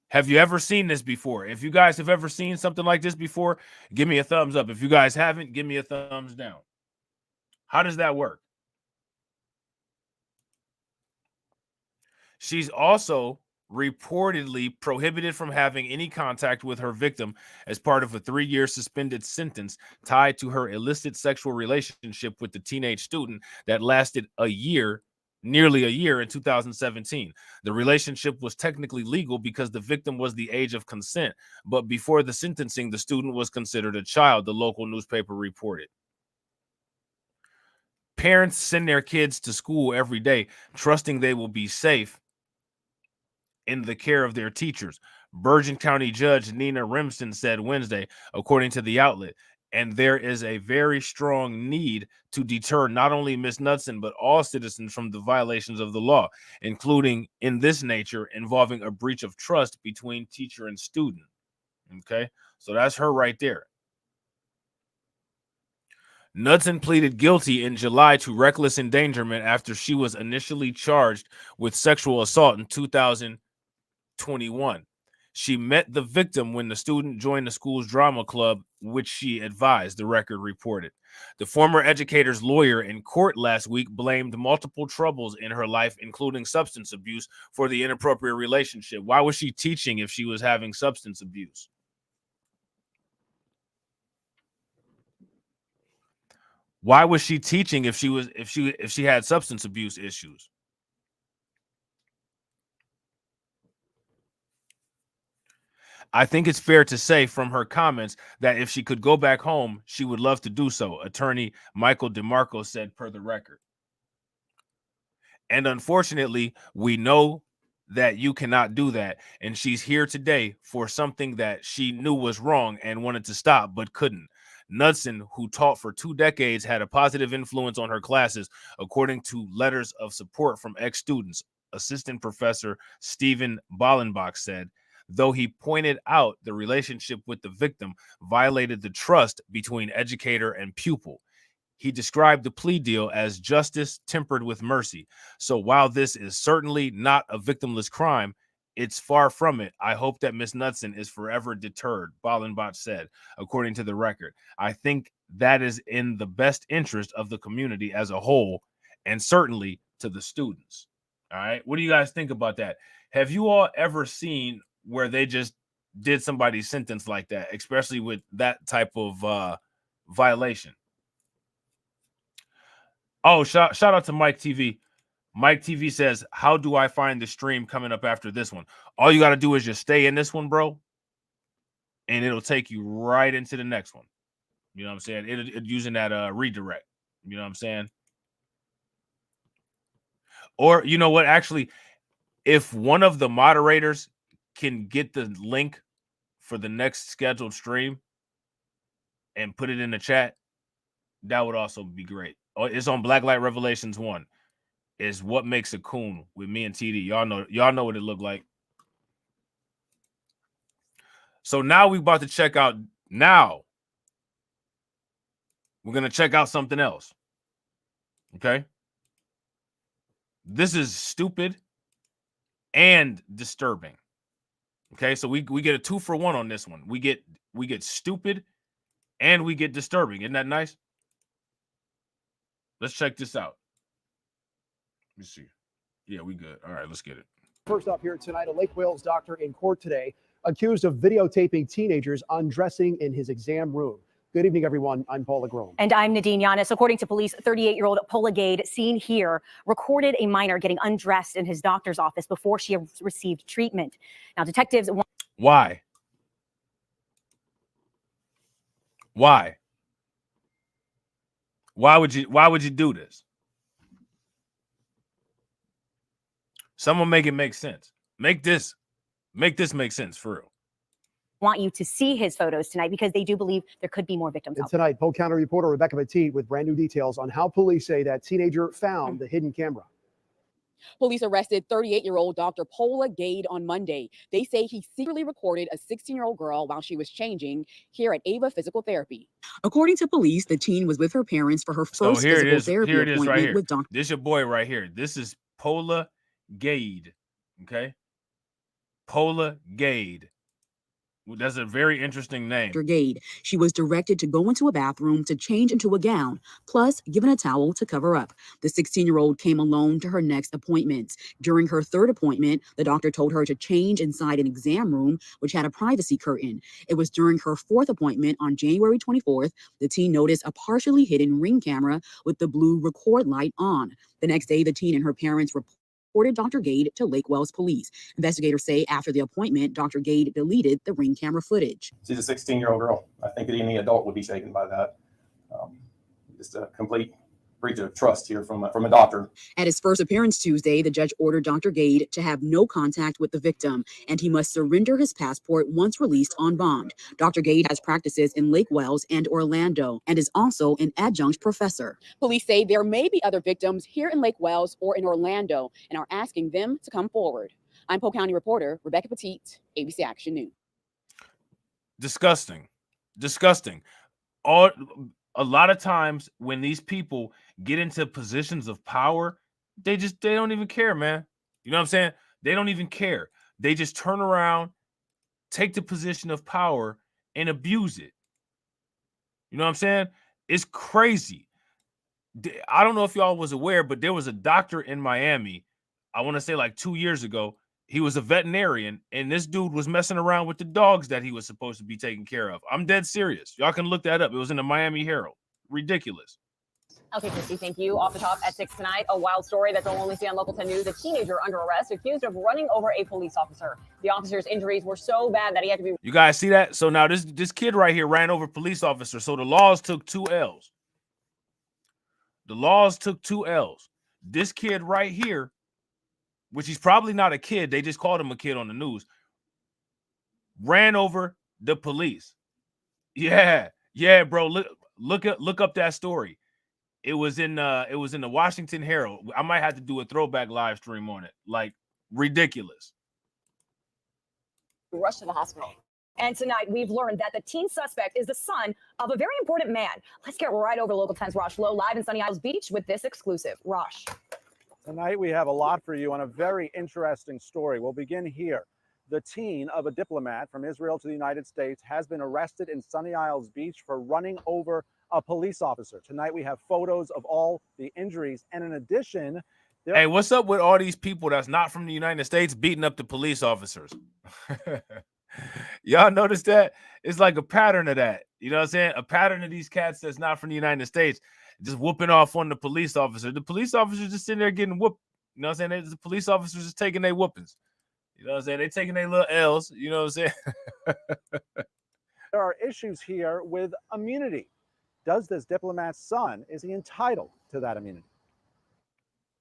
Have you ever seen this before? If you guys have ever seen something like this before, give me a thumbs up. If you guys haven't, give me a thumbs down. How does that work? She's also reportedly prohibited from having any contact with her victim as part of a 3-year suspended sentence tied to her illicit sexual relationship with the teenage student that lasted nearly a year in 2017. The relationship was technically legal because the victim was the age of consent, but before the sentencing, the student was considered a child, the local newspaper reported. Parents send their kids to school every day, trusting they will be safe in the care of their teachers. Bergen County Judge Nina Remsen said Wednesday, according to the outlet, and there is a very strong need to deter not only Ms. Knudsen, but all citizens from the violations of the law, including in this nature involving a breach of trust between teacher and student. Okay, so that's her right there. Knudsen pleaded guilty in July to reckless endangerment after she was initially charged with sexual assault in 2021. She met the victim when the student joined the school's drama club, which she advised, the record reported. The former educator's lawyer in court last week blamed multiple troubles in her life, including substance abuse, for the inappropriate relationship. Why was she teaching if she was having substance abuse? Why was she teaching if she had substance abuse issues? I think it's fair to say from her comments that if she could go back home, she would love to do so, attorney Michael DeMarco said per the record. And unfortunately, we know that you cannot do that. And she's here today for something that she knew was wrong and wanted to stop, but couldn't. Knudsen, who taught for 2 decades, had a positive influence on her classes, according to letters of support from ex-students. Assistant Professor Stephen Ballenbach said, though he pointed out the relationship with the victim violated the trust between educator and pupil. He described the plea deal as justice tempered with mercy. So while this is certainly not a victimless crime, it's far from it. I hope that Ms. Knudsen is forever deterred, Ballenbach said, according to the record. I think that is in the best interest of the community as a whole, and certainly to the students. All right. What do you guys think about that? Have you all ever seen where they just did somebody's sentence like that, especially with that type of violation? Oh, shout out to Mike TV. Mike TV says, how do I find the stream coming up after this one? All you got to do is just stay in this one, bro, and it'll take you right into the next one. You know what I'm saying? It using that redirect. You know what I'm saying? Or, you know what? Actually, if one of the moderators can get the link for the next scheduled stream and put it in the chat, that would also be great. Oh, it's on Blacklight Revelations 1. Is what makes a coon with me and TD. Y'all know what it looked like. So now we're about to check out. Now we're gonna check out something else. Okay. This is stupid and disturbing. Okay, so we get a 2-for-1 on this one. We get stupid and we get disturbing. Isn't that nice? Let's check this out. Let me see. Yeah, we good. All right, let's get it. First up here tonight, a Lake Wales doctor in court today accused of videotaping teenagers undressing in his exam room. Good evening, everyone. I'm Paula Grohm. And I'm Nadine Yanis. According to police, 38-year-old Paula Gade, seen here, recorded a minor getting undressed in his doctor's office before she received treatment. Now, detectives... Why? Why? Why would you do this? Someone make it make sense. Make this make sense for real. Want you to see his photos tonight because they do believe there could be more victims. And tonight, Polk County reporter Rebecca Petit with brand new details on how police say that teenager found the hidden camera. Police arrested 38-year-old Dr. Paula Gade on Monday. They say he secretly recorded a 16-year-old girl while she was changing here at Ava Physical Therapy. According to police, the teen was with her parents for her first physical therapy appointment right here. with Dr. This your boy right here. This is Paula Gade. Okay. Paula Gade That's a very interesting name. Gade. She was directed to go into a bathroom to change into a gown, plus given a towel to cover up. The 16-year-old came alone to her next appointments. During her third appointment, the doctor told her to change inside an exam room, which had a privacy curtain. It was during her fourth appointment on January 24th, the teen noticed a partially hidden ring camera with the blue record light on. The next day, the teen and her parents reported Dr. Gade to Lake Wells police. Investigators say after the appointment, Dr. Gade deleted the ring camera footage. She's a 16-year-old girl. I think that any adult would be shaken by that. Just a complete breach of trust here from a doctor. At his first appearance Tuesday, the judge ordered Dr. Gade to have no contact with the victim, and he must surrender his passport once released on bond. Dr. Gade has practices in Lake Wells and Orlando and is also an adjunct professor. Police say there may be other victims here in Lake Wells or in Orlando and are asking them to come forward. I'm Polk County reporter Rebecca Petite, ABC Action News. Disgusting. A lot of times when these people get into positions of power, they don't even care, man. You know what I'm saying? They don't even care. They just turn around, take the position of power and abuse it. You know what I'm saying? It's crazy. I don't know if y'all was aware, but there was a doctor in Miami, I want to say like 2 years ago. He was a veterinarian, and this dude was messing around with the dogs that he was supposed to be taking care of. I'm dead serious. Y'all can look that up. It was in the Miami Herald. Ridiculous. Okay, Christy, thank you. Off the top at 6 tonight, a wild story that you'll only see on Local 10 News. A teenager under arrest accused of running over a police officer. The officer's injuries were so bad that he had to be... You guys see that? So now this kid right here ran over a police officer. So the LAWZ took 2 L's. The LAWZ took 2 L's. This kid right here, which he's probably not a kid, they just called him a kid on the news, ran over the police. Yeah, bro. Look up that story. It was in the Washington Herald. I might have to do a throwback live stream on it. Like, ridiculous. rushed to the hospital. And tonight, we've learned that the teen suspect is the son of a very important man. Let's get right over Local 10's Rosh Lowe live in Sunny Isles Beach with this exclusive. Rosh. Tonight, we have a lot for you on a very interesting story. We'll begin here. The teen of a diplomat from Israel to the United States has been arrested in Sunny Isles Beach for running over a police officer. Tonight, we have photos of all the injuries. And in addition, hey, what's up with all these people that's not from the United States beating up the police officers? Y'all notice that? It's like a pattern of that. You know what I'm saying? A pattern of these cats that's not from the United States just whooping off on the police officer. The police officers just sitting there getting whooped. You know what I'm saying? The police officers just taking their whoopings. You know what I'm saying? They taking their little L's. You know what I'm saying? There are issues here with immunity. Does this diplomat's son, is he entitled to that immunity?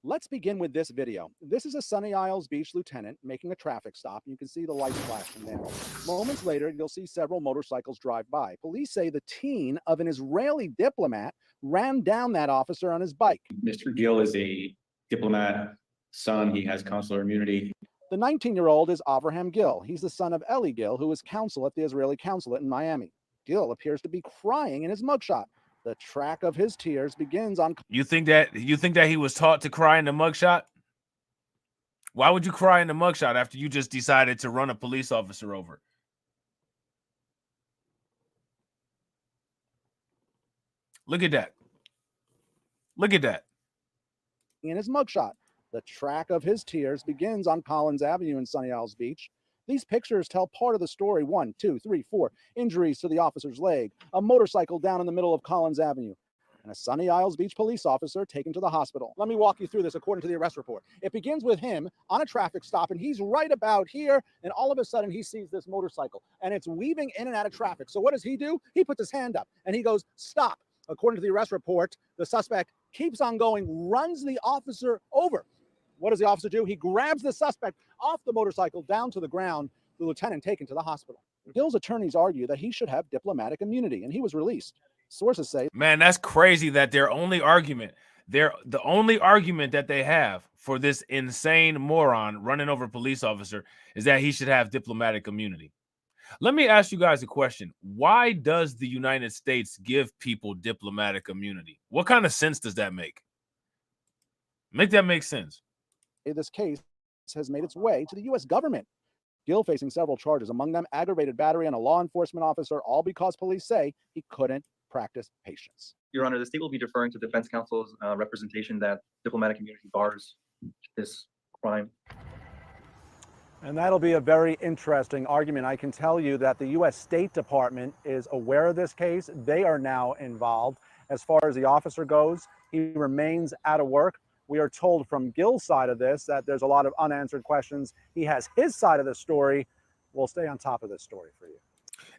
Let's begin with this video. This is a Sunny Isles Beach lieutenant making a traffic stop. You can see the lights flashing there. Moments later, you'll see several motorcycles drive by. Police say the teen of an Israeli diplomat ran down that officer on his bike. Mr. Gill is a diplomat son. He has consular immunity. The 19-year-old is Avraham Gill. He's the son of Eli Gill, who is consul at the Israeli consulate in Miami. Gill appears to be crying in his mugshot. The track of his tears begins on... You think that he was taught to cry in the mugshot? Why would you cry in the mugshot after you just decided to run a police officer over? Look at that. Look at that. In his mugshot. The track of his tears begins on Collins Avenue in Sunny Isles Beach. These pictures tell part of the story. 1, 2, 3, 4 injuries to the officer's leg, a motorcycle down in the middle of Collins Avenue, and a Sunny Isles Beach police officer taken to the hospital. Let me walk you through this according to the arrest report. It begins with him on a traffic stop, and he's right about here, and all of a sudden he sees this motorcycle, and it's weaving in and out of traffic. So what does he do? He puts his hand up, and he goes, stop. According to the arrest report, the suspect keeps on going, runs the officer over. What does the officer do? He grabs the suspect off the motorcycle down to the ground, the lieutenant taken to the hospital. Gill's attorneys argue that he should have diplomatic immunity, and he was released. Sources say, man, that's crazy that the only argument that they have for this insane moron running over a police officer is that he should have diplomatic immunity. Let me ask you guys a question. Why does the United States give people diplomatic immunity? What kind of sense does that make? Make that make sense. This case has made its way to the U.S. government. Gill facing several charges, among them aggravated battery on a law enforcement officer, all because police say he couldn't practice patience. Your Honor, the state will be deferring to defense counsel's representation that diplomatic immunity bars this crime. And that'll be a very interesting argument. I can tell you that the U.S. State Department is aware of this case. They are now involved. As far as the officer goes, he remains out of work. We are told from Gill's side of this that there's a lot of unanswered questions. He has his side of the story. We'll stay on top of this story for you.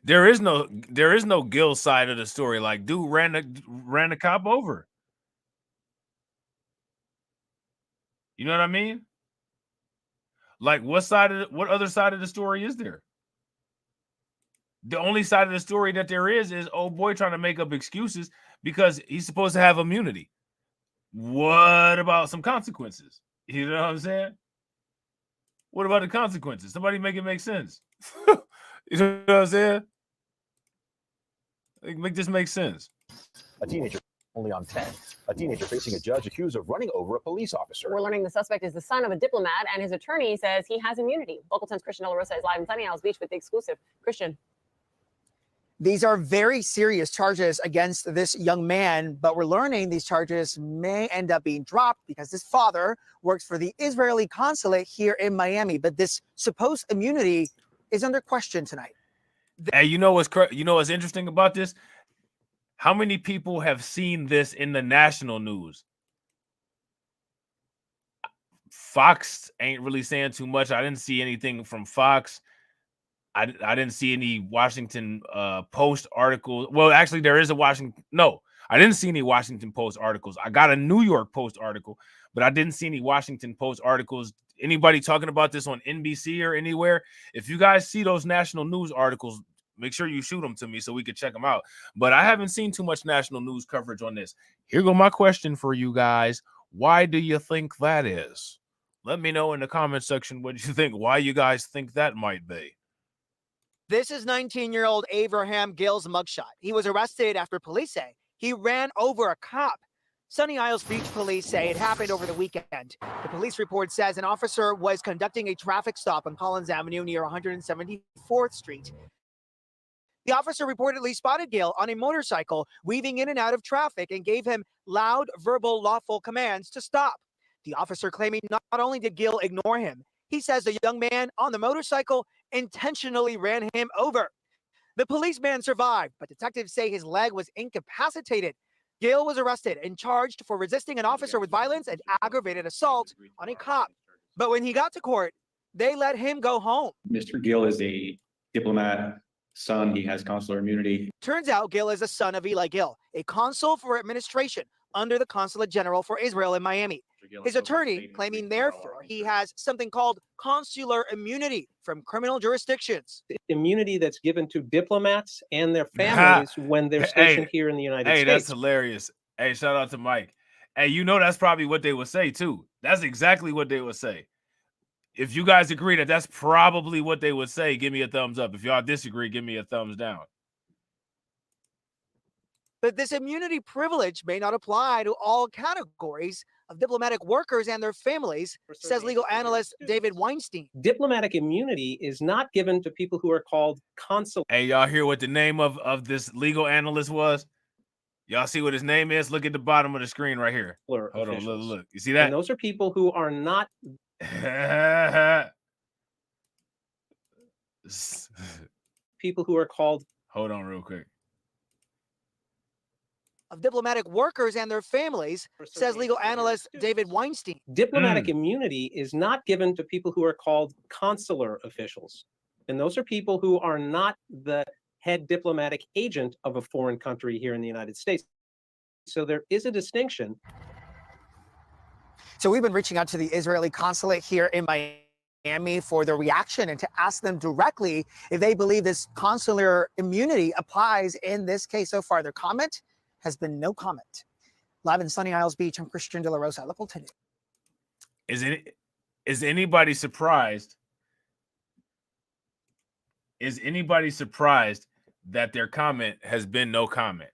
There is no Gill side of the story. Like, dude ran the cop over. You know what I mean? Like, what other side of the story is there? The only side of the story that there is old boy trying to make up excuses because he's supposed to have immunity. What about some consequences? You know what I'm saying? What about the consequences? Somebody make it make sense. You know what I'm saying? Make this make sense. A teenager only on 10. A teenager facing a judge accused of running over a police officer. We're learning the suspect is the son of a diplomat, and his attorney says he has immunity. Local 10's Christian De La Rosa is live in Sunny Isles Beach with the exclusive. Christian. These are very serious charges against this young man, but we're learning these charges may end up being dropped because his father works for the Israeli consulate here in Miami. But this supposed immunity is under question tonight. Hey, you know what's interesting about this? How many people have seen this in the national news? Fox ain't really saying too much. I didn't see anything from Fox. I didn't see any Washington Post articles. Well, actually, there is a Washington. No, I didn't see any Washington Post articles. I got a New York Post article, but I didn't see any Washington Post articles. Anybody talking about this on NBC or anywhere? If you guys see those national news articles, make sure you shoot them to me so we can check them out. But I haven't seen too much national news coverage on this. Here go my question for you guys. Why do you think that is? Let me know in the comment section what you think. Why you guys think that might be. This is 19-year-old Abraham Gill's mugshot. He was arrested after police say he ran over a cop. Sunny Isles Beach police say it happened over the weekend. The police report says an officer was conducting a traffic stop on Collins Avenue near 174th Street. The officer reportedly spotted Gill on a motorcycle weaving in and out of traffic and gave him loud, verbal, lawful commands to stop. The officer claiming not only did Gill ignore him, he says the young man on the motorcycle intentionally ran him over. The policeman survived, but detectives say his leg was incapacitated. Gill was arrested and charged for resisting an officer with violence and aggravated assault on a cop. But when he got to court, they let him go home. Mr. Gill is a diplomat son. He has consular immunity. Turns out Gill is a son of Eli Gill, a consul for administration under the Consulate General for Israel in Miami. His attorney claiming therefore he has something called consular immunity from criminal jurisdictions. Immunity that's given to diplomats and their families when they're stationed here in the United States. Hey, that's hilarious. Hey, shout out to Mike. Hey, you know that's probably what they would say too. That's exactly what they would say. If you guys agree that that's probably what they would say, give me a thumbs up. If y'all disagree, give me a thumbs down. But this immunity privilege may not apply to all categories of diplomatic workers and their families, says legal analyst David Weinstein. Diplomatic immunity is not given to people who are called consul. Hey, y'all hear what the name of this legal analyst was? Y'all see what his name is? Look at the bottom of the screen right here. Hold on, look. You see that? And those are people who are not. People who are called. Hold on real quick. Of diplomatic workers and their families, says legal analyst David Weinstein. Diplomatic immunity is not given to people who are called consular officials. And those are people who are not the head diplomatic agent of a foreign country here in the United States. So there is a distinction. So we've been reaching out to the Israeli consulate here in Miami for their reaction and to ask them directly if they believe this consular immunity applies in this case. So far, their comment has been no comment. Live in Sunny Isles Beach, I'm Christian De La Rosa, Local 10 News. Is anybody surprised? Is anybody surprised that their comment has been no comment?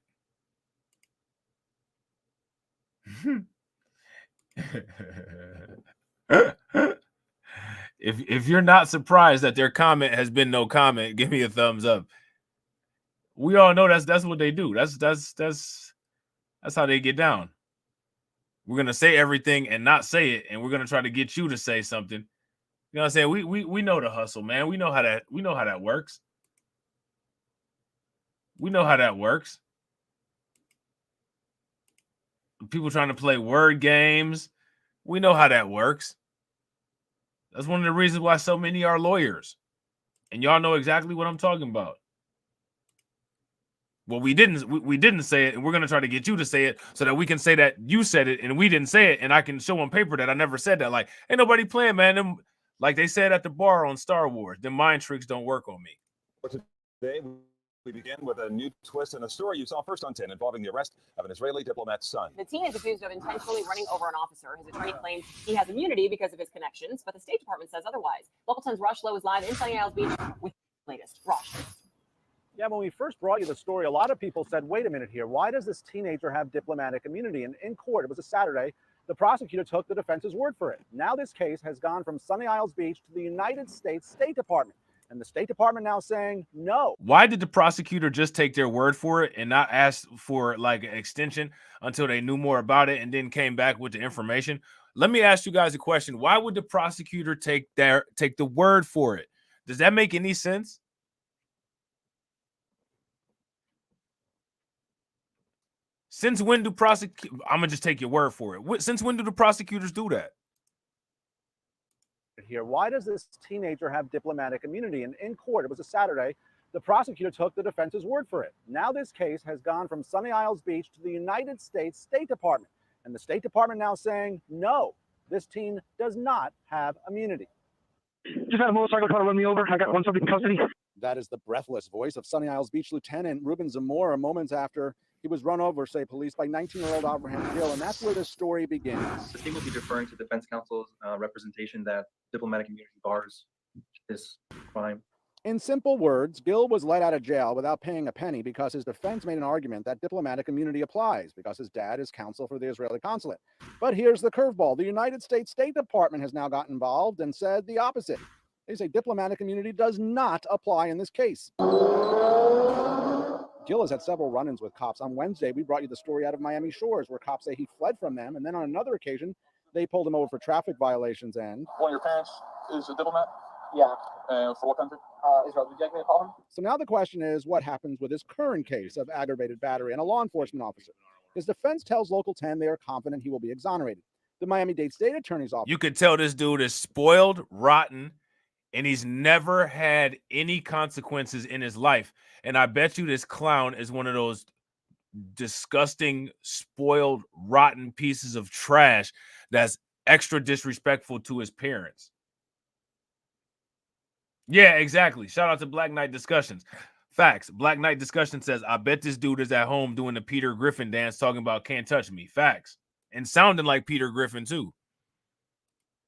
If you're not surprised that their comment has been no comment, give me a thumbs up. We all know that's what they do. That's how they get down. We're gonna say everything and not say it, and we're gonna try to get you to say something. You know what I'm saying? We know the hustle, man. We know how that works. We know how that works. People trying to play word games. We know how that works. That's one of the reasons why so many are lawyers. And y'all know exactly what I'm talking about. Well, we didn't say it, and we're gonna try to get you to say it so that we can say that you said it and we didn't say it, and I can show on paper that I never said that. Like, ain't nobody playing, man. Them, like they said at the bar on Star Wars, them mind tricks don't work on me. Today, we begin with a new twist in a story you saw first on 10 involving the arrest of an Israeli diplomat's son. The teen is accused of intentionally running over an officer. His attorney claims he has immunity because of his connections, but the State Department says otherwise. Local 10's Rush Lowe is live in Sunny Isles Beach with the latest. Rush. Yeah, when we first brought you the story, a lot of people said, wait a minute here, why does this teenager have diplomatic immunity? And in court, it was a Saturday, the prosecutor took the defense's word for it. Now this case has gone from Sunny Isles Beach to the United States State Department. And the State Department now saying no. Why did the prosecutor just take their word for it and not ask for like an extension until they knew more about it and then came back with the information? Let me ask you guys a question. Why would the prosecutor take the word for it? Does that make any sense? Since when do prosecutors, I'm going to just take your word for it. Since when do the prosecutors do that? Here, why does this teenager have diplomatic immunity? And in court, it was a Saturday, the prosecutor took the defense's word for it. Now this case has gone from Sunny Isles Beach to the United States State Department. And the State Department now saying, no, this teen does not have immunity. Just had a motorcycle car run me over. I got one subject in custody. That is the breathless voice of Sunny Isles Beach Lieutenant Ruben Zamora moments after he was run over, say police, by 19-year-old Abraham Gill. And that's where this story begins. The state will be deferring to defense counsel's representation that diplomatic immunity bars this crime. In simple words, Gill was let out of jail without paying a penny because his defense made an argument that diplomatic immunity applies because his dad is counsel for the Israeli consulate. But here's the curveball. The United States State Department has now got involved and said the opposite. They say diplomatic immunity does not apply in this case. Gill has had several run-ins with cops. On Wednesday, we brought you the story out of Miami Shores where cops say he fled from them. And then on another occasion, they pulled him over for traffic violations and... One of your parents is a diplomat? Yeah. For what country? Israel. Would you like me to call him? So now the question is, what happens with his current case of aggravated battery and a law enforcement officer? His defense tells Local 10 they are confident he will be exonerated. The Miami-Dade State Attorney's Office... You could tell this dude is spoiled, rotten, and he's never had any consequences in his life. And I bet you this clown is one of those disgusting, spoiled, rotten pieces of trash that's extra disrespectful to his parents. Yeah, exactly. Shout out to Black Knight Discussions. Facts. Black Knight Discussion says, I bet this dude is at home doing the Peter Griffin dance talking about can't touch me. Facts. And sounding like Peter Griffin, too.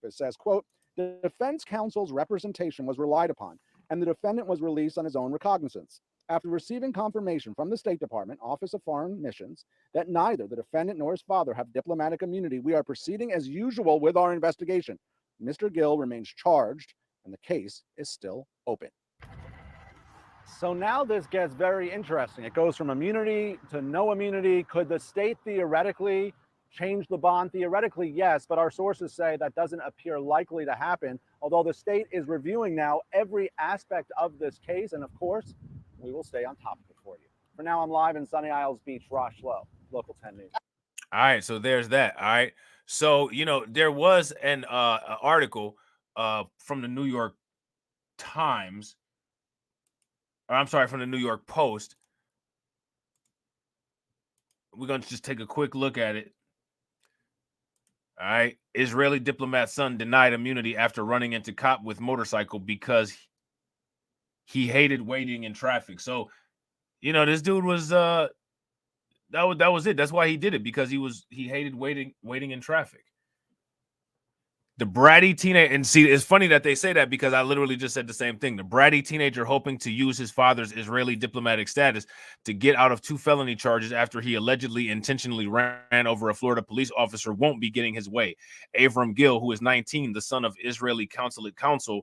It says, quote, the defense counsel's representation was relied upon, and the defendant was released on his own recognizance. After receiving confirmation from the State Department, Office of Foreign Missions, that neither the defendant nor his father have diplomatic immunity, we are proceeding as usual with our investigation. Mr. Gill remains charged, and the case is still open. So now this gets very interesting. It goes from immunity to no immunity. Could the state theoretically change the bond? Theoretically, yes, but our sources say that doesn't appear likely to happen, although the state is reviewing now every aspect of this case, and of course, we will stay on top of it for you. For now, I'm live in Sunny Isles Beach, Rosh Lowe, Local 10 News. All right, so there's that. All right, so you know there was an article from the New York Times, or I'm sorry, from the New York Post. We're going to just take a quick look at it. All right. Israeli diplomat son denied immunity after running into cop with motorcycle because he hated waiting in traffic. So, you know, this dude was that was it. That's why he did it, because he hated waiting in traffic. The bratty teenager, and see, it's funny that they say that because I literally just said the same thing. The bratty teenager hoping to use his father's Israeli diplomatic status to get out of 2 felony charges after he allegedly intentionally ran over a Florida police officer won't be getting his way. Avram Gill, who is 19, the son of Israeli consulate counsel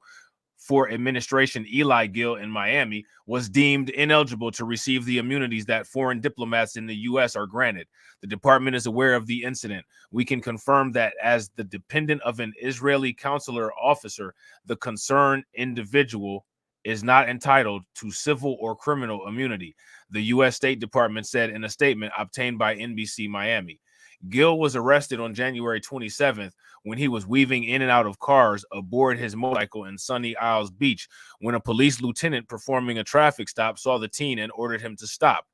for administration Eli Gill in Miami, was deemed ineligible to receive the immunities that foreign diplomats in the U.S. are granted. The department is aware of the incident. We can confirm that as the dependent of an Israeli consular officer, the concerned individual is not entitled to civil or criminal immunity, the U.S. State Department said in a statement obtained by NBC Miami. Gill was arrested on January 27th when he was weaving in and out of cars aboard his motorcycle in Sunny Isles Beach when a police lieutenant performing a traffic stop saw the teen and ordered him to stop.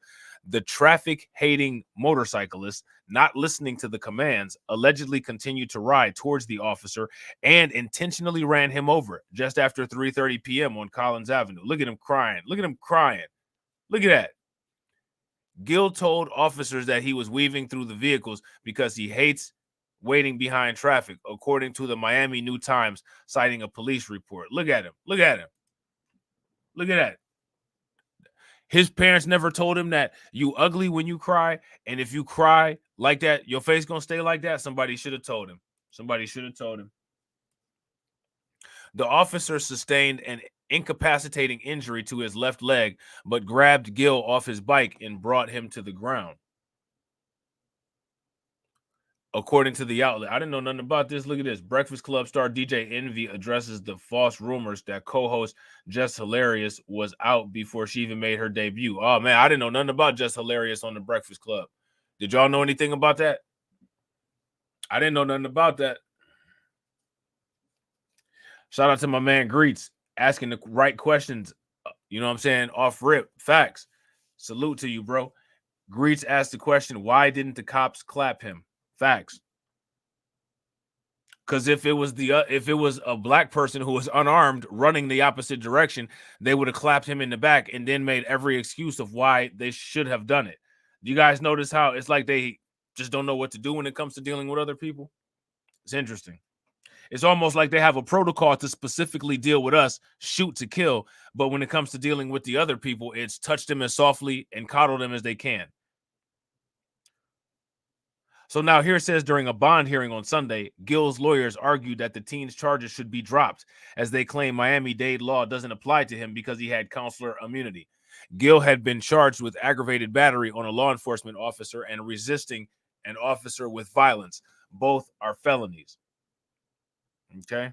The traffic-hating motorcyclist, not listening to the commands, allegedly continued to ride towards the officer and intentionally ran him over just after 3:30 p.m. on Collins Avenue. Look at him crying. Look at him crying. Look at that. Gill told officers that he was weaving through the vehicles because he hates waiting behind traffic, according to the Miami New Times, citing a police report. Look at him. Look at him. Look at that. His parents never told him that you ugly when you cry, and if you cry like that, your face gonna stay like that. Somebody should have told him. Somebody should have told him. The officer sustained an incapacitating injury to his left leg, but grabbed Gill off his bike and brought him to the ground. According to the outlet, I didn't know nothing about this. Look at this. Breakfast Club star DJ Envy addresses the false rumors that co-host Jess Hilarious was out before she even made her debut. Oh, man, I didn't know nothing about Jess Hilarious on the Breakfast Club. Did y'all know anything about that? I didn't know nothing about that. Shout out to my man Greets asking the right questions. You know what I'm saying? Off rip. Facts. Salute to you, bro. Greets asked the question, why didn't the cops clap him? Facts. Because if it was a black person who was unarmed running the opposite direction, they would have clapped him in the back and then made every excuse of why they should have done it. Do you guys notice how it's like they just don't know what to do when it comes to dealing with other people? It's interesting. It's almost like they have a protocol to specifically deal with us, shoot to kill. But when it comes to dealing with the other people, it's touch them as softly and coddle them as they can. So now here it says during a bond hearing on Sunday, Gill's lawyers argued that the teen's charges should be dropped as they claim Miami-Dade law doesn't apply to him because he had consular immunity. Gill had been charged with aggravated battery on a law enforcement officer and resisting an officer with violence. Both are felonies. Okay.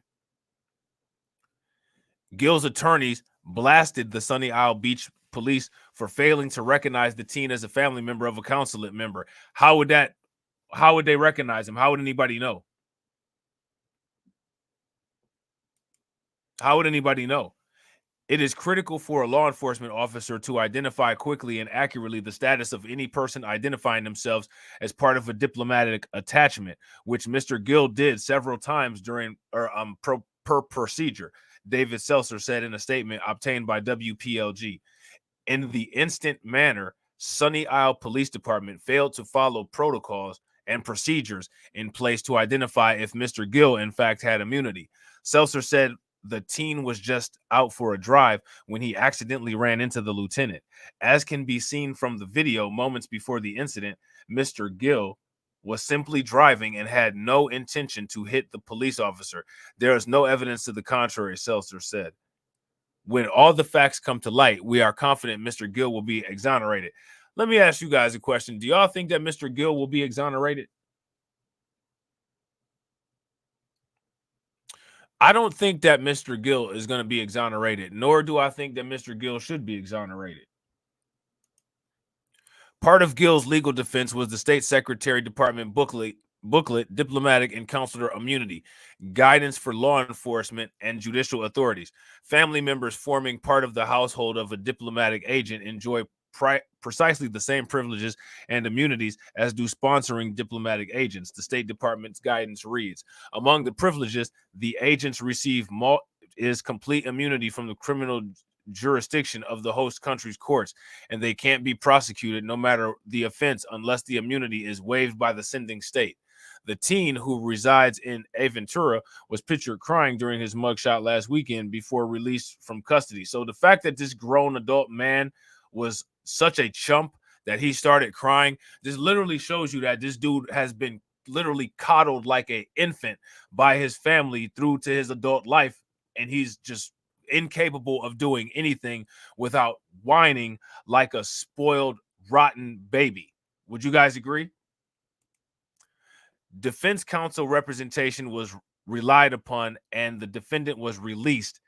Gill's attorneys blasted the Sunny Isle Beach police for failing to recognize the teen as a family member of a consulate member. How would they recognize him? How would anybody know? How would anybody know? It is critical for a law enforcement officer to identify quickly and accurately the status of any person identifying themselves as part of a diplomatic attachment, which Mr. Gill did several times during per procedure, David Seltzer said in a statement obtained by WPLG. In the instant manner, Sunny Isle Police Department failed to follow protocols and procedures in place to identify if Mr. Gill, in fact, had immunity. Seltzer said the teen was just out for a drive when he accidentally ran into the lieutenant. As can be seen from the video moments before the incident, Mr. Gill was simply driving and had no intention to hit the police officer. There is no evidence to the contrary, Seltzer said. When all the facts come to light, we are confident Mr. Gill will be exonerated. Let me ask you guys a question. Do y'all think that Mr. Gill will be exonerated? I don't think that Mr. Gill is going to be exonerated, nor do I think that Mr. Gill should be exonerated. Part of Gill's legal defense was the State Secretary Department booklet, Diplomatic and Consular Immunity, Guidance for Law Enforcement and Judicial Authorities. Family members forming part of the household of a diplomatic agent enjoy precisely the same privileges and immunities as do sponsoring diplomatic agents. The State Department's guidance reads, among the privileges the agents receive is complete immunity from the criminal jurisdiction of the host country's courts, and they can't be prosecuted no matter the offense unless the immunity is waived by the sending state. The teen, who resides in Aventura, was pictured crying during his mugshot last weekend before release from custody. So the fact that this grown adult man was such a chump that he started crying, this literally shows you that this dude has been literally coddled like an infant by his family through to his adult life, and he's just incapable of doing anything without whining like a spoiled, rotten baby. Would you guys agree? Defense counsel representation was relied upon, and the defendant was released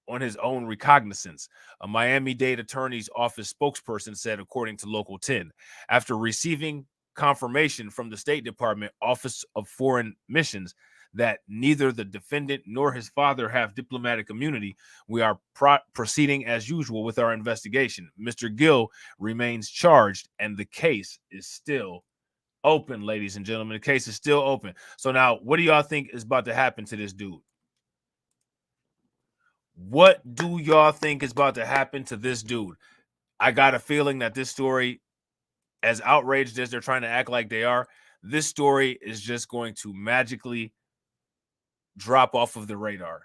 on his own recognizance. A Miami-Dade attorney's office spokesperson said, according to Local 10, after receiving confirmation from the State Department Office of Foreign Missions that neither the defendant nor his father have diplomatic immunity, we are proceeding as usual with our investigation. Mr. Gill remains charged, and the case is still open, ladies and gentlemen. The case is still open. So now, what do y'all think is about to happen to this dude? What do y'all think is about to happen to this dude? I got a feeling that this story, as outraged as they're trying to act like they are, this story is just going to magically drop off of the radar.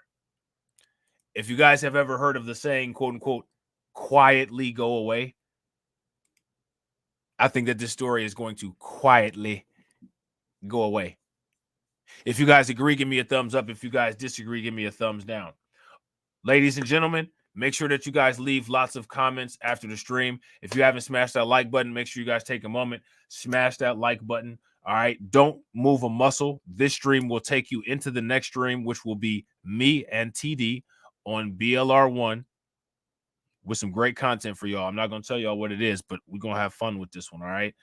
If you guys have ever heard of the saying, quote unquote, quietly go away, I think that this story is going to quietly go away. If you guys agree, give me a thumbs up. If you guys disagree, give me a thumbs down. Ladies and gentlemen, make sure that you guys leave lots of comments after the stream. If you haven't smashed that like button, make sure you guys take a moment, smash that like button. All right, don't move a muscle. This stream will take you into the next stream, which will be me and TD on BLR1 with some great content for y'all. I'm not going to tell y'all what it is, but we're going to have fun with this one, all right?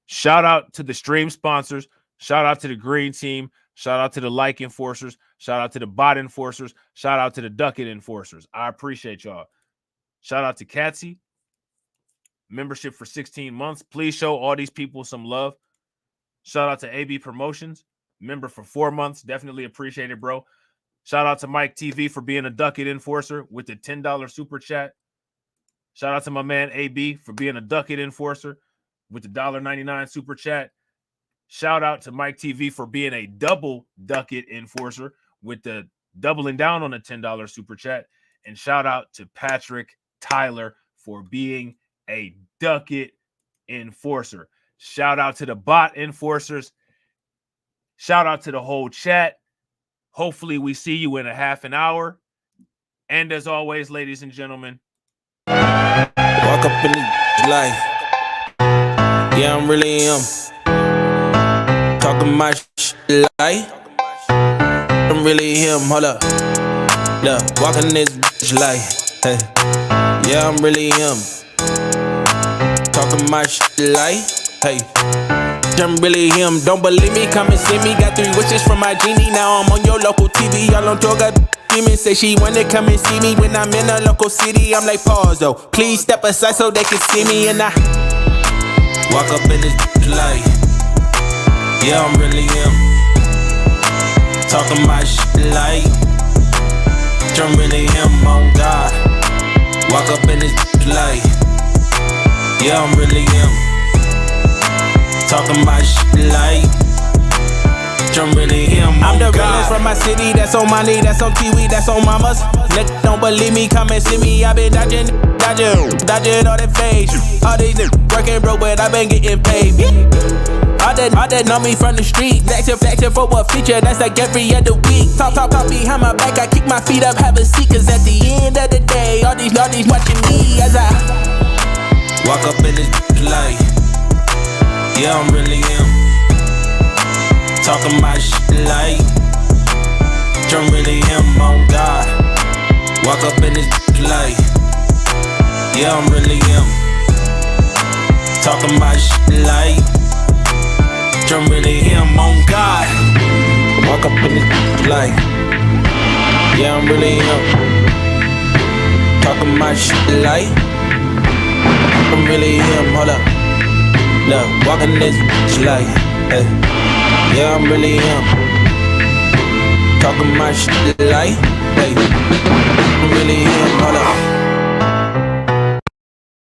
Shout out to the stream sponsors. Shout out to the green team. Shout out to the like enforcers. Shout out to the bot enforcers. Shout out to the ducket enforcers. I appreciate y'all. Shout out to Katsy. Membership for 16 months. Please show all these people some love. Shout out to AB Promotions. Member for 4 months. Definitely appreciate it, bro. Shout out to Mike TV for being a ducket enforcer with the $10 super chat. Shout out to my man AB for being a ducket enforcer with the $1.99 super chat. Shout out to Mike TV for being a double ducket enforcer with the doubling down on the $10 super chat. And shout out to Patrick Tyler for being a ducket enforcer. Shout out to the bot enforcers. Shout out to the whole chat. Hopefully we see you in a half an hour. And as always, ladies and gentlemen, walk up in the life. Yeah, I'm really him. Talking my life. I'm really him. Hold up. Look, walking this bitch life. Hey. Yeah, I'm really him. Talking my life. Hey. I'm really him. Don't believe me? Come and see me. Got 3 wishes from my genie. Now I'm on your local TV. Y'all on tour. Got demons. Say she wanna come and see me when I'm in a local city. I'm like, pause though. Please step aside so they can see me. And I walk up in this life. Yeah, I'm really him. Talking my like. I'm really him. On God. Walk up in this life. Yeah, I'm really him. Talking my like. I'm really him. I'm the realest from my city. That's on my knee. That's on Kiwi. That's on mamas. Niggas don't believe me. Come and see me. I been dodging all that face. All these niggas working broke, but I been getting paid. All that know me from the street. Flexing for what feature? That's like every other week. Talk behind my back. I kick my feet up, have a seat. Cause at the end of the day, all these watching me as I walk up in this life. Yeah, I'm really him. Talking my like. I'm really him. On God. Walk up in this life. Yeah, I'm really him. Talking my like. I'm really him. On God. Walk up in this life. Yeah, I'm really him. Talking my like. I'm really him. Hold up. Look, walking this life. Hey. Yeah, I'm really him. Talking my like. Hey. I'm really him. Hold up.